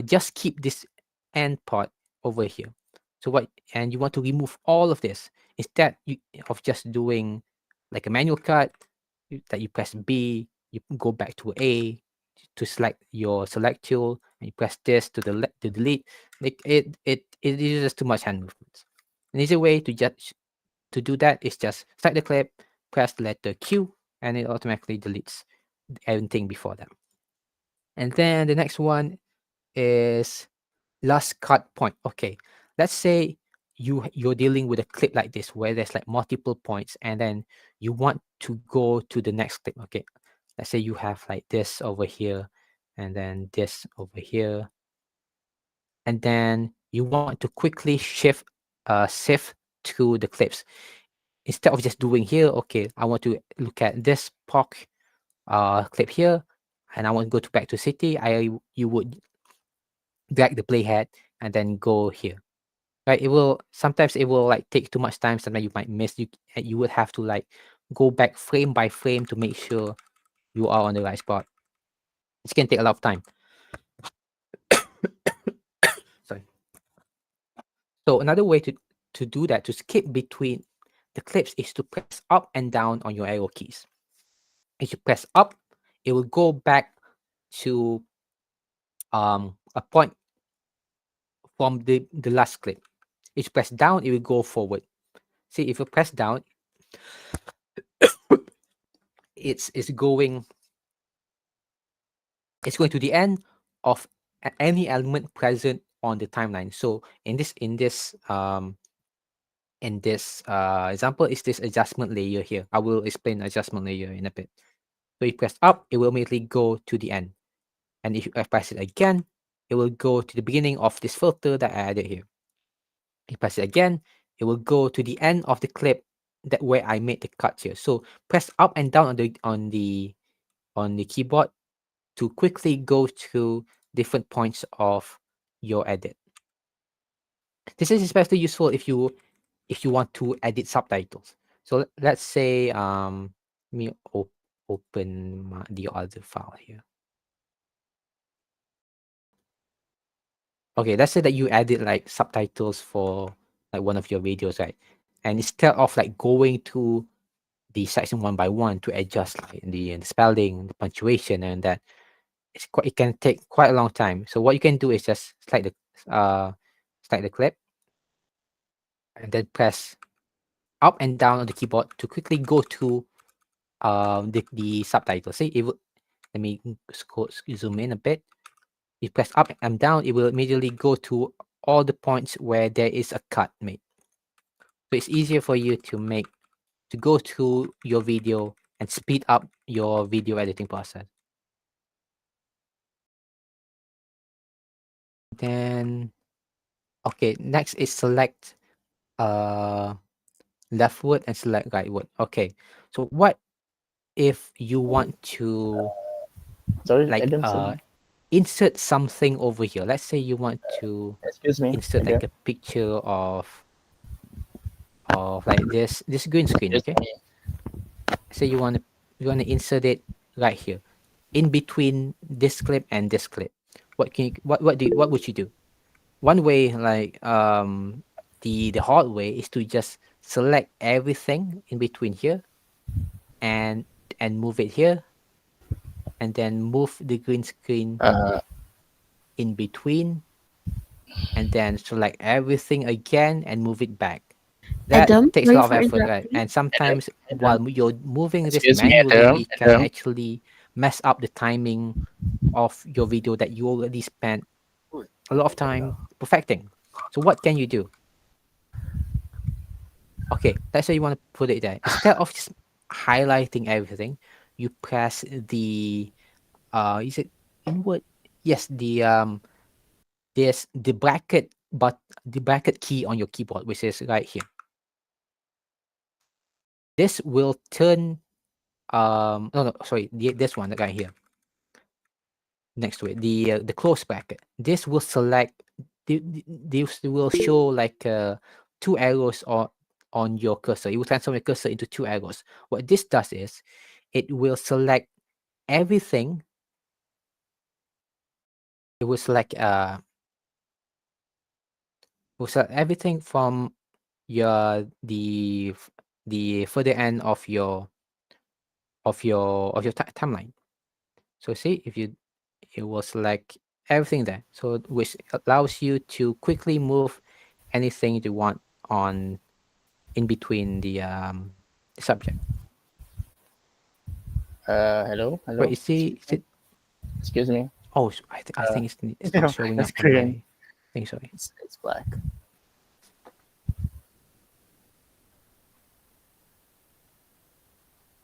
just keep this end part over here. So and you want to remove all of this instead of just doing like a manual cut that you press B, you go back to A to select your select tool, and you press this to delete. Like it uses too much hand movements. An easy way to do that is just select the clip, press the letter Q, and it automatically deletes everything before that. And then the next one is last cut point. Okay, let's say you're dealing with a clip like this where there's like multiple points, and then you want to go to the next clip. Okay, let's say you have like this over here, and then this over here, and then you want to quickly shift to the clips instead of just doing here. Okay, I want to look at this POC clip here, and I want to go back to city. You would drag the playhead and then go here. Right, sometimes it will like take too much time. Sometimes you might miss. You would have to like go back frame by frame to make sure you are on the right spot. It can take a lot of time. Sorry. So another way to do that, to skip between the clips, is to press up and down on your arrow keys. If you press up, it will go back to a point from the last clip. If you press down, it will go forward. See, if you press down, it's going to the end of any element present on the timeline. So in this example, is this adjustment layer here. I will explain adjustment layer in a bit. So you press up, it will immediately go to the end. And if you press it again, it will go to the beginning of this filter that I added here. You press it again, it will go to the end of the clip where I made the cut here. So press up and down on the keyboard to quickly go to different points of your edit. This is especially useful if you want to edit subtitles. So let's say let me open the other file here. Okay, let's say that you edit like subtitles for like one of your videos, right? And instead of like going to the section one by one to adjust like the spelling, the punctuation, and that, it can take quite a long time. So what you can do is just slide the clip, and then press up and down on the keyboard to quickly go to the subtitles. See, let me zoom in a bit. You press up and down, it will immediately go to all the points where there is a cut made. So it's easier for you to go through your video and speed up your video editing process. Then, okay, next is select leftward and select rightward. Okay, so what if you want to insert something over here? Let's say you want to insert like a picture of like this green screen. Okay, say you want to insert it right here in between this clip and this clip. What would you do? One way, like the hard way, is to just select everything in between here and move it here, and then move the green screen in between, and then select everything again and move it back. That takes a lot of effort, right? And sometimes while you're moving this manually, it can actually mess up the timing of your video that you already spent a lot of time perfecting. So what can you do? Okay, let's say you want to put it there. Instead of just highlighting everything, you press the is it inward? Yes, the bracket, but the bracket key on your keyboard, which is right here. This will turn this one right here next to it, the close bracket. This will select, this will show like 2 arrows on your cursor. It will transform your cursor into 2 arrows. What this does is it will select everything. It will select everything from the further end of your timeline. So see, it will select everything there, so which allows you to quickly move anything you want on in between the subject. Hello. Wait, is it? Excuse me. Oh, I think it's not showing up on my thing. Sorry. It's black.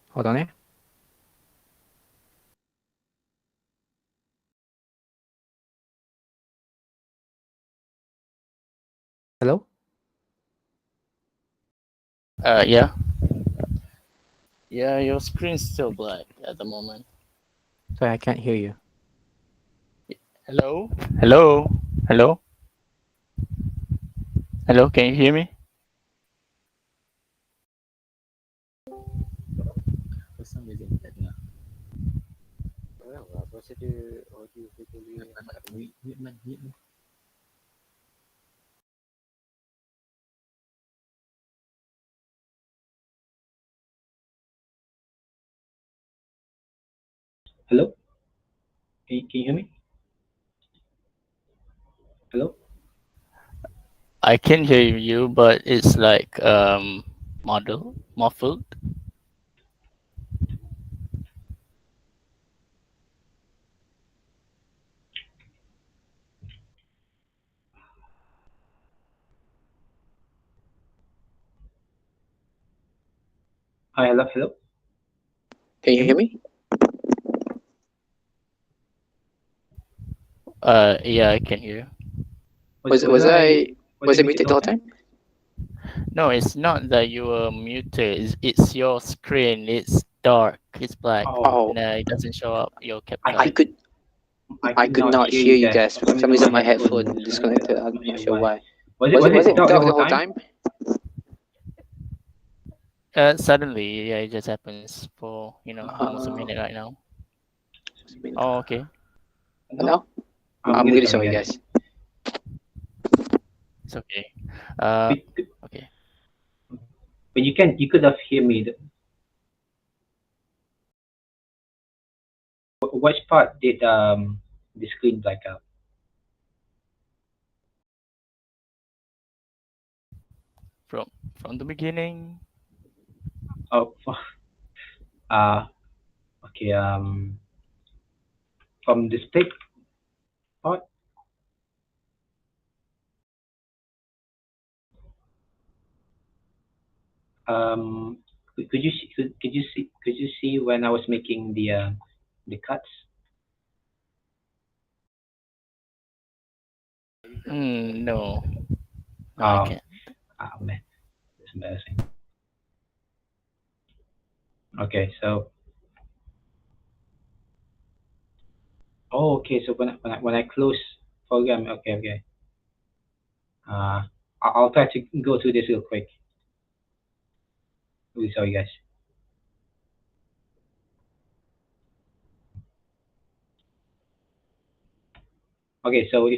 Hold on, Hello? Yeah. Yeah, your screen's still black at the moment. Sorry, I can't hear you. Hello? Hello? Hello? Hello, can you hear me? For some reason tak dengar. Prosedur audio visually. Mute man. Hello? Can you hear me? Hello? I can hear you, but it's like muffled. Hi, hello? Can you hear me? Yeah, I can hear. Was I muted the whole time? No, it's not that you were muted. It's your screen. It's dark. It's black. Oh. No, it doesn't show up your CapCut. I could not hear you guys. For some reason my headphone disconnected. I'm not sure why. Was it dark the whole time? Suddenly, yeah, it just happens for almost a minute right now. Oh, okay. No? I'm really sorry, guys. It's okay. Okay. But you could have heard me. Which part did the screen black out? From the beginning. Oh, okay. From the split part. Could you see when I was making the cuts? No. I can't. Oh man, it's embarrassing. Okay, so. Oh, okay. So when I close program, okay. I'll try to go through this real quick. Really sorry, guys. Okay, so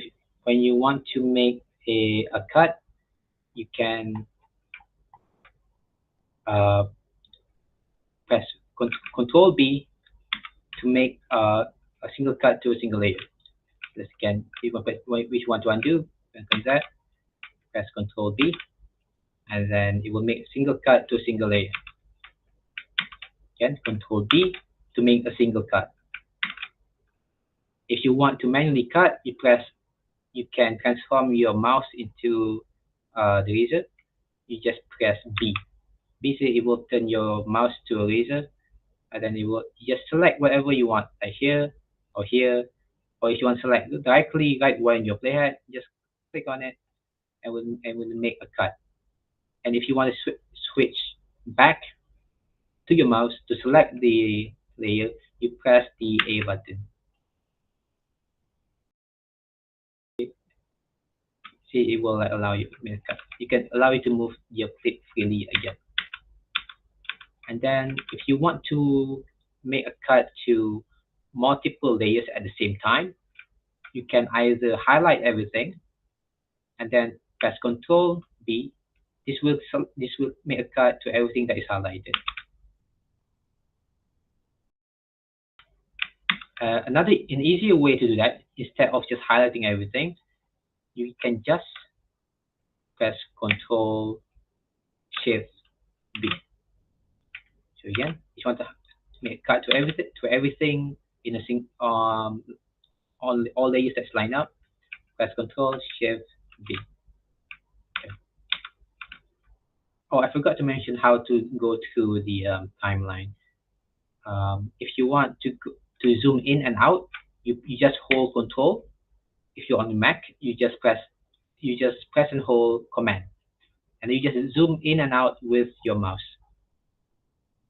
when you want to make a cut, you can press Control B to make a single cut to a single layer. Just again, if you which one to undo, press that, press Control B, and then it will make a single cut to a single layer. Again, Control B to make a single cut. If you want to manually cut, you can transform your mouse into the razor. You just press B. B says it will turn your mouse to a razor, and then it will just select whatever you want, like here, or if you want to select directly right where in your playhead, just click on it, and we'll make a cut. And if you want to switch back to your mouse to select the layer, you press the A button. See, it will allow you to make a cut. You can allow it to move your clip freely again. And then if you want to make a cut to multiple layers at the same time, you can either highlight everything and then press Control B. This will make a cut to everything that is highlighted. An easier way to do that, instead of just highlighting everything, you can just press Control Shift B. So again, if you want to make a cut to everything in a all layers that's lined up, press Control Shift B. Okay. Oh, I forgot to mention how to go through the timeline. If you want to zoom in and out, you just hold Control. If you're on the Mac, you just press and hold Command, and you just zoom in and out with your mouse.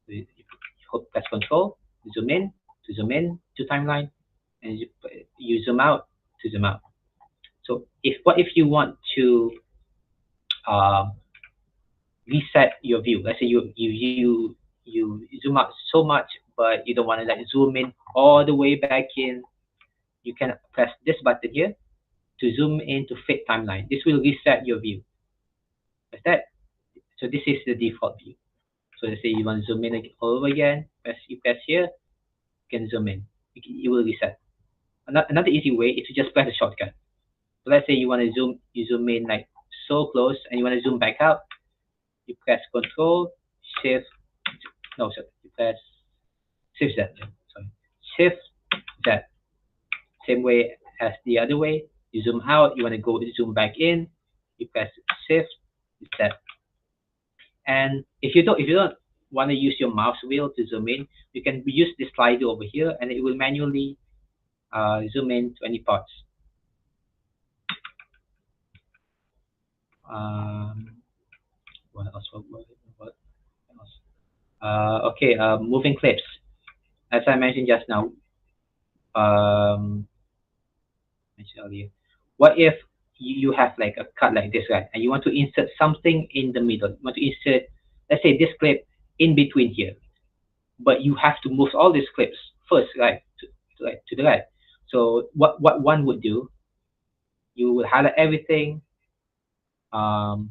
You press Control to zoom in to timeline, and you zoom out to zoom out. So what if you want to reset your view? Let's say you zoom out so much, but you don't want to like zoom in all the way back in. You can press this button here to zoom in to fit timeline. This will reset your view. That's that. So this is the default view. So let's say you want to zoom in all over again. You press here, you can zoom in. It will reset. Another easy way is to just press a shortcut. So let's say you want to you zoom in like so close, and you want to zoom back out. You press Control, Shift, no, sorry, you press Shift Z. Sorry, Shift Z. Same way as the other way. You zoom out. You want to go zoom back in. You press Shift Z. And if you don't want to use your mouse wheel to zoom in, you can use the slider over here, and it will manually zoom in to any parts. What else? What else? Okay, moving clips. As I mentioned just now, mentioned earlier, what if you have like a cut like this, right? And you want to insert something in the middle. You want to insert, let's say, this clip in between here, but you have to move all these clips first, right, to the right. So what one would do, you will highlight everything, and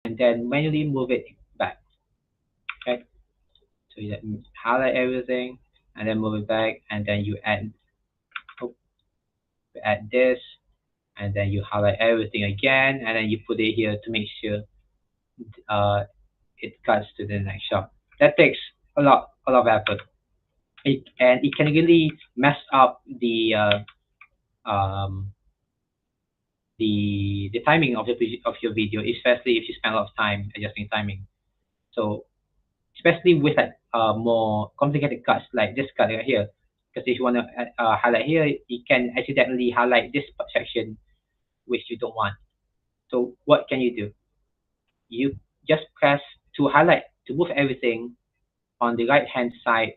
then manually move it back. Okay, so you highlight everything and then move it back, and then you add this, and then you highlight everything again, and then you put it here to make sure it cuts to the next shot. That takes a lot of effort, and it can really mess up the timing of your video, especially if you spend a lot of time adjusting timing. So especially with like more complicated cuts like this cut right here, because if you want to highlight here, you can accidentally highlight this section which you don't want. So what can you do? You just press to highlight, to move everything on the right hand side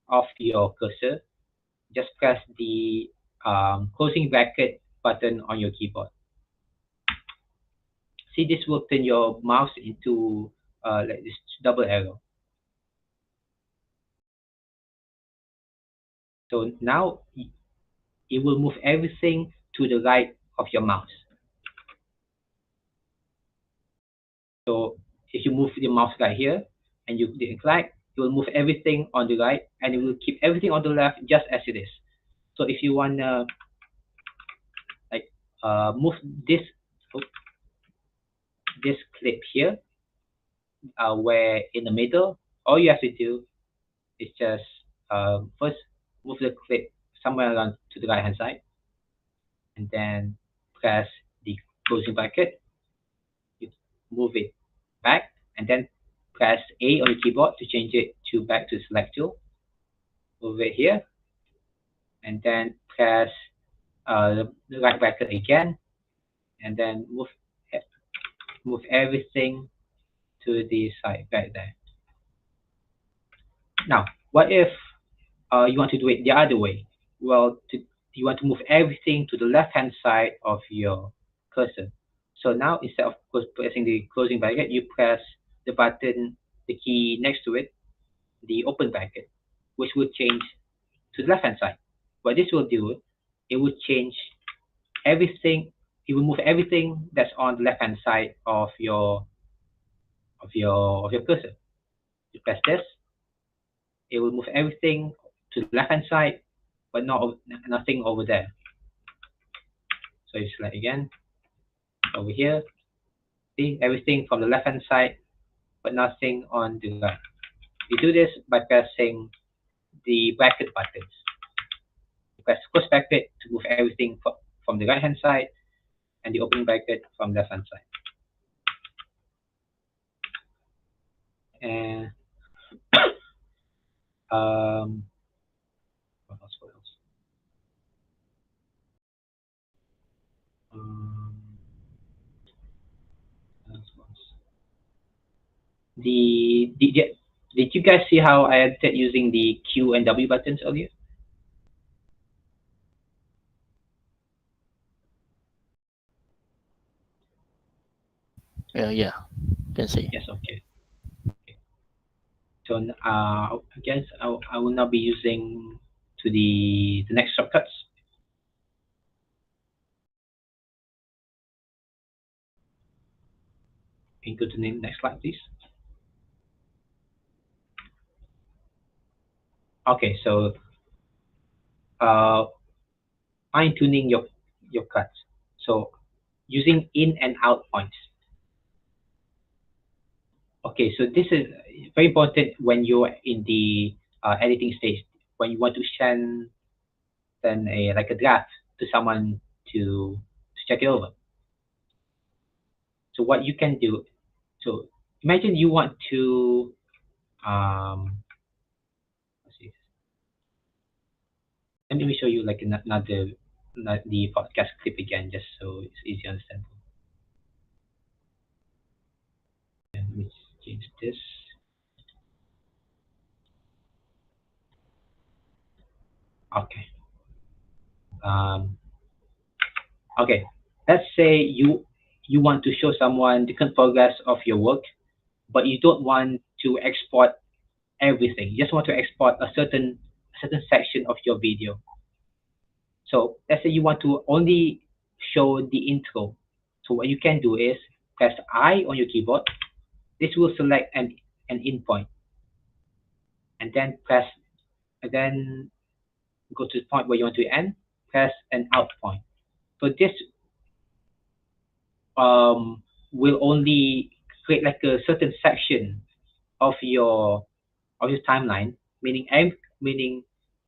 of your cursor. Just press the closing bracket button on your keyboard. See, this will turn your mouse into like this double arrow. So now it will move everything to the right of your mouse. So if you move your mouse right here and you click, it will move everything on the right, and it will keep everything on the left just as it is. So if you want to like move this clip here, where in the middle, all you have to do is just first move the clip somewhere around to the right hand side, and then press the closing bracket. You move it back, and then press A on the keyboard to change it to back to select tool. Move it here, and then press the right bracket again, and then move everything to the side right there. Now, what if you want to do it the other way? Well, you want to move everything to the left-hand side of your cursor. So now, instead of pressing the closing bracket, you press the button, the key next to it, the open bracket, which will change to the left-hand side. What this will do, it will change everything. It will move everything that's on the left-hand side of your cursor. You press this, it will move everything to the left-hand side, but nothing over there. So you select again, over here, see everything from the left-hand side, but nothing on the right. You do this by pressing the bracket buttons. You press close bracket to move everything from the right-hand side, and the open bracket from the left-hand side. And what else? What else? What else? Did you guys see how I edited using the Q and W buttons earlier? Yeah, you can see. Yes, okay. So I guess I will now be using to the next shortcuts. Can you go to the next slide, please? Okay, so fine tuning your cuts. So using in and out points. Okay, so this is very important when you're in the editing stage, when you want to send like a draft to someone to check it over. So what you can do, so imagine you want to let's see. Let me show you like another the podcast clip again, just so it's easy to understand. And let me change this. Okay. Okay. Let's say you want to show someone the current progress of your work, but you don't want to export everything. You just want to export a certain section of your video. So let's say you want to only show the intro. So what you can do is press I on your keyboard. This will select an in point, and then go to the point where you want to end. Press an out point. So this will only create like a certain section of your timeline, meaning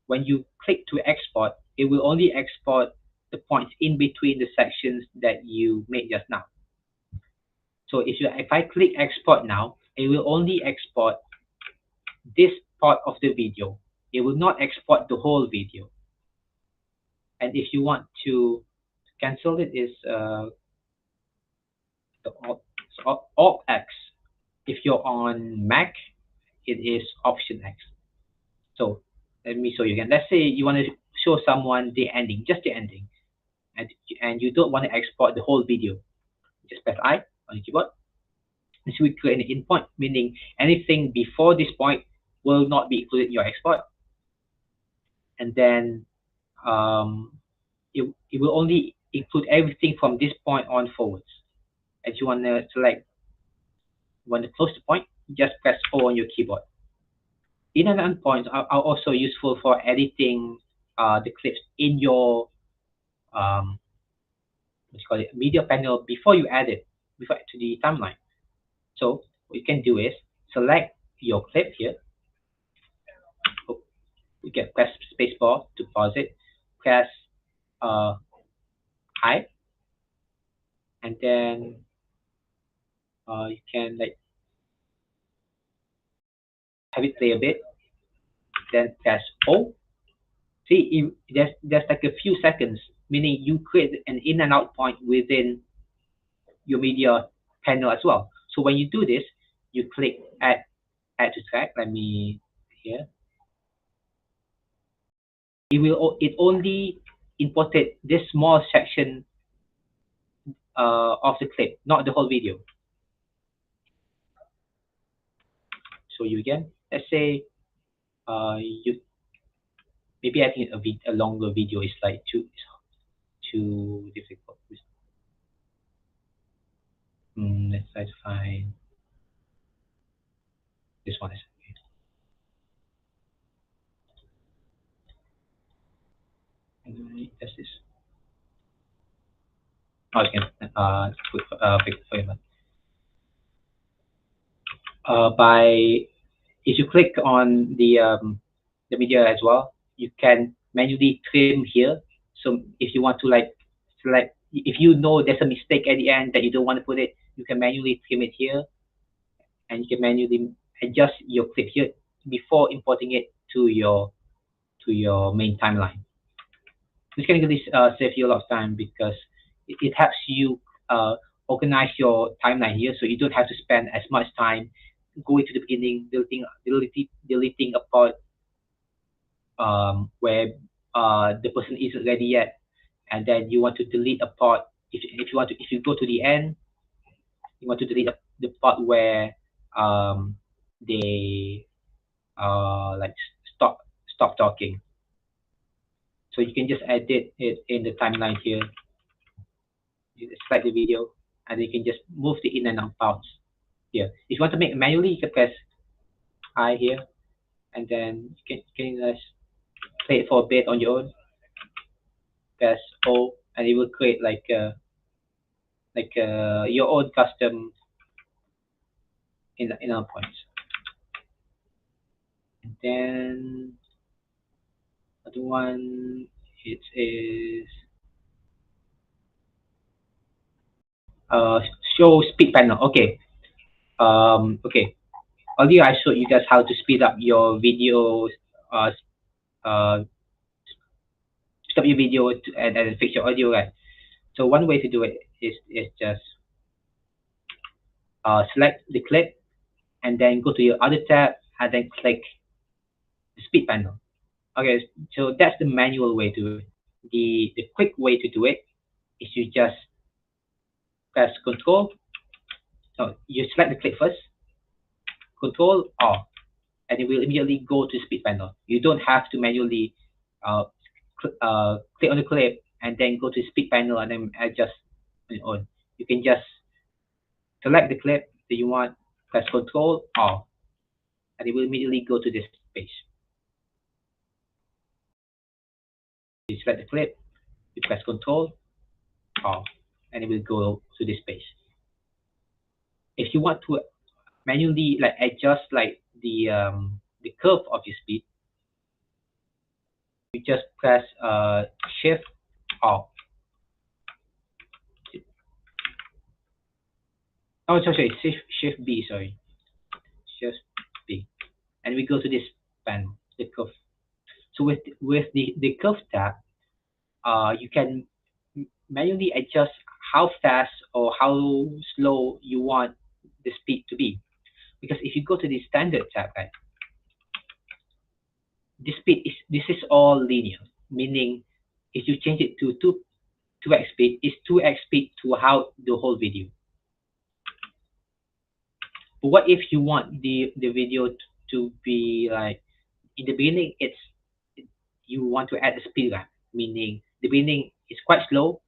when you click to export, it will only export the points in between the sections that you made just now. So if I click export now, it will only export this part of the video. It will not export the whole video. And if you want to cancel it, is the Alt X. If you're on Mac, it is Option X. So let me show you again. Let's say you want to show someone the ending, just the ending, and you don't want to export the whole video. Just press I on the keyboard. This will create an in point, meaning anything before this point will not be included in your export. And then it will only include everything from this point on forwards. As you want to select, want to close the point, just press O on your keyboard. In and out points are also useful for editing the clips in your what's called it, media panel before you add it to the timeline. So what you can do is select your clip here. You can press spacebar to pause it. Press I, and then you can like have it play a bit. Then press O. See, there's like a few seconds, meaning you create an in and out point within your media panel as well. So when you do this, you click add to track. Let me here. It only imported this small section of the clip, not the whole video. Show you again. Let's say you maybe I think a longer video is like too difficult. Let's try to find this one. That's this. Oh, you can if you click on the media as well, you can manually trim here. So if you want to like select, if you know there's a mistake at the end that you don't want to put it, you can manually trim it here, and you can manually adjust your clip here before importing it to your main timeline. This can really save you a lot of time because it helps you organize your timeline here, so you don't have to spend as much time going to the beginning, deleting a part where the person isn't ready yet, and then you want to delete a part. If you go to the end, you want to delete the part where they like stop talking. So you can just edit it in the timeline here. You select the video, and you can just move the in and out here. If you want to make it manually, you can press I here, and then you can just play it for a bit on your own. Press O, and it will create like your own custom in our points. And then other one, it is show speed panel. Okay. Okay. Earlier I showed you guys how to speed up your video, stop your video and fix your audio, right? So one way to do it is just select the clip and then go to your other tab and then click the speed panel. Okay, so that's the manual way to do it. The quick way to do it is you just press Control. No, you select the clip first, Control R, and it will immediately go to speed panel. You don't have to manually click on the clip and then go to speed panel and then adjust on your own. You can just select the clip that you want, press Control R, and it will immediately go to this page. You select the clip, you press Control R, and it will go to this page. If you want to manually like adjust like the curve of your speed, you just press Shift R. Oh, sorry, Shift B, sorry. Shift B. And we go to this panel, the curve. So with the curve tab, you can manually adjust how fast or how slow you want the speed to be. Because if you go to the standard tab, right, this is all linear, meaning if you change it to 2x speed, it's 2x speed throughout the whole video. But what if you want the video to be like in the beginning, you want to add a speed ramp, meaning the beginning is quite slow,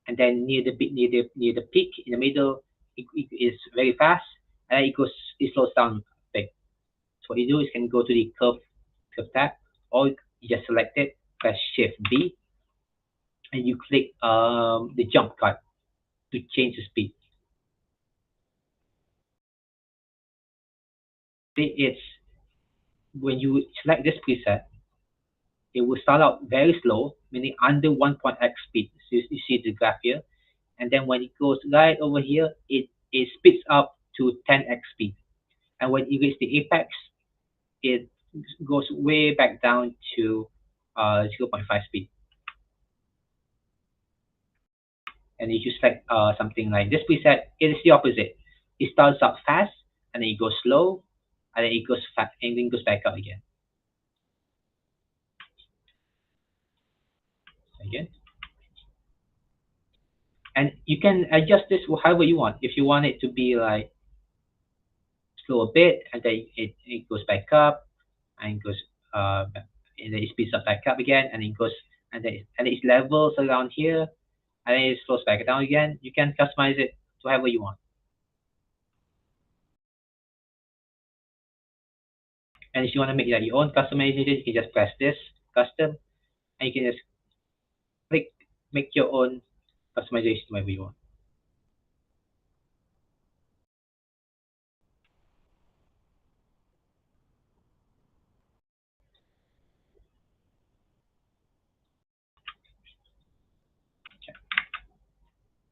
and then near the peak in the middle it is very fast, and then it slows down a bit. So what you do is you can go to the curve tab, or you just select it, press Shift B, and you click the jump cut to change the speed. It's when you select this preset, it will start out very slow, meaning under 1.x speed. So you see the graph here, and then when it goes right over here, it speeds up to 10x speed, and when it reaches the apex, it goes way back down to 0.5 speed. And if you select something like this preset, it is the opposite. It starts out fast, and then it goes slow, and then it goes fast, and then goes back up again. And you can adjust this however you want. If you want it to be like slow a bit, and then it goes back up, and it goes and then it speeds up back up again, and it goes and it levels around here, and then it slows back down again. You can customize it to however you want. And if you want to make like your own customization, you can just press this custom, and you can just click make your own customization wherever you want.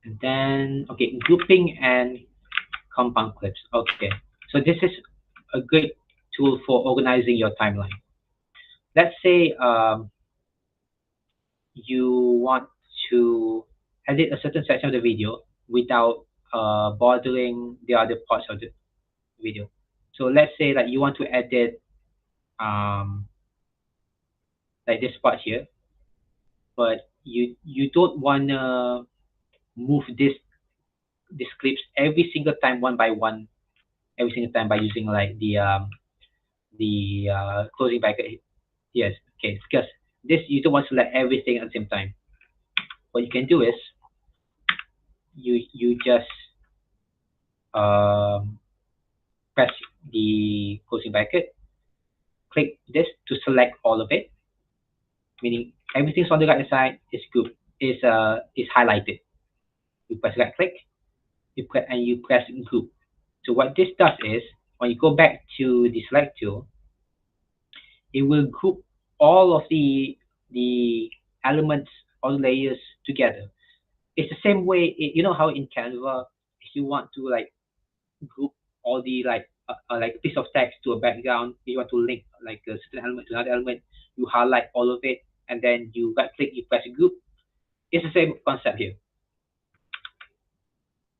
And then, okay, grouping and compound clips. Okay, so this is a great tool for organizing your timeline. Let's say you want to edit a certain section of the video without bothering the other parts of the video. So let's say that you want to edit like this part here, but you don't want to move these clips every single time one by one, every single time by using like the closing bracket. Yes, okay, because this you don't want to select everything at the same time. What you can do is you just press the closing bracket, click this to select all of it, meaning everything's on the right side is group is highlighted. You press right click, you press group. So what this does is when you go back to the select tool, it will group all of the elements or layers together. It's the same way, you know how in Canva, if you want to like group all the like a piece of text to a background, you want to link like a certain element to another element, you highlight all of it, and then you right click, you press group. It's the same concept here.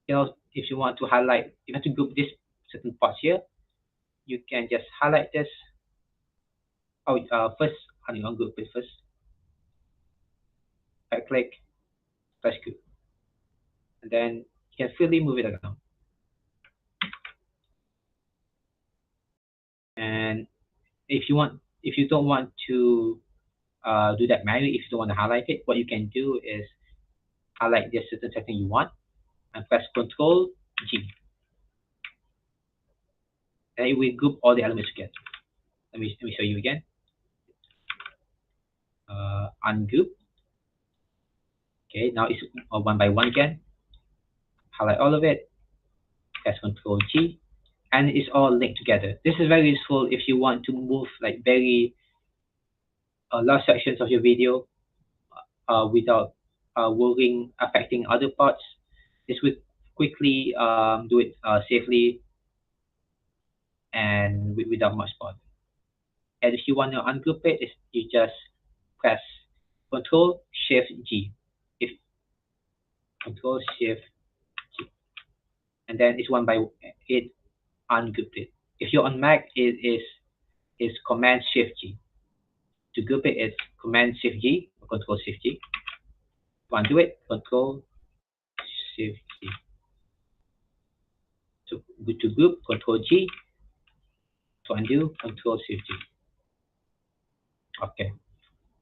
You know, if you want to highlight, you have to group this certain parts here, you can just highlight this. Oh, first, how do you ungroup it first? Right click, press group, and then you can freely move it around. And if you don't want to do that manually, if you don't want to highlight it, what you can do is highlight this certain setting you want and press Ctrl G. And it will group all the elements together. Let me show you again. Ungroup. Okay, now it's one by one again. Highlight all of it. Press Ctrl G, and it's all linked together. This is very useful if you want to move like very large sections of your video without worrying affecting other parts. This would quickly do it safely and without much bother. And if you want to ungroup it, you just press Ctrl Shift G. If Ctrl Shift G, and then it's one by it ungrouped it. If you're on Mac, it is Command Shift G. To group it, it's Command Shift G or Ctrl Shift G. To undo it, Ctrl Shift G. To group, Ctrl G. To undo, Ctrl Shift G. Okay.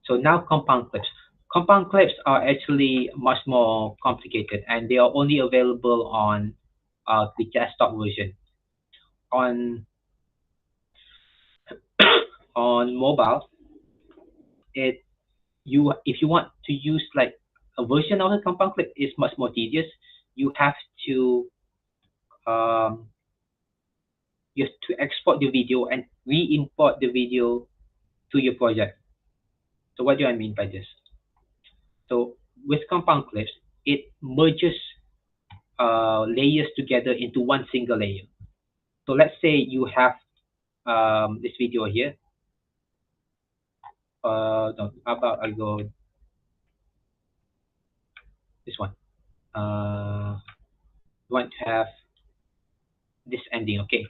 So now compound clips. Compound clips are actually much more complicated, and they are only available on the desktop version. On mobile, if you want to use like a version of a compound clip, is much more tedious. You have to export the video and re-import the video to your project. So what do I mean by this? So with compound clips, it merges layers together into one single layer. So let's say you have this video here. No, how about I go this one. You want to have this ending, okay?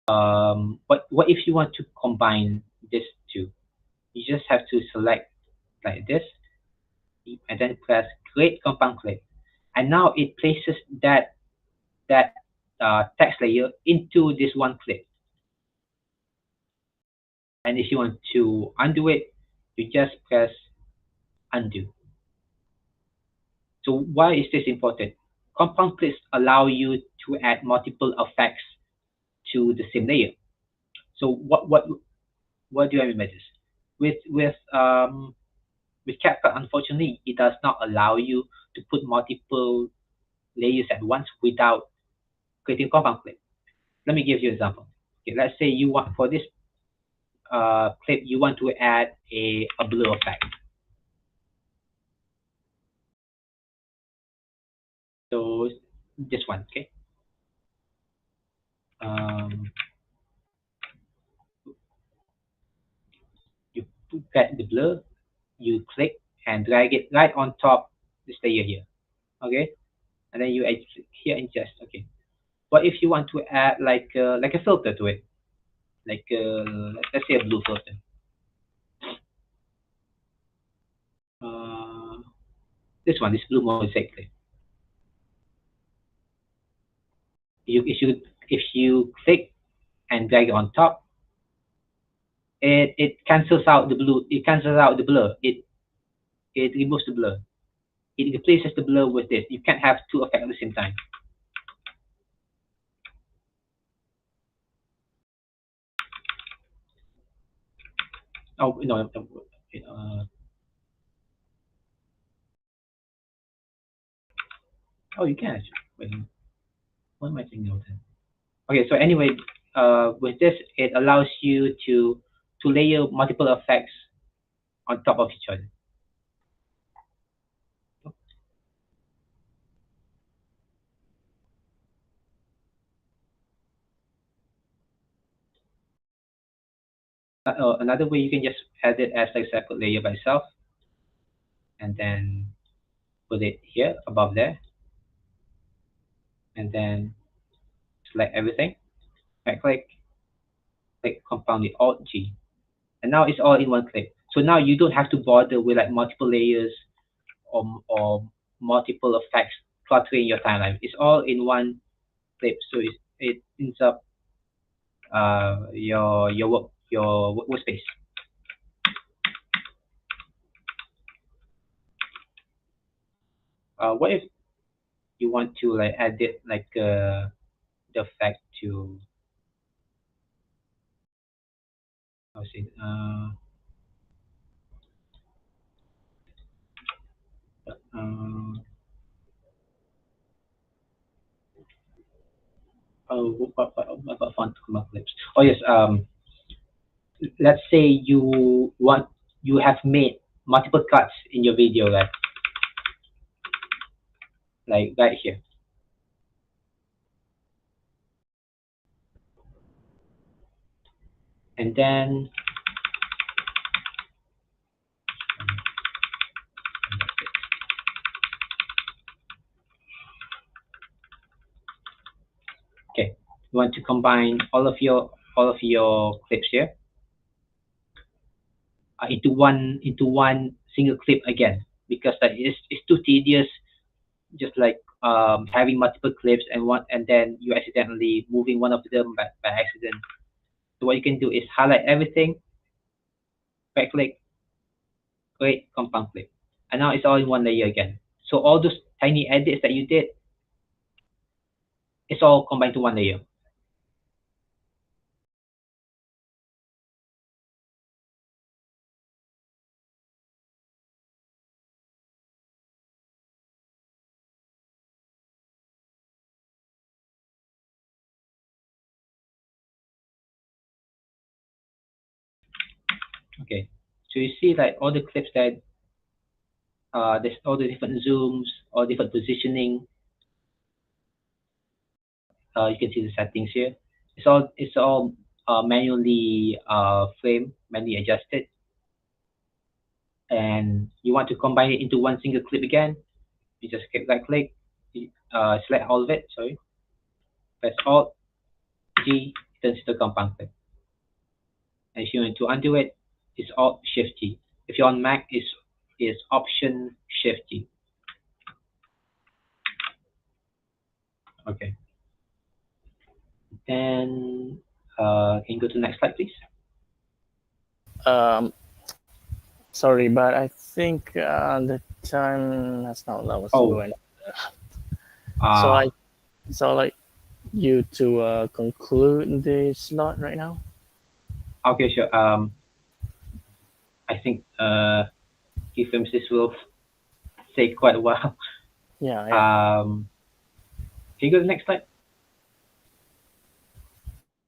What if you want to combine this two? You just have to select like this, and then press Create Compound Clip, and now it places that text layer into this one clip. And if you want to undo it, you just press Undo. So why is this important? Compound clips allow you to add multiple effects to the same layer. So what do I mean by this? With CapCut, unfortunately, it does not allow you to put multiple layers at once without creating compound clip. Let me give you an example. Okay, let's say you want for this clip, you want to add a blur effect. So this one, okay. you press the blur, you click and drag it right on top this layer here. Okay, and then you add here and just okay. What if you want to add like a filter to it, like let's say a blue filter. This one, this blue mosaic clip. If you click and drag it on top, it cancels out the blue. It cancels out the blur. It removes the blur. It replaces the blur with this. You can't have two effects at the same time. Oh no. Oh, you can actually. Wait, what am I saying now then? Okay, so anyway, with this, it allows you to layer multiple effects on top of each other. Another way you can just add it as a separate layer by itself, and then put it here above there, and then select everything. Right click, click compound it Alt G, and now it's all in one clip. So now you don't have to bother with like multiple layers or multiple effects cluttering your timeline. It's all in one clip, so it ends up your workspace. What if you want to like add it like the effect to how to say what font clips? Oh yes, let's say you have made multiple cuts in your video, like right here. And then okay, you want to combine all of your clips here into one single clip again, because it's too tedious, just like having multiple clips and then you accidentally moving one of them by accident. So what you can do is highlight everything, right click, create compound clip, and now it's all in one layer again. So all those tiny edits that you did, it's all combined to one layer. Okay, so you see like all the clips that there's all the different zooms, all different positioning. You can see the settings here. It's all manually manually adjusted. And you want to combine it into one single clip again, you just right click, select all of it, sorry, press Alt G, turns to compound clip. And if you want to undo it, it's Alt Shift G. If you're on Mac, it's Option Shift G. Okay. Then can you go to the next slide, please? Sorry, but I think the time has not allowed us to go in. So I like you to conclude the slot right now. Okay, sure. I think keyframes this will take quite a while. Yeah. Can you go to the next slide?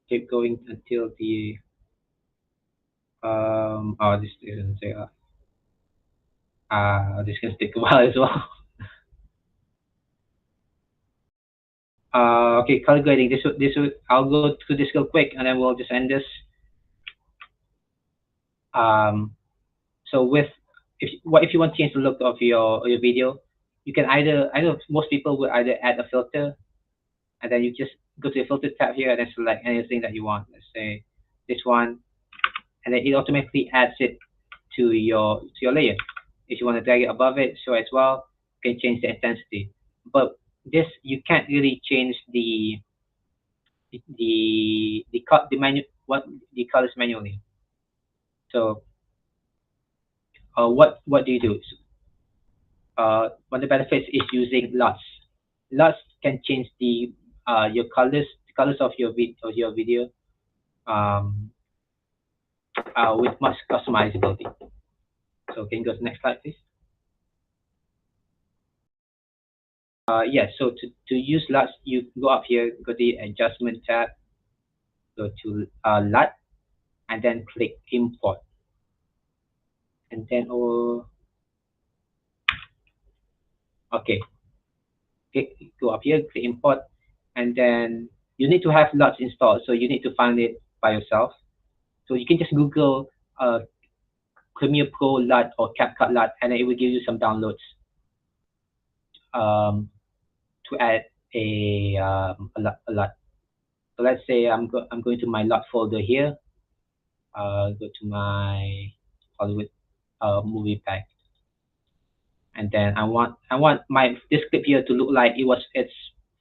Keep going until the this isn't say this can take a while as well. Okay, color grading. I'll go through this real quick, and then we'll just end this. So if you want to change the look of your video, you can either, I know most people will either add a filter, and then you just go to the filter tab here and then select anything that you want. Let's say this one, and then it automatically adds it to your layer. If you want to drag it above it, show as well, you can change the intensity. But this, you can't really change the colors manually. So what do you do? One of the benefits is using LUTs. LUTs can change the colors of your video with much customizability. So can you go to the next slide, please? Yeah, so to use LUTs, you go up here, go to the adjustment tab, go to LUT, and then click import. And then okay, go up here, click import, and then you need to have LUTs installed, so you need to find it by yourself. So you can just Google Premiere Pro LUT or CapCut LUT, and it will give you some downloads to add a LUT. So let's say I'm going to my LUT folder here. Go to my Hollywood movie pack, and then I want this clip here to look like it's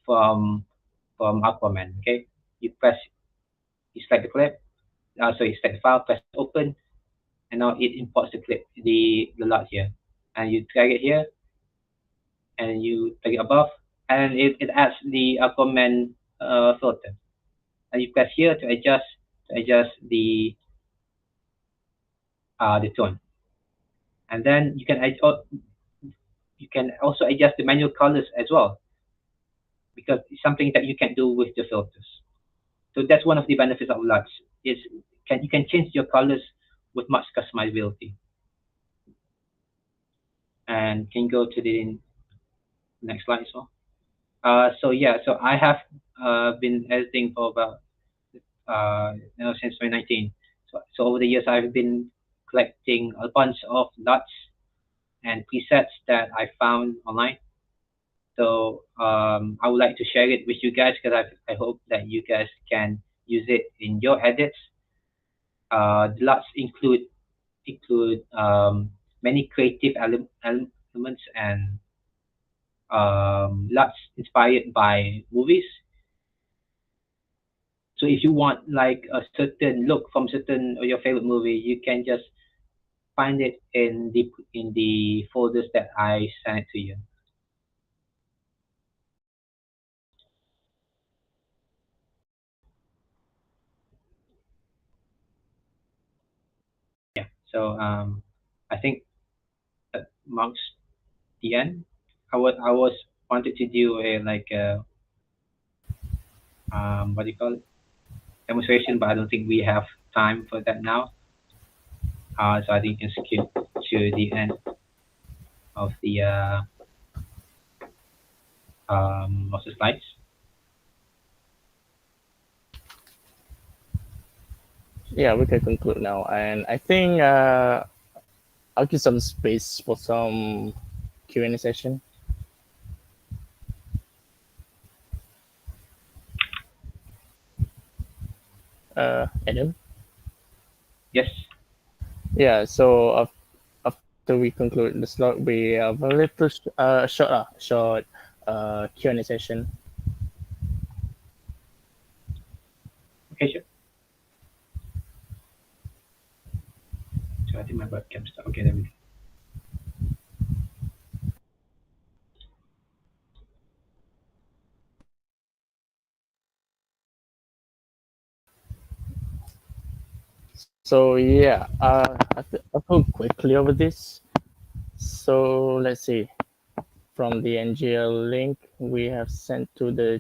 from Aquaman. Okay, you select the clip. So you select the file, press open, and now it imports the clip, the LUT here, and you drag it here, and you drag it above, and it adds the Aquaman filter, and you press here to adjust the tone, and then you can also adjust the manual colors as well, because it's something that you can do with the filters. So that's one of the benefits of LUTs, is you can change your colors with much customizability. And can you go to the next slide as well? So yeah, so I have been editing for about since 2019. So over the years, I've been collecting a bunch of LUTs and presets that I found online. So I would like to share it with you guys, because I hope that you guys can use it in your edits. The LUTs include many creative elements and LUTs inspired by movies. So if you want like a certain look from your favorite movie, you can just find it in the folders that I sent to you. Yeah. So I think that marks the end. I was wanted to do a what do you call it, demonstration, but I don't think we have time for that now. So I think you can skip to the end of the slides. Yeah, we can conclude now, and I think I'll give some space for some Q&A session. Adam? Yes. Yeah, so after we conclude the slot, we have a little short Q&A session. Okay, sure. So I think my webcam start. Okay, there we go. So yeah, I'll go quickly over this. So let's see. From the NGL link we have sent to the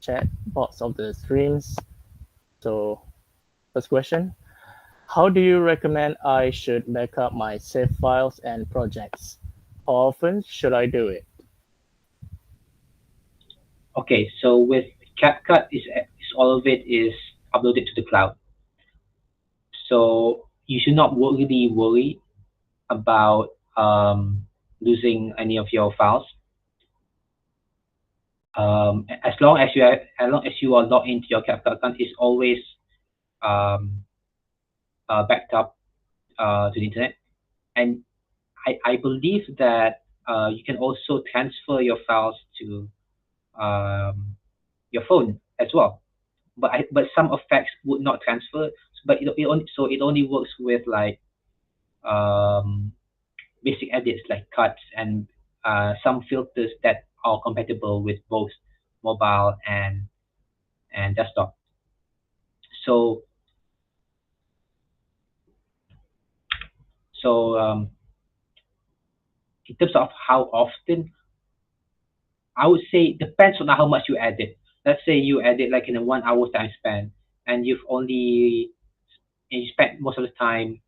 chat box of the streams. So first question, how do you recommend I should back up my save files and projects? How often should I do it? Okay, so with CapCut, is all of it is uploaded to the cloud. So you should not really worry about losing any of your files. As long as you are logged into your CapCut account, it's always um, backed up to the internet. And I believe that you can also transfer your files to your phone as well. But some effects would not transfer. But it only works with like um, basic edits like cuts and some filters that are compatible with both mobile and desktop. So so in terms of how often, I would say it depends on how much you edit. Let's say you edit like in a 1 hour time span, and you spend most of the time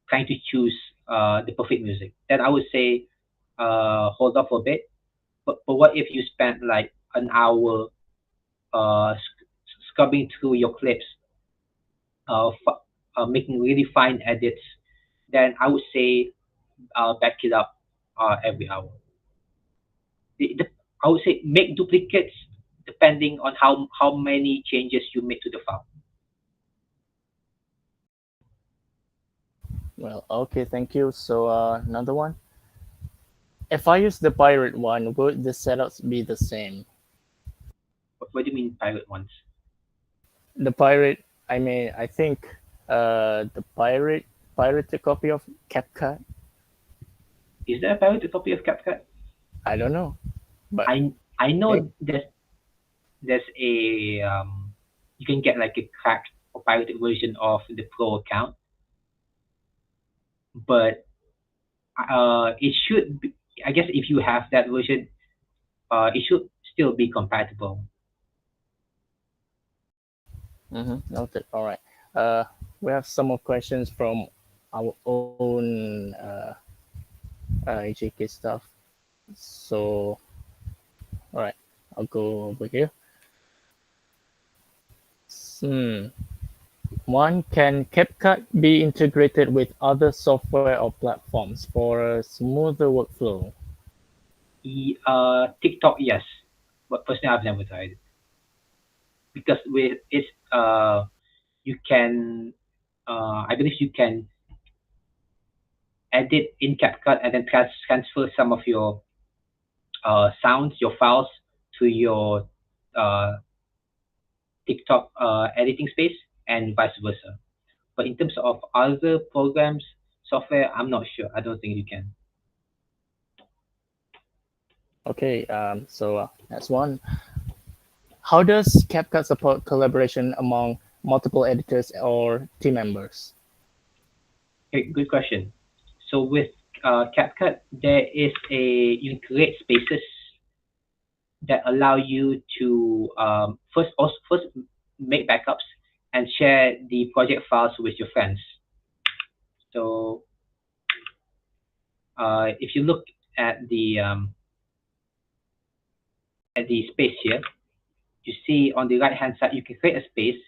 trying to choose the perfect music. Then I would say hold off for a bit. But what if you spend like an hour scrubbing through your clips, making really fine edits? Then I would say back it up every hour. I would say make duplicates depending on how many changes you make to the file. Well, okay, thank you. So another one. If I use the pirate one, would the setups be the same? What do you mean pirate ones? The pirate, I mean, I think the pirated copy of CapCut. Is there a pirated copy of CapCut? I don't know, but I know there's a you can get like a cracked or pirated version of the Pro account, but it should be, I guess if you have that version, it should still be compatible. Noted. All right. We have some more questions from our own HAK stuff. So, all right, I'll go over here. One, can CapCut be integrated with other software or platforms for a smoother workflow? TikTok, yes, but personally I've never tried it because with it's you can I believe you can edit in CapCut and then transfer some of your sounds, your files to your uh, TikTok editing space and vice versa. But in terms of other programs, software, I'm not sure. I don't think you can. Okay, so that's one. How does CapCut support collaboration among multiple editors or team members? Okay, good question. So with CapCut, there is you can create spaces that allow you to first make backups and share the project files with your friends. So if you look at the space here, you see on the right hand side you can create a space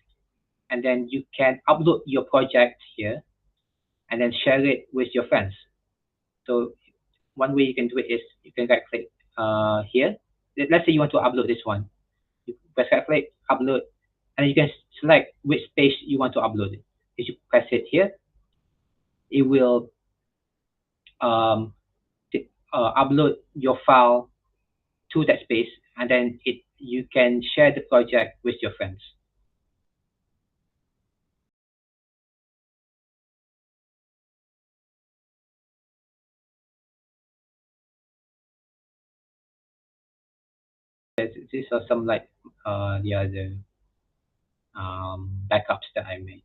and then you can upload your project here and then share it with your friends. So one way you can do it is you can right click here. Let's say you want to upload this one. You press right click, upload, and you can select which space you want to upload it. If you press it here, it will upload your file to that space, and then you can share the project with your friends. These are some like the other backups that I made.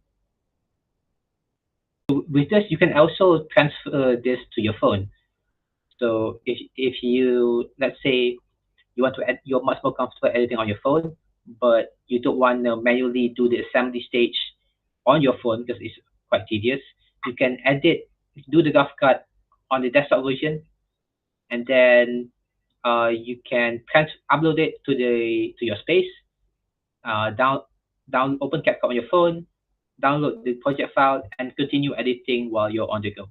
With this, you can also transfer this to your phone. So if you, let's say you want to you're much more comfortable editing on your phone, but you don't want to manually do the assembly stage on your phone because it's quite tedious. You can do the rough cut on the desktop version, and then you can upload it to your space. Open CapCut on your phone, download the project file, and continue editing while you're on the go.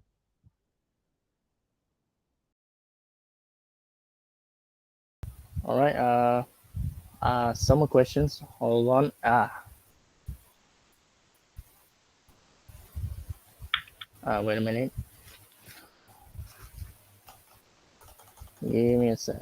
All right. Some more questions. Hold on. Wait a minute. Give me a sec.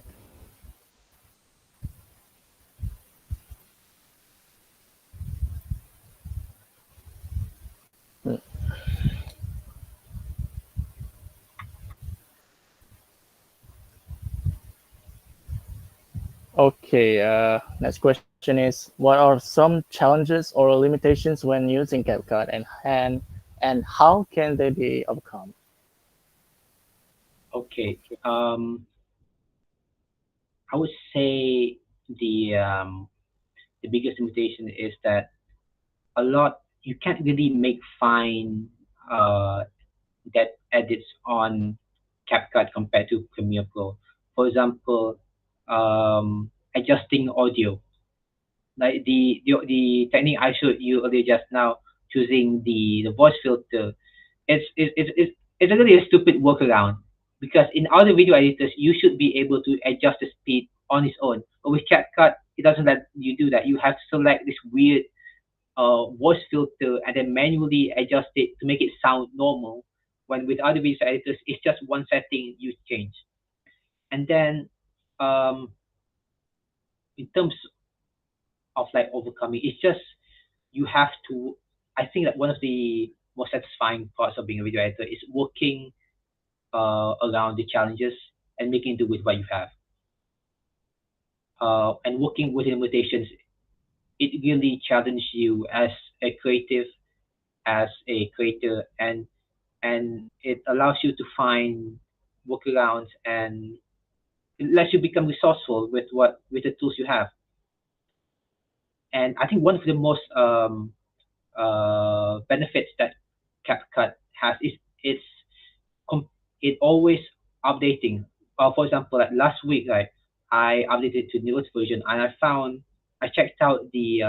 Okay, next question is, what are some challenges or limitations when using CapCut, and how can they be overcome? Okay. I would say the biggest limitation is that you can't really make fine that edits on CapCut compared to Premiere Pro. For example, adjusting audio, like the technique I showed you earlier just now, choosing the voice filter. It's really a stupid workaround, because in other video editors you should be able to adjust the speed on its own. But with CapCut, it doesn't let you do that. You have to select this weird voice filter and then manually adjust it to make it sound normal. When with other video editors, it's just one setting you change. And then in terms of like overcoming, it's just you have to. I think that one of the most satisfying parts of being a video editor is working around the challenges and making do with what you have. And working with limitations, it really challenges you as a creative, as a creator, and it allows you to find workarounds, and it lets you become resourceful with the tools you have. And I think one of the most benefits that CapCut has is it always updating. For example, like last week, like I updated to newest version, and I checked out the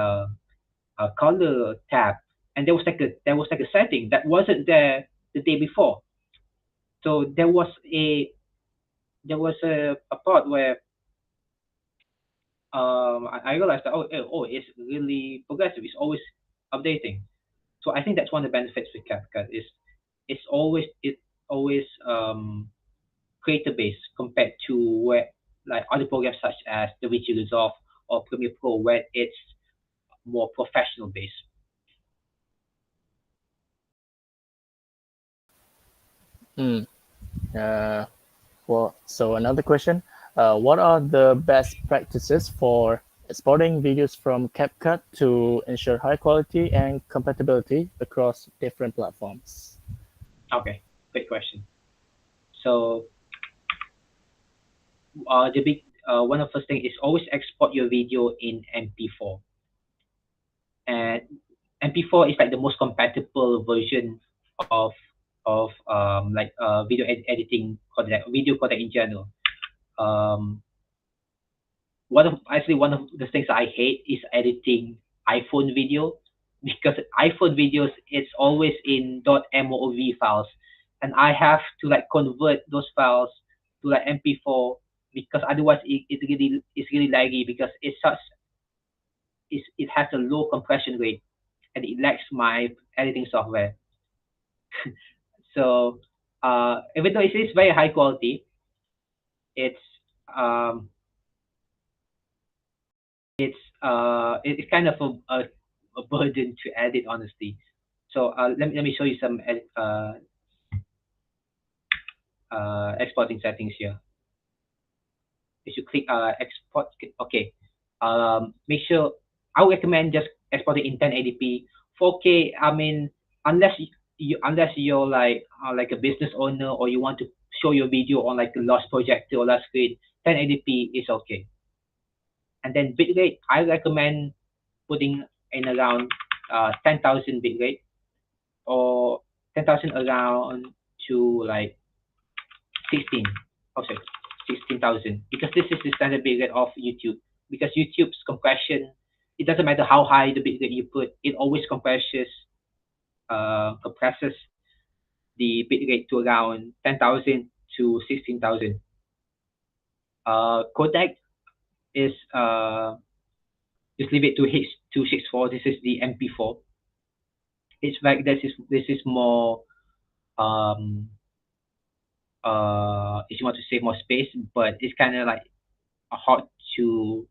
color tab, and there was like a setting that wasn't there the day before. So there was a part where I realized that it's really progressive. It's always updating. So I think that's one of the benefits with CapCut is it's always creator based compared to where like other programs such as DaVinci Resolve or Premiere Pro, where it's more professional based. So another question, what are the best practices for exporting videos from CapCut to ensure high quality and compatibility across different platforms? Okay, great question. So the big one of the first thing is always export your video in MP4. And MP4 is like the most compatible version of video editing codec, video codec in general. One of the things I hate is editing iPhone video, because iPhone videos it's always in .mov files, and I have to like convert those files to like MP4, because otherwise it's really laggy, because it has a low compression rate and it lacks my editing software. So even though it is very high quality, it's kind of a burden to edit, honestly. So let me show you some exporting settings here. If you click export, okay. Make sure, I would recommend just export it in 1080p. 4K, I mean, unless you're like a business owner, or you want to show your video on like a large projector or large screen, 1080p is okay. And then bitrate, I recommend putting in around 10,000 bitrate, or 10,000 around to like 16. Oh, sorry, 16,000 because this is the standard bitrate of YouTube. Because YouTube's compression, it doesn't matter how high the bitrate you put, it always compresses the bitrate to around 10,000 to 16,000. Codec is just leave it to H.264. This is the MP4. It's like this is more if you want to save more space, but it's kind of like hard to.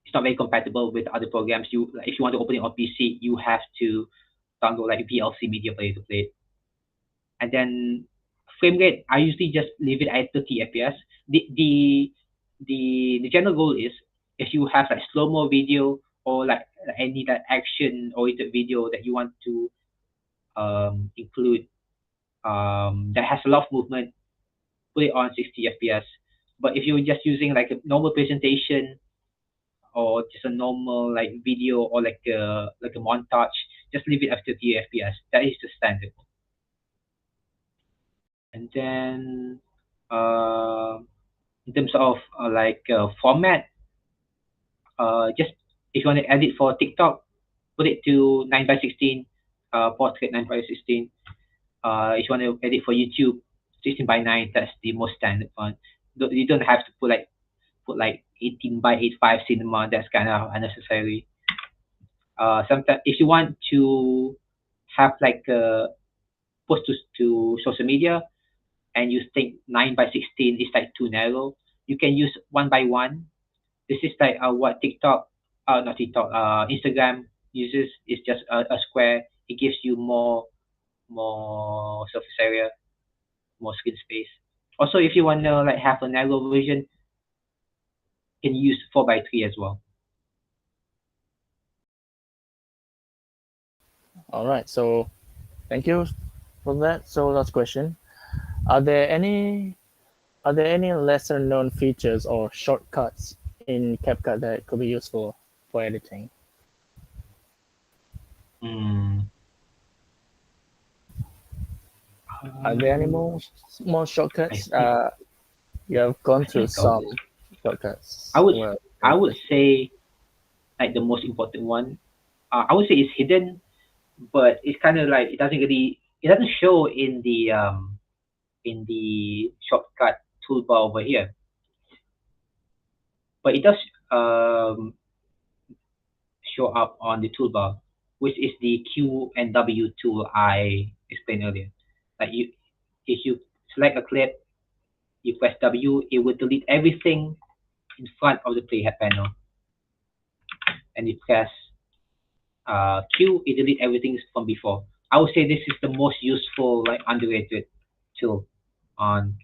It's not very compatible with other programs. If you want to open it on PC, you have to download like a VLC media player to play it. And then frame rate, I usually just leave it at 30 FPS. The general rule is if you have like slow-mo video or like any like action-oriented video that you want to include that has a lot of movement, put it on 60 FPS. But if you're just using like a normal presentation or just a normal like video or like a montage, just leave it at 30 FPS. That is the standard. And then in terms of format, just if you want to edit for TikTok, put it to 9:16, portrait 9:16. If you want to edit for YouTube, 16:9. That's the most standard one. You don't have to put like 18:85 cinema. That's kind of unnecessary. Sometimes if you want to have like a post to social media, and you think 9:16 is like too narrow, you can use 1:1. This is like what Instagram uses. Is just a square. It gives you more surface area, more screen space. Also, if you want to like have a narrow version, you can use 4:3 as well. All right, so thank you for that. So last question. Are there any lesser known features or shortcuts in CapCut that could be useful for editing? Are there any more shortcuts? You have gone through some shortcuts. I would say like the most important one. I would say it's hidden, but it's kind of like it doesn't show in the shortcut toolbar over here, but it does show up on the toolbar, which is the Q and W tool I explained earlier. Like if you select a clip, you press W, it will delete everything in front of the playhead panel, and you press Q, it delete everything from before. I would say this is the most useful, like underrated tool on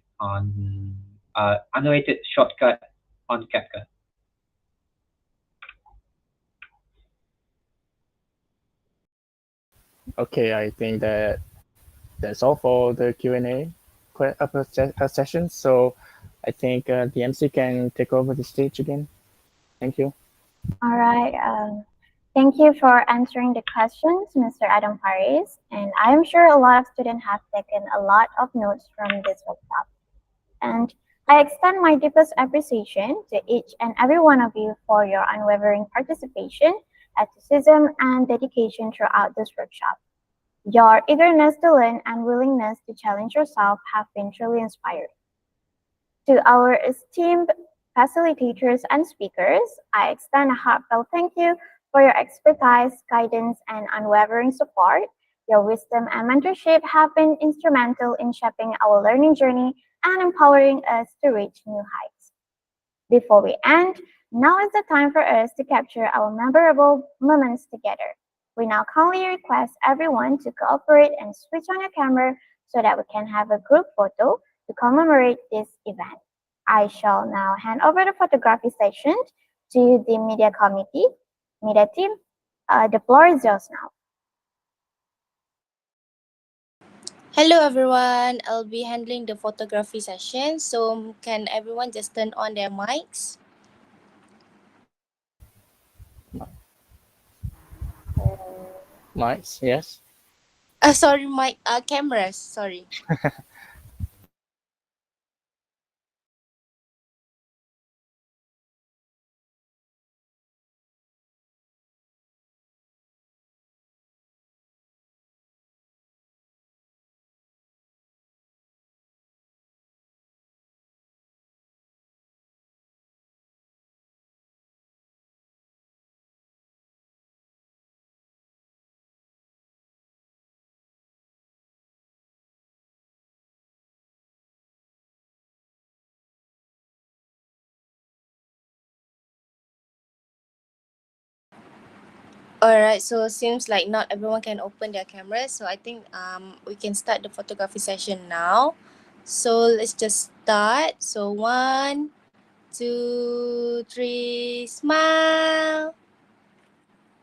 underrated shortcut on CapCut. Okay, I think that's all for the Q&A session. So I think the MC can take over the stage again. Thank you. All right. Thank you for answering the questions, Mr. Adam Faris. And I am sure a lot of students have taken a lot of notes from this workshop. And I extend my deepest appreciation to each and every one of you for your unwavering participation, enthusiasm, and dedication throughout this workshop. Your eagerness to learn and willingness to challenge yourself have been truly inspiring. To our esteemed facilitators and speakers, I extend a heartfelt thank you for your expertise, guidance, and unwavering support. Your wisdom and mentorship have been instrumental in shaping our learning journey and empowering us to reach new heights. Before we end, now is the time for us to capture our memorable moments together. We now kindly request everyone to cooperate and switch on your camera so that we can have a group photo to commemorate this event. I shall now hand over the photography session to the media team. The floor is yours now. Hello everyone, I'll be handling the photography session. So can everyone just turn on their mics? Mics, yes. Sorry, cameras, sorry. Alright, so seems like not everyone can open their cameras, so I think we can start the photography session now. So let's just start. So 1, 2, 3, smile.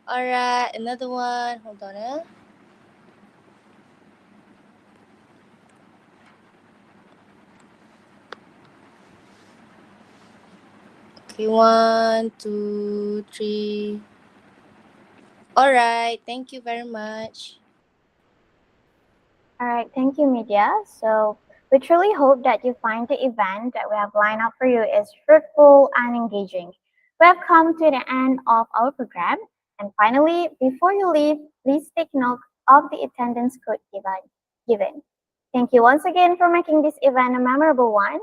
Alright, another one. Hold on. Okay, 1, 2, 3. Alright, thank you very much. All right, thank you, Media. So we truly hope that you find the event that we have lined up for you is fruitful and engaging. We have come to the end of our program. And finally, before you leave, please take note of the attendance code given. Thank you once again for making this event a memorable one.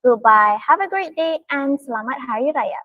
Goodbye, have a great day, and Selamat Hari Raya.